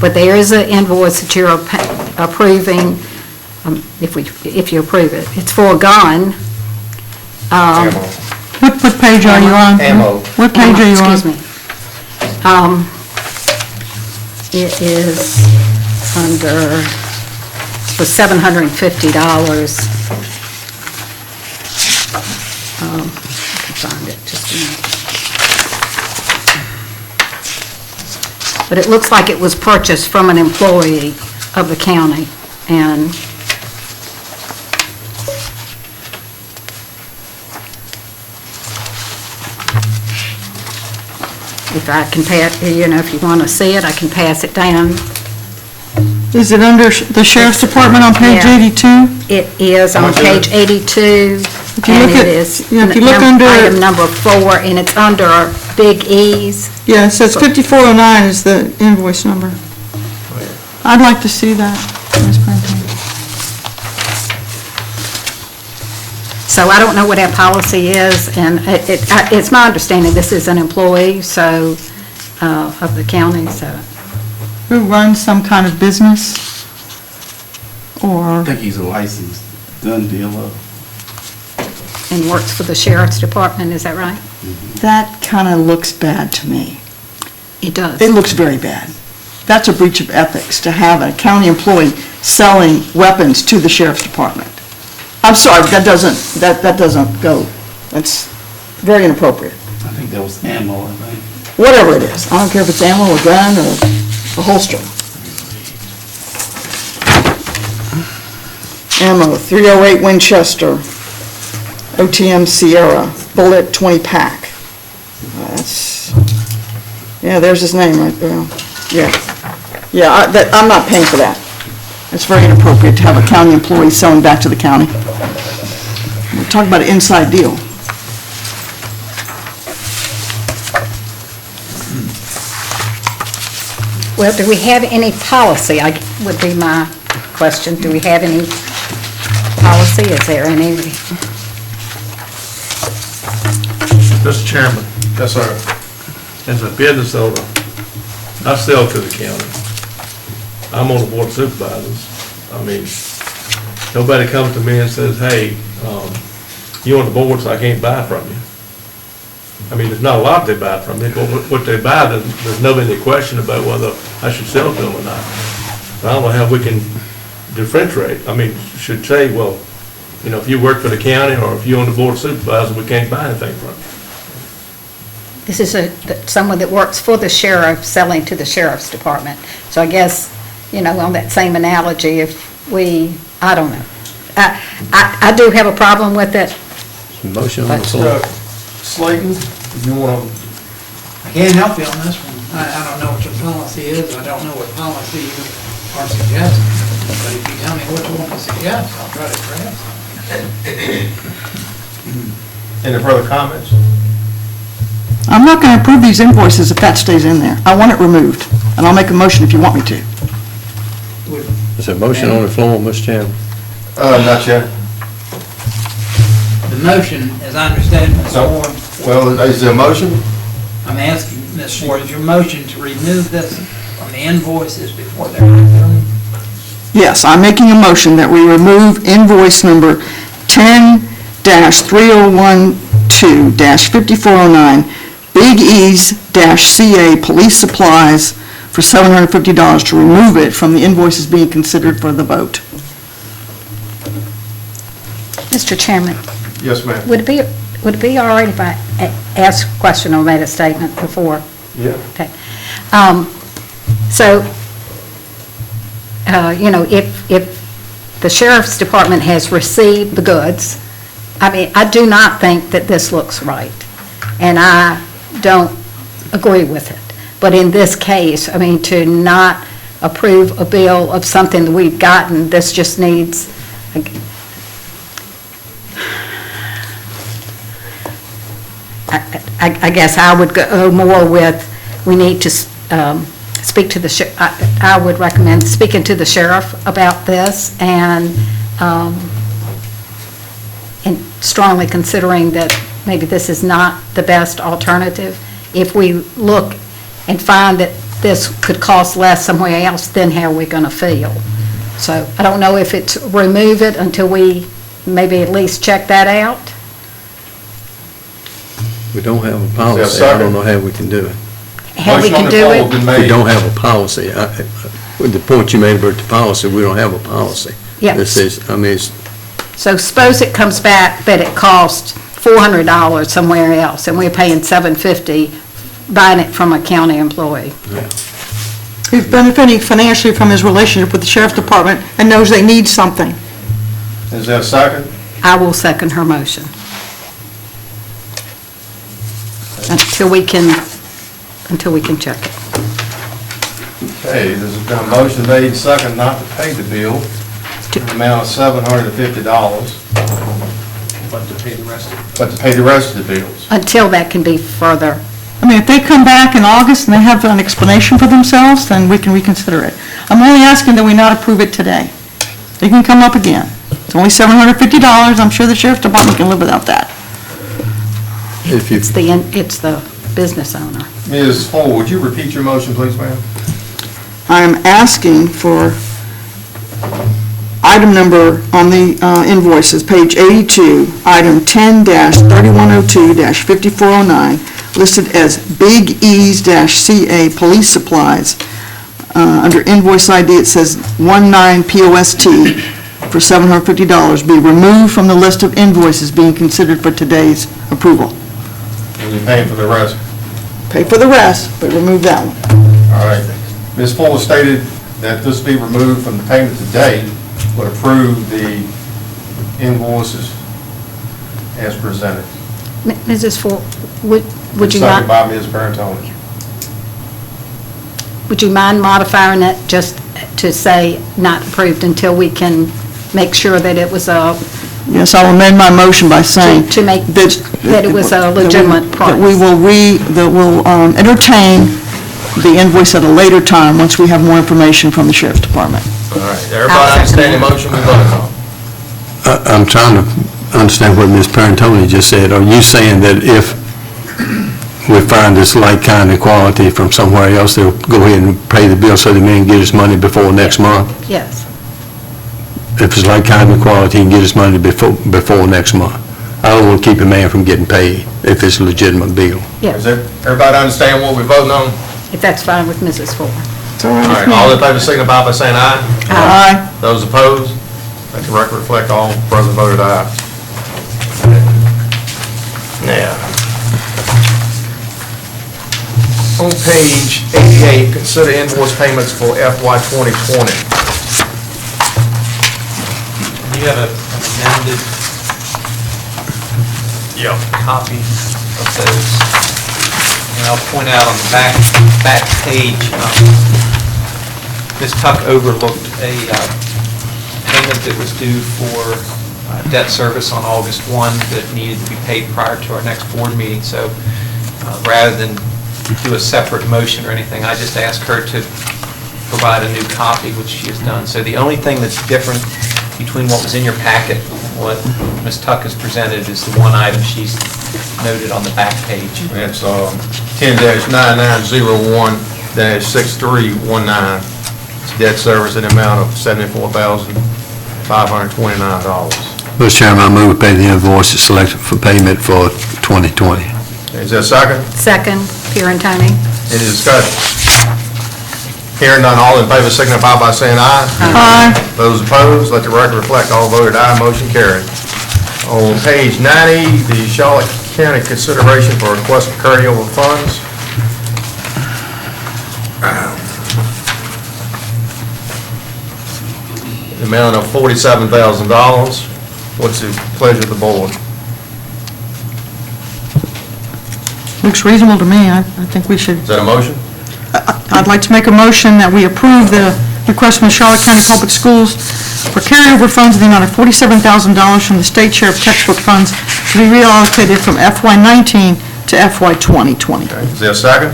But there is an invoice that you're approving, if you approve it. It's for a gun. What page are you on? Ammo. What page are you on? Excuse me. It is under, for $750. I can find it, just a minute. But it looks like it was purchased from an employee of the county, and if I can pass, if you want to see it, I can pass it down. Is it under the Sheriff's Department on page Yeah. 82? It is on page 82, If you and look it at- is yeah, if you look under- item number 4, and it's under big E's. Yeah, it says 5409 is the invoice number. I'd like to see that, Ms. Prentice. So I don't know what our policy is, and it's my understanding this is an employee, so, of the county, so. Who runs some kind of business? Or, I think he's a licensed gun dealer. And works for the sheriff's department, is that right? That kind of looks bad to me. It does. It looks very bad. That's a breach of ethics to have a county employee selling weapons to the sheriff's department. I'm sorry, but that doesn't go. That's very inappropriate. I think that was ammo, I think. Whatever it is, I don't care if it's ammo, a gun, or a holster. Ammo, .308 Winchester, OTM Sierra, bullet 20 pack. That's, yeah, there's his name right there. Yeah, I'm not paying for that. It's very inappropriate to have a county employee selling back to the county. We're talking about an inside deal. Well, do we have any policy, would be my question. Do we have any policy? Is there any? Mr. Chairman. Yes, sir. As a business owner, I sell to the county. I'm on the Board of Supervisors. I mean, nobody comes to me and says, hey, you're on the board, so I can't buy from you. I mean, there's not a lot they buy from me, but what they buy, there's never any question about whether I should sell to them or not. I don't know how we can differentiate. I mean, should say, well, you know, if you work for the county or if you're on the Board of Supervisors, we can't buy anything from you. This is someone that works for the sheriff selling to the sheriff's department. So I guess, you know, on that same analogy, if we, I don't know. I do have a problem with it. Motion on the floor. Slayton, if you want to, I can't help you on this one. I don't know what your policy is, I don't know what policy you are suggesting, but if you tell me which one to suggest, I'll try to address it. any further comments? I'm not going to approve these invoices if that stays in there. I want it removed, and I'll make a motion if you want me to. Is there a motion on the floor, Mr. Chairman? Not yet. The motion, as I understand, Ms. Ford, Well, is there a motion? I'm asking, Ms. Ford, is your motion to remove this from the invoices before they're done? Yes, I'm making a motion that we remove invoice number 10-3012-5409, Big E's-CA Police Supplies for $750 to remove it from the invoices being considered for the vote. Mr. Chairman, Yes, ma'am. would it be all right if I ask a question or made a statement before? Yeah. Okay. So, you know, if the sheriff's department has received the goods, I mean, I do not think that this looks right, and I don't agree with it. But in this case, I mean, to not approve a bill of something that we've gotten, this just needs, I guess I would go more with, we need to speak to the, I would recommend speaking to the sheriff about this and strongly considering that maybe this is not the best alternative. If we look and find that this could cost less somewhere else, then how are we going to feel? So I don't know if it's remove it until we maybe at least check that out. We don't have a policy. I don't know how we can do it. How we can do it? We don't have a policy. With the point you made about the policy, we don't have a policy. Yeah. This is, I mean, it's, So suppose it comes back that it cost $400 somewhere else, and we're paying $750 buying it from a county employee. Who's benefiting financially from his relationship with the sheriff's department and knows they need something. Is there a second? I will second her motion. Until we can check it. Okay, there's been a motion made, second, not to pay the bill, in the amount of $750. But to pay the rest of it. But to pay the rest of the bills. Until that can be further. I mean, if they come back in August and they have an explanation for themselves, then we can reconsider it. I'm only asking that we not approve it today. They can come up again. It's only $750. I'm sure the sheriff's department can live without that. It's the business owner. Ms. Fore, would you repeat your motion, please, ma'am? I am asking for item number on the invoices, page 82, item 10-3102-5409, listed as Big E's-CA Police Supplies. Under invoice ID, it says 19POST for $750 be removed from the list of invoices being considered for today's approval. And you're paying for the rest? Pay for the rest, but remove that one. All right. Ms. Fore stated that this be removed from the payment today, would approve the invoices as presented. Mrs. Fore, would you Second mind? by Ms. Barantoni. Would you mind modifying it just to say not approved until we can make sure that it was a... Yes, I'll amend my motion by saying... To make that it was a legitimate price. That we will entertain the invoice at a later time, once we have more information from the sheriff's department. All right. Everybody understand the motion we voted on? I'm trying to understand what Ms. Parentoni just said. Are you saying that if we find this like kind of quality from somewhere else, they'll go ahead and pay the bill so the man can get his money before next month. Yes. If it's like kind of quality, he can get his money before next month. I don't want to keep a man from getting paid if it's a legitimate bill. Yes. Does everybody understand what we're voting on? If that's fine with Mrs. Fore. All right, all in favor signify by saying aye. Aye. Those opposed, let the record reflect all present voted aye. Now, on page 88, consider invoice payments for FY 2020. You have an amended copy of those. And I'll point out on the back page, Ms. Tuck overlooked a payment that was due for debt service on August 1 that needed to be paid prior to our next board meeting. So rather than do a separate motion or anything, I just asked her to provide a new copy, which she has done. So the only thing that's different between what was in your packet and what Ms. Tuck has presented is the one item she's noted on the back page. It's 10-9901-6319. It's debt service in the amount of $74,529. Mr. Chairman, I move we pay the invoice selected for payment for 2020. Is there a second? Second, Pierantoni. Any discussion? Hearing none, all in favor signify by saying aye. Aye. Those opposed, let the record reflect all voted aye, motion carried. On page 90, the Charlotte County consideration for request for carryover funds. The amount of $47,000. What's the pleasure of the board? Looks reasonable to me. I think we should, Is that a motion? I'd like to make a motion that we approve the request from the Charlotte County Public Schools for carryover funds in the amount of $47,000 from the state share of textbook funds to be reallocated from FY19 to FY 2020. Okay. Is there a second?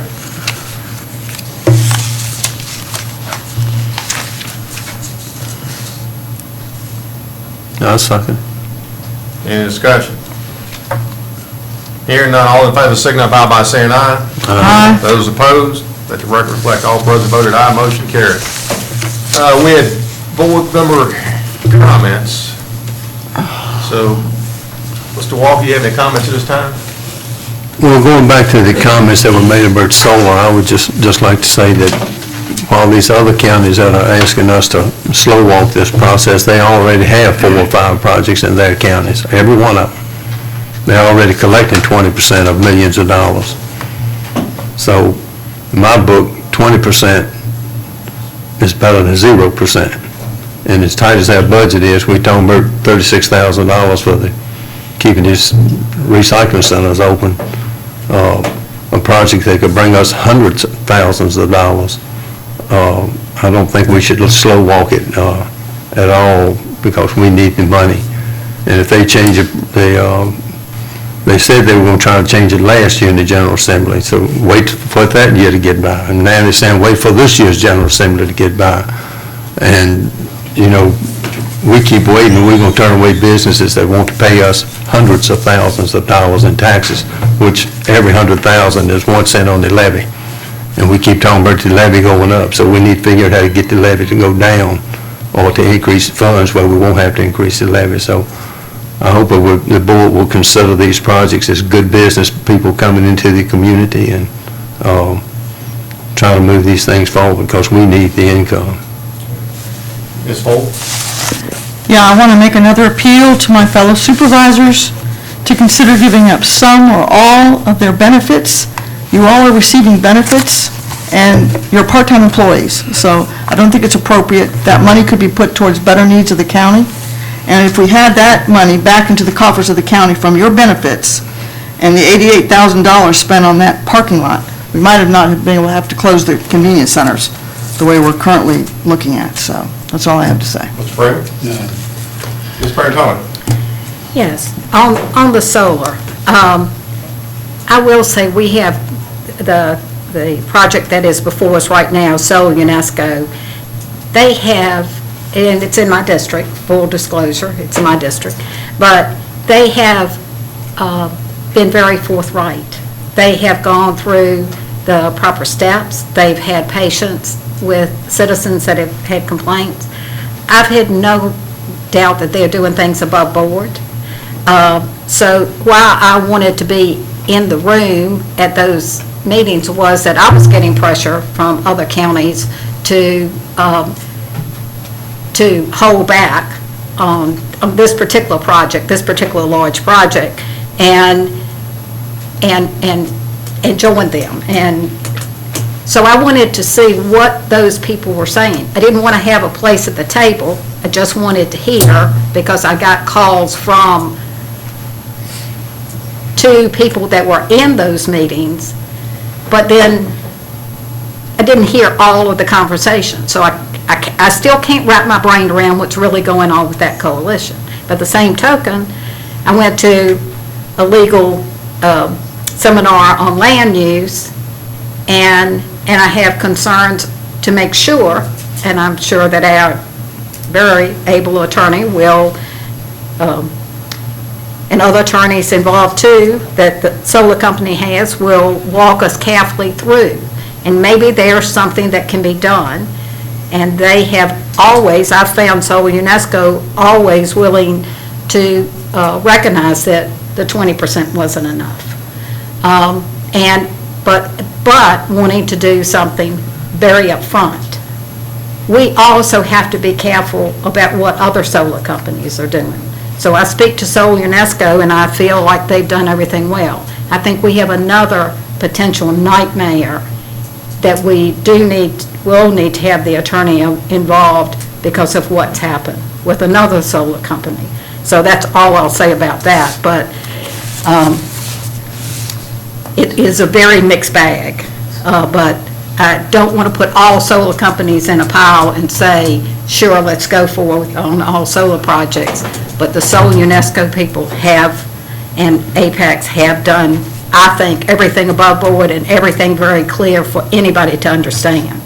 I'll second. Any discussion? Hearing none, all in favor signify by saying aye. Aye. Those opposed, let the record reflect all present voted aye, motion carried. We had board member comments. So, Mr. Walker, you have any comments at this time? Well, going back to the comments that were made about solar, I would just like to say that while these other counties that are asking us to slow walk this process, they already have 4 or 5 projects in their counties, every one of them. They're already collecting 20% of millions of dollars. So, in my book, 20% is better than 0%. And as tight as that budget is, we talking about $36,000 for keeping these recycling centers open. A project that could bring us hundreds of thousands of dollars. I don't think we should slow walk it at all because we need the money. And if they change it, they said they were going to try to change it last year in the General Assembly, so wait for that year to get by. And now they're saying wait for this year's General Assembly to get by. And, you know, we keep waiting, and we're going to turn away businesses that want to pay us hundreds of thousands of dollars in taxes, which every 100,000 is 1 cent on the levy. And we keep talking about the levy going up, so we need to figure out how to get the levy to go down or to increase the funds where we won't have to increase the levy. So I hope the board will consider these projects as good business people coming into the community and try to move these things forward because we need the income. Ms. Fore? Yeah, I want to make another appeal to my fellow supervisors to consider giving up some or all of their benefits. You all are receiving benefits, and you're part-time employees, so I don't think it's appropriate. That money could be put towards better needs of the county, and if we had that money back into the coffers of the county from your benefits and the $88,000 spent on that parking lot, we might have not been able to have to close the convenience centers the way we're currently looking at, so that's all I have to say. Mr. Prater? Ms. Prater? Yes, on the solar, I will say we have the project that is before us right now, Solar UNESCO. They have, and it's in my district, full disclosure, it's in my district, but they have been very forthright They have gone through the proper steps. They've had patience with citizens that have had complaints. I've had no doubt that they're doing things above board. So why I wanted to be in the room at those meetings was that I was getting pressure from other counties to hold back on this particular project, this particular large project, and join them. And so I wanted to see what those people were saying. I didn't want to have a place at the table. I just wanted to hear, because I got calls from two people that were in those meetings, but then I didn't hear all of the conversation. So I still can't wrap my brain around what's really going on with that coalition. But the same token, I went to a legal seminar on land use, and I have concerns to make sure, and I'm sure that our very able attorney will, and other attorneys involved too, that the solar company has, will walk us carefully through. And maybe there's something that can be done. And they have always, I've found Solar UNESCO always willing to recognize that the 20% wasn't enough. But wanting to do something very upfront. We also have to be careful about what other solar companies are doing. So I speak to Solar UNESCO, and I feel like they've done everything well. I think we have another potential nightmare that we will need to have the attorney involved because of what's happened with another solar company. So that's all I'll say about that. But it is a very mixed bag. But I don't want to put all solar companies in a pile and say, sure, let's go forward on all solar projects. But the Solar UNESCO people have, and Apex have done, I think, everything above board and everything very clear for anybody to understand.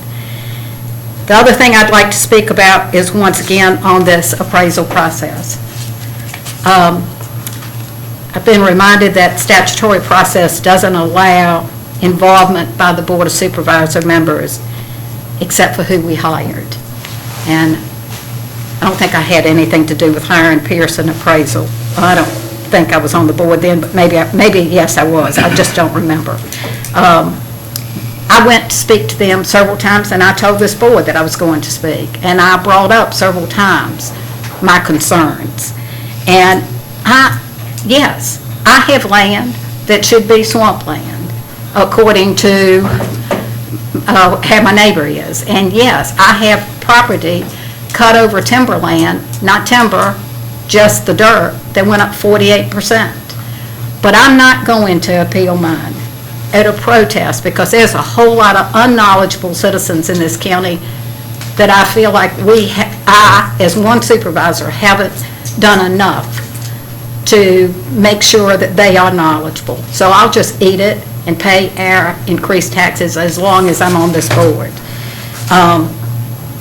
The other thing I'd like to speak about is, once again, on this appraisal process. I've been reminded that statutory process doesn't allow involvement by the Board of Supervisor members except for who we hired. And I don't think I had anything to do with hiring Pearson Appraisal. I don't think I was on the board then, but maybe yes, I was. I just don't remember. I went to speak to them several times, and I told this board that I was going to speak, and I brought up several times my concerns. And yes, I have land that should be swampland, according to how my neighbor is. And yes, I have property cut over timberland, not timber, just the dirt, that went up 48%. But I'm not going to appeal mine at a protest, because there's a whole lot of unknowledgeable citizens in this county that I feel like I, as one supervisor, haven't done enough to make sure that they are knowledgeable. So I'll just eat it and pay our increased taxes as long as I'm on this board.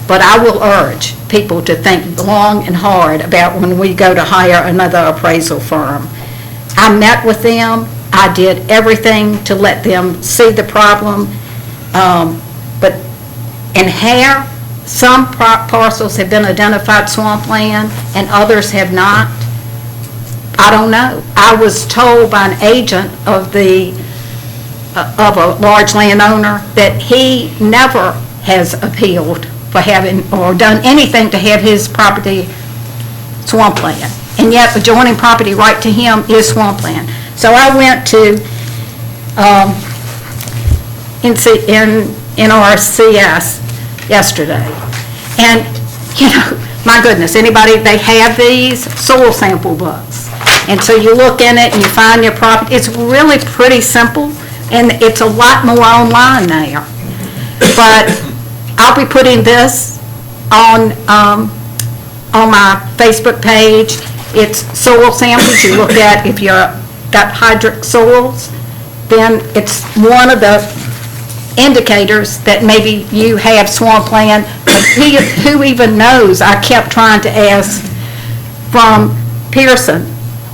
But I will urge people to think long and hard about when we go to hire another appraisal firm. I met with them. I did everything to let them see the problem. Some parcels have been identified swampland and others have not. I don't know. I was told by an agent of a large landowner that he never has appealed for having or done anything to have his property swampland. And yet adjoining property right to him is swampland. So I went to NRCS yesterday. And, my goodness, they have these soil sample books. And so you look in it and you find your property. It's really pretty simple, and it's a lot more online now. But I'll be putting this on my Facebook page. It's soil samples. You look at if you've got hydric soils, then it's one of the indicators that maybe you have swampland. But who even knows? I kept trying to ask from Pearson,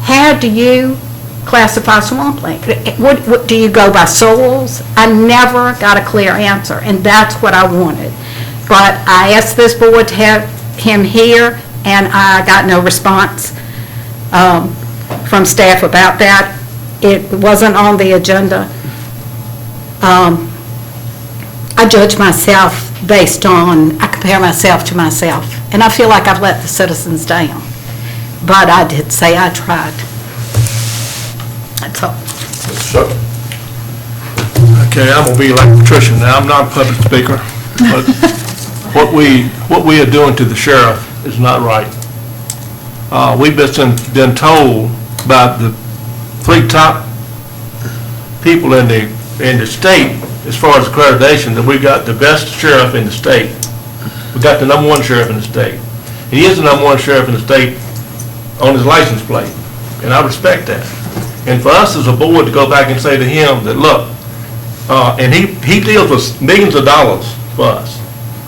how do you classify swampland? What, do you go by souls? I never got a clear answer, and that's what I wanted. But I asked this board to have him here, and I got no response from staff about that. It wasn't on the agenda. I judge myself based on, I compare myself to myself, and I feel like I've let the citizens down. But I did say I tried. That's all. Okay, I'm gonna be like Patricia now, I'm not a public speaker, but what we are doing to the sheriff is not right. We've been told by the 3 top people in the state, as far as accreditation, that we got the best sheriff in the state. We got the #1 sheriff in the state. He is the #1 sheriff in the state on his license plate, and I respect that. And for us as a board to go back and say to him that, look, and he deals with millions of dollars for us,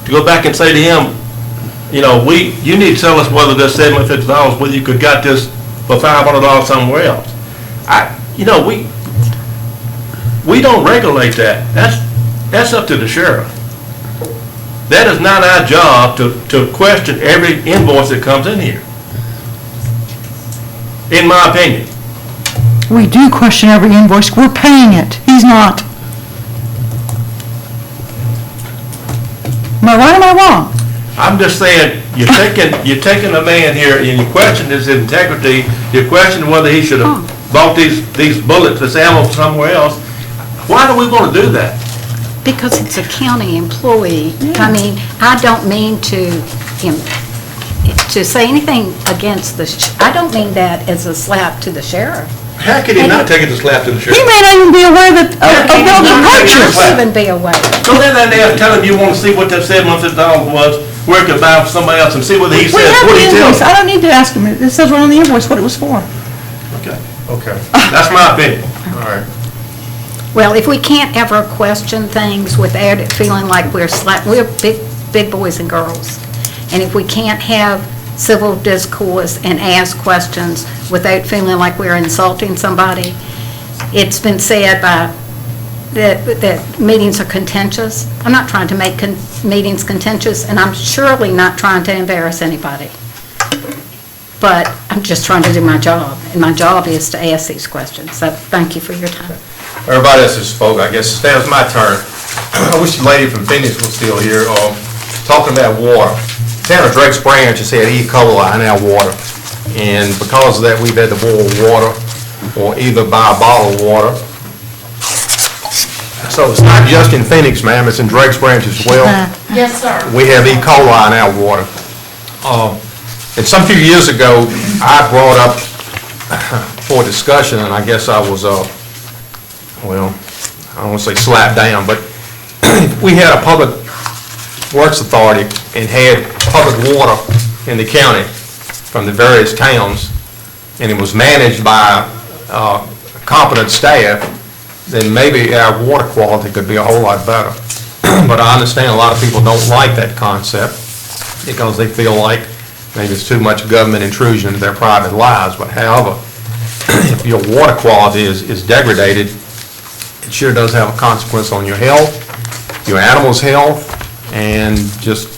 to go back and say to him, you know, you need to tell us whether this $750, whether you could got this for $500 somewhere else. We don't regulate that. That's up to the sheriff. That is not our job to question every invoice that comes in here, in my opinion. We do question every invoice. We're paying it. He's not. Am I right or am I wrong? I'm just saying, you're taking a man here and you question his integrity, you question whether he should have bought these bullets, this ammo somewhere else. Why do we want to do that? Because it's a county employee. I mean, I don't mean to say anything against I don't mean that as a slap to the sheriff. How could he not take it as a slap to the sheriff? He may not even be aware that, of the purchase. Even be aware. Go down there and tell him you want to see what that $750 was, where it could buy from somebody else, and see whether he says what he tells. I don't need to ask him. It says right on the invoice what it was for. Okay. That's my opinion. All right. Well, if we can't ever question things without it feeling like we're big boys and girls, and if we can't have civil discourse and ask questions without feeling like we're insulting somebody, it's been said that meetings are contentious. I'm not trying to make meetings contentious, and I'm surely not trying to embarrass anybody. But I'm just trying to do my job, and my job is to ask these questions. So thank you for your time. Everybody else has spoke. I guess now it's my turn. I wish the lady from Phoenix was still here, talking about water. Town of Drake's Branch has had E. coli in our water, and because of that, we've had to boil water or either buy bottled water. So it's not just in Phoenix, ma'am, it's in Drake's Branch as well. Yes, sir. We have E. coli in our water. And some few years ago, I brought up for discussion, and I guess I was, well, I don't want to say slapped down, but we had a public works authority and had public water in the county from the various towns, and it was managed by competent staff, then maybe our water quality could be a whole lot better. But I understand a lot of people don't like that concept because they feel like maybe it's too much government intrusion into their private lives. But however, if your water quality is degraded, it sure does have a consequence on your health, your animal's health, and just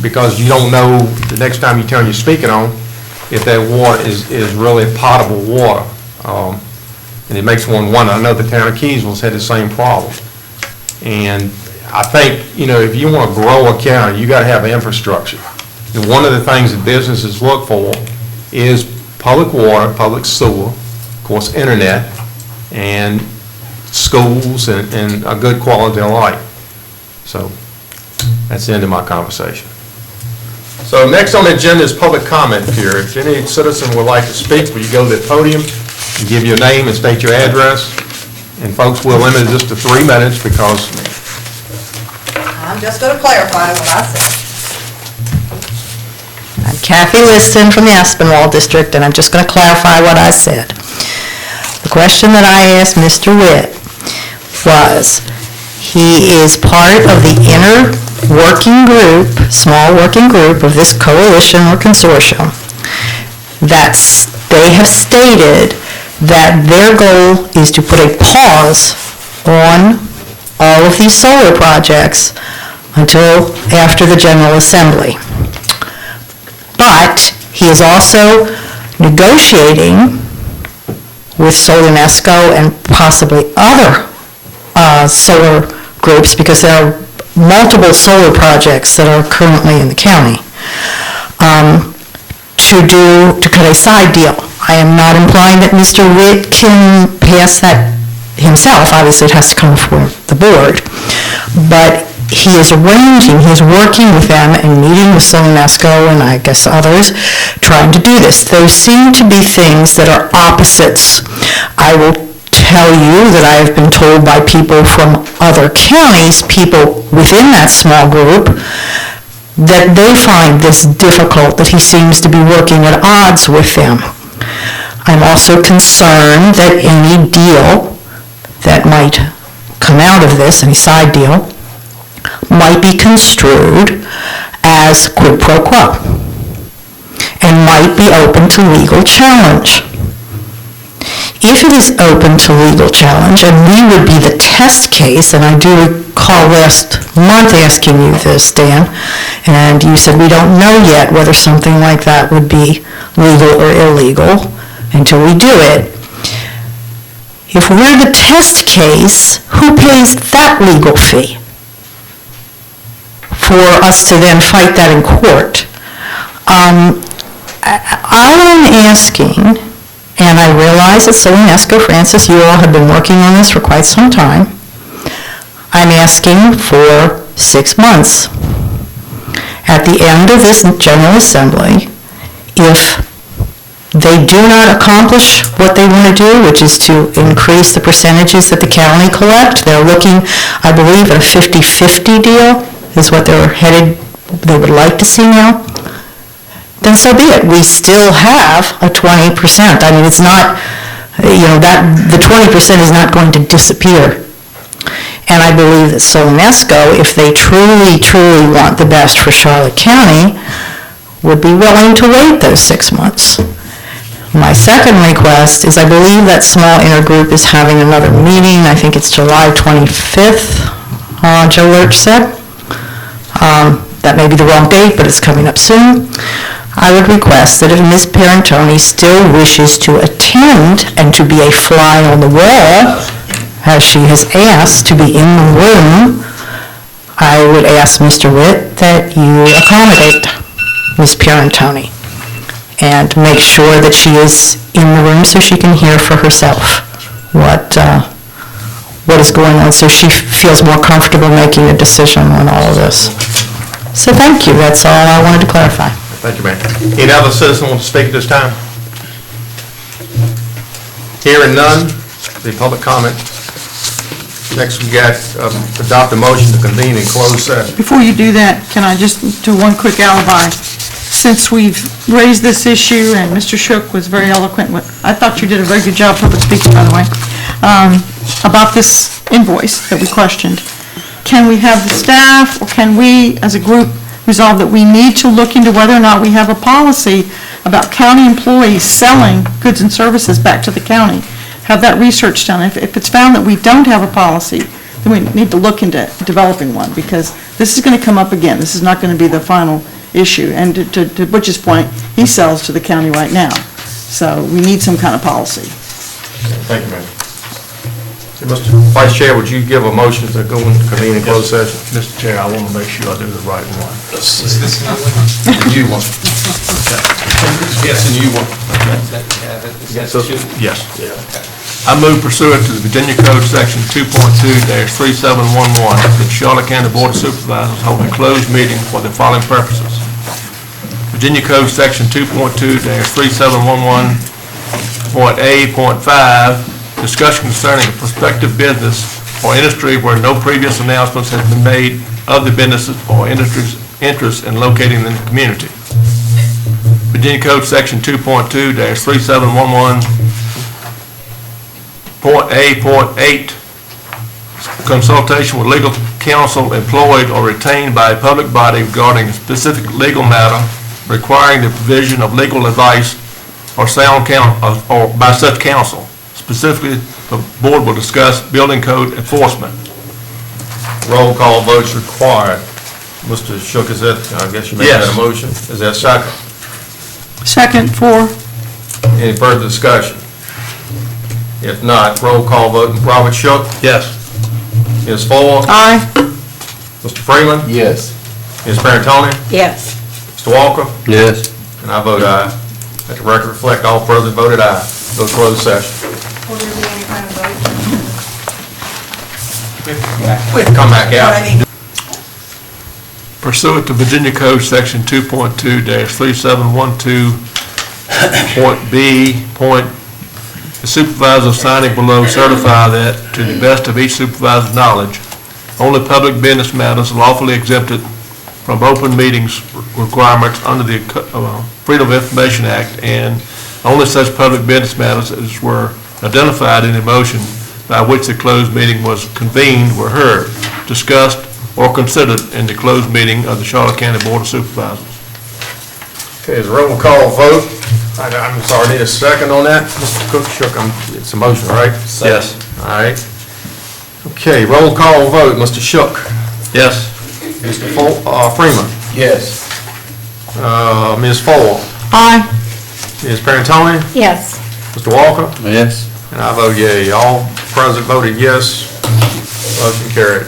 because you don't know the next time you turn your speaking on if that water is really potable water. And it makes one wonder. I know the town of Keysville's had the same problem. And I think, if you want to grow a county, you got to have infrastructure. And one of the things that businesses look for is public water, public sewer, of course, internet, and schools, and a good quality of life. So that's the end of my conversation. So next on the agenda is public comment period. If any citizen would like to speak, will you go to the podium and give your name and state your address? And folks, we'll limit this to 3 minutes because... I'm just going to clarify what I said. I'm Kathy Liston from the Aspinwall District, and I'm just going to clarify what I said. The question that I asked Mr. Witt was, he is part of the inner working group, small working group of this coalition or consortium. They have stated that their goal is to put a pause on all of these solar projects until after the General Assembly. But he is also negotiating with Solinesco and possibly other solar groups, because there are multiple solar projects that are currently in the county, to cut a side deal. I am not implying that Mr. Witt can pass that himself. Obviously, it has to come before the board. But he is working with them and meeting with Solinesco and I guess others, trying to do this. Those seem to be things that are opposites. I will tell you that I have been told by people from other counties, people within that small group, that they find this difficult, that he seems to be working at odds with them. I'm also concerned that any deal that might come out of this, any side deal, might be construed as quid pro quo and might be open to legal challenge. If it is open to legal challenge, and we would be the test case, and I do recall last month asking you this, Dan, and you said we don't know yet whether something like that would be legal or illegal until we do it. If we're the test case, who pays that legal fee for us to then fight that in court? I am asking, and I realize that Solinesco, Francis, you all have been working on this for quite some time. I'm asking for 6 months. At the end of this General Assembly, if they do not accomplish what they want to do, which is to increase the percentages that the county collect, they're looking, I believe, at a 50-50 deal, is what they would like to see now, then so be it. We still have a 20%. I mean, it's not, the 20% is not going to disappear. And I believe that Solinesco, if they truly, truly want the best for Charlotte County, would be willing to wait those 6 months. My second request is, I believe that small intergroup is having another meeting. I think it's July 25th, Joe Lurch said. That may be the wrong date, but it's coming up soon. I would request that if Ms. Parentoni still wishes to attend and to be a fly on the wall, as she has asked to be in the room, I would ask Mr. Witt that you accommodate Ms. Parentoni and make sure that she is in the room so she can hear for herself what is going on, so she feels more comfortable making a decision on all of this. So thank you, that's all I wanted to clarify. Thank you, ma'am. Any other citizen want to speak at this time? Hearing none, the public comment. Next, we got adopt a motion to convene in closed session. Before you do that, can I just do one quick alibi? Since we've raised this issue, and Mr. Shook was very eloquent with, I thought you did a very good job, public speaking, by the way, about this invoice that we questioned. Can we have the staff, or can we, as a group, resolve that we need to look into whether or not we have a policy about county employees selling goods and services back to the county? Have that research done. If it's found that we don't have a policy, then we need to look into developing one, because this is going to come up again. This is not going to be the final issue. And to Butch's point, he sells to the county right now. So we need some kind of policy. Thank you, ma'am. Mr. Vice Chair, would you give a motion to go into convene in closed session? Mr. Chair, I want to make sure I do the right one. Is this you one? Yes, and you one. Yes. I move pursuant to the Virginia Code Section 2.2-3711 that the Charlotte County Board of Supervisors hold a closed meeting for the following purposes. Virginia Code Section 2.2-37111.A.5, discussion concerning a prospective business or industry where no previous announcements have been made of the businesses or industry's interest in locating in the community. Virginia Code Section 2.2-3711.A.8, consultation with legal counsel employed or retained by a public body regarding a specific legal matter requiring the provision of legal advice or sound counsel or by such counsel. Specifically, the board will discuss building code enforcement. Roll call votes required. Mr. Shook, is that, I guess you made that a Yes. motion? Is that second? Second, for. Any further discussion? If not, roll call vote. Robert Shook? Yes. Ms. Fore? Aye. Mr. Freeman? Yes. Ms. Parentoni? Yes. Mr. Walker? Yes. And I vote aye. Let the record reflect all present voted aye. Go to closed session. Will there be any kind of vote? We have to come back out. Pursuant to Virginia Code Section 2.2-3712.b, the supervisor signing below certify that, to the best of each supervisor's knowledge, only public business matters lawfully exempted from open meetings requirements under the Freedom of Information Act, and only such public business matters as were identified in the motion by which the closed meeting was convened were heard, discussed, or considered in the closed meeting of the Charlotte County Board of Supervisors. Okay, is a roll call vote. I'm sorry, need a second on that? Mr. Cook Shook, it's a motion, right? Yes. All right. Okay, roll call vote. Mr. Shook? Yes. Mr. Freeman? Yes. Ms. Fore? Aye. Ms. Parentoni? Yes. Mr. Walker? Yes. And I vote yea. All present voted yes. Motion carried.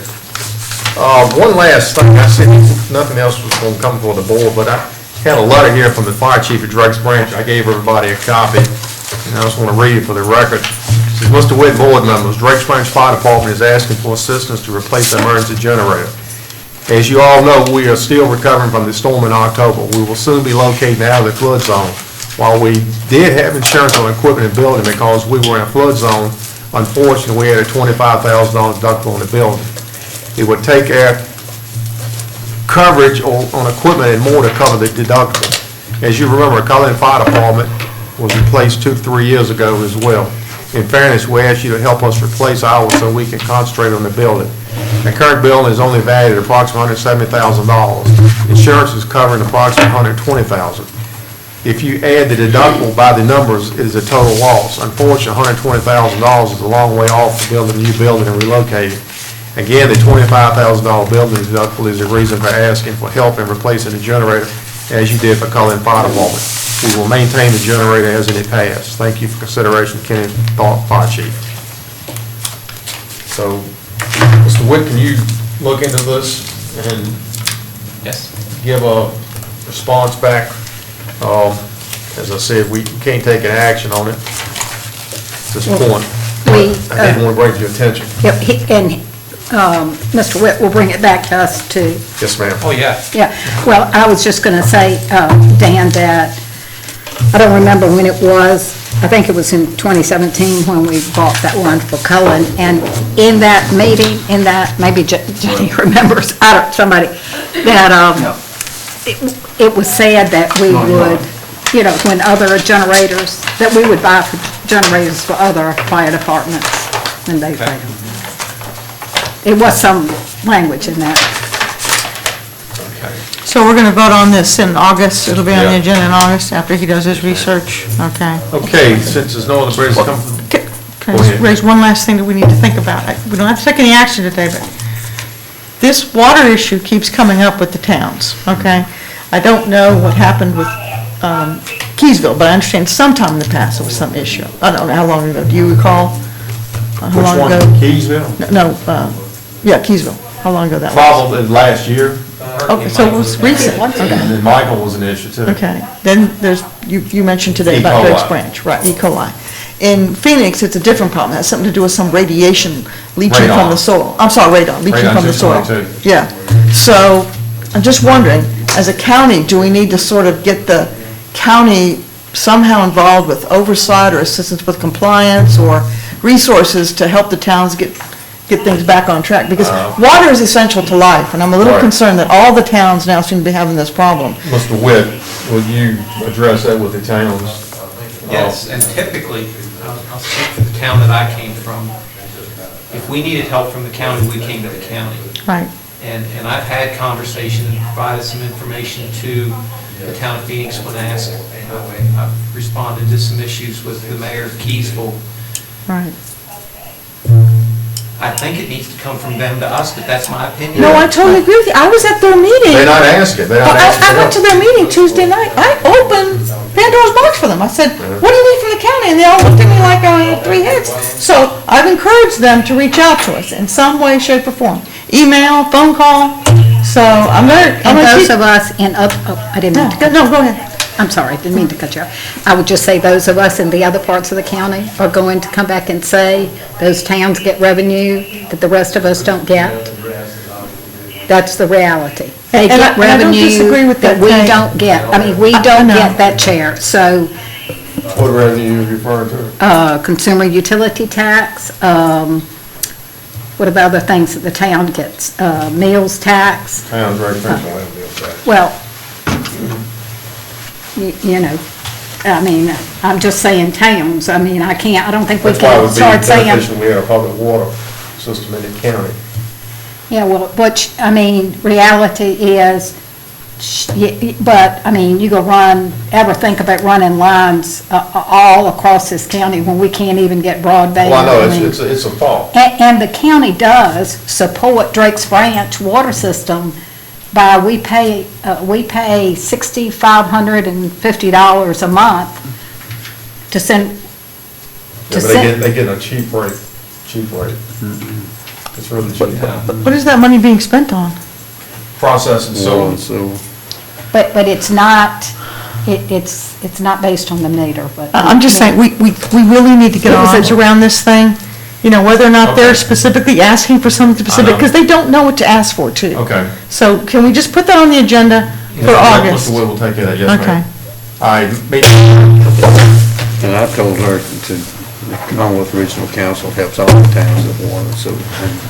One last thing, I said nothing else was going to come before the board, but I had a letter here from the fire chief at Drakes Branch. I gave everybody a copy, and I just want to read it for the record. It says, Mr. Witt, board members, Drakes Branch Fire Department is asking for assistance to replace the emergency generator. As you all know, we are still recovering from the storm in October. We will soon be located out of the flood zone. While we did have insurance on equipment and building because we were in a flood zone, unfortunately, we had a $25,000 deductible on the building. It would take our coverage on equipment and more to cover the deductible. As you remember, Cullen Fire Department was replaced 2 to 3 years ago as well. In fairness, we ask you to help us replace ours so we can concentrate on the building. The current building is only valued at approximately $170,000. Insurance is covering approximately $120,000. If you add the deductible by the numbers, it is a total loss. Unfortunately, $120,000 is a long way off to build a new building and relocate it. Again, the $25,000 building deductible is the reason for asking for help in replacing the generator, as you did for Cullen Fire Department. We will maintain the generator as in the past. Thank you for consideration, Kenny Thorpe, Fire Chief. So, Mr. Witt, can you look into this and Yes. give a response back? As I said, we can't take an action on it at this point. I did want to bring it to your attention. Yep, and Mr. Witt will bring it back to us too. Yes, ma'am. Oh, yeah. Yeah, well, I was just going to say, Dan, that I don't remember when it was. I think it was in 2017 when we bought that one for Cullen. And in that meeting, maybe Jenny remembers, somebody, that it was said that we would, when other generators, that we would buy generators for other fire departments, and they failed. It was some language in that. So we're going to vote on this in August. It'll be on the Yeah. agenda in August after he does his research. Okay. Okay, since there's no other business come from... Can I Go just ahead. raise one last thing that we need to think about? We don't have to take any action today, but this water issue keeps coming up with the towns, okay? I don't know what happened with Keysville, but I understand sometime in the past there was some issue. I don't know how long ago. Do you recall? How Which long one, ago? Keysville? Yeah, Keysville. How long ago that was? Probably last year, Okay, so it was recent. and Okay. then Michael was an issue too. Okay, then there's, you mentioned today E. about coli. Drakes Branch, right, E. coli. In Phoenix, it's a different problem, it has something to do with some radiation leaching from the Radon. soil. I'm sorry, radon, leaching Radon from the soil. 222. Yeah, so, I'm just wondering, as a county, do we need to sort of get the county somehow involved with oversight or assistance with compliance or resources to help the towns get things back on track? Because water is essential to life, and I'm a little Right. concerned that all the towns now seem to be having this problem. Mr. Witt, will you address that with the towns? Yes, and typically, I'll speak for the town that I came from. If we needed help from the county, we came to the county. Right. And I've had conversations and provided some information to the town of Phoenix when asked. I've responded to some issues with the mayor of Keysville. Right. I think it needs to come from them to us, but that's my opinion. No, I totally agree with you. I was at their meeting. They're not asking, they're not asking. I went to their meeting Tuesday night. I opened Pandora's box for them. I said, what do you need from the county? And they all looked at me like I had three heads. So I've encouraged them to reach out to us in some way, shape, or form. Email, phone call. So I'm gonna And those keep. of us I didn't mean to cut. No, go ahead. I'm sorry, didn't mean to cut you off. I would just say those of us in the other parts of the county are going to come back and say those towns get revenue that the rest of us don't get. That's the reality. They And get I don't disagree revenue with that that, we Kay. don't get. I mean, we don't know. get that share. So, What revenue are you referring to? consumer utility tax, what about other things that the town gets? Meals tax, Town's residential land bill tax. well, you know, I mean, I'm just saying towns. I mean, I don't think we That's why it can would be start saying. beneficial we had a public water system in the county. Yeah, well, I mean, reality is, but, I mean, you ever think about running lines all across this county when we can't even get broadband? Well, I know, mean, it's a fault. And the county does support Drake's Branch water system by, we pay $6,550 a month to send, Yeah, but they get a cheap rate. It's really cheap. What is that money being spent on? Processing So, so. but it's not, it's not based on the meter, but. I'm just saying, we really need to get our arms around this thing, you know, whether or not they're specifically asking for something specific, because they don't know what to ask for, too. Okay. So can we just put that on the agenda for August? Mr. Wood will take care of that, yes, Okay. ma'am. All right, and I told her to, the Commonwealth Regional Council helps all the towns that water, so, and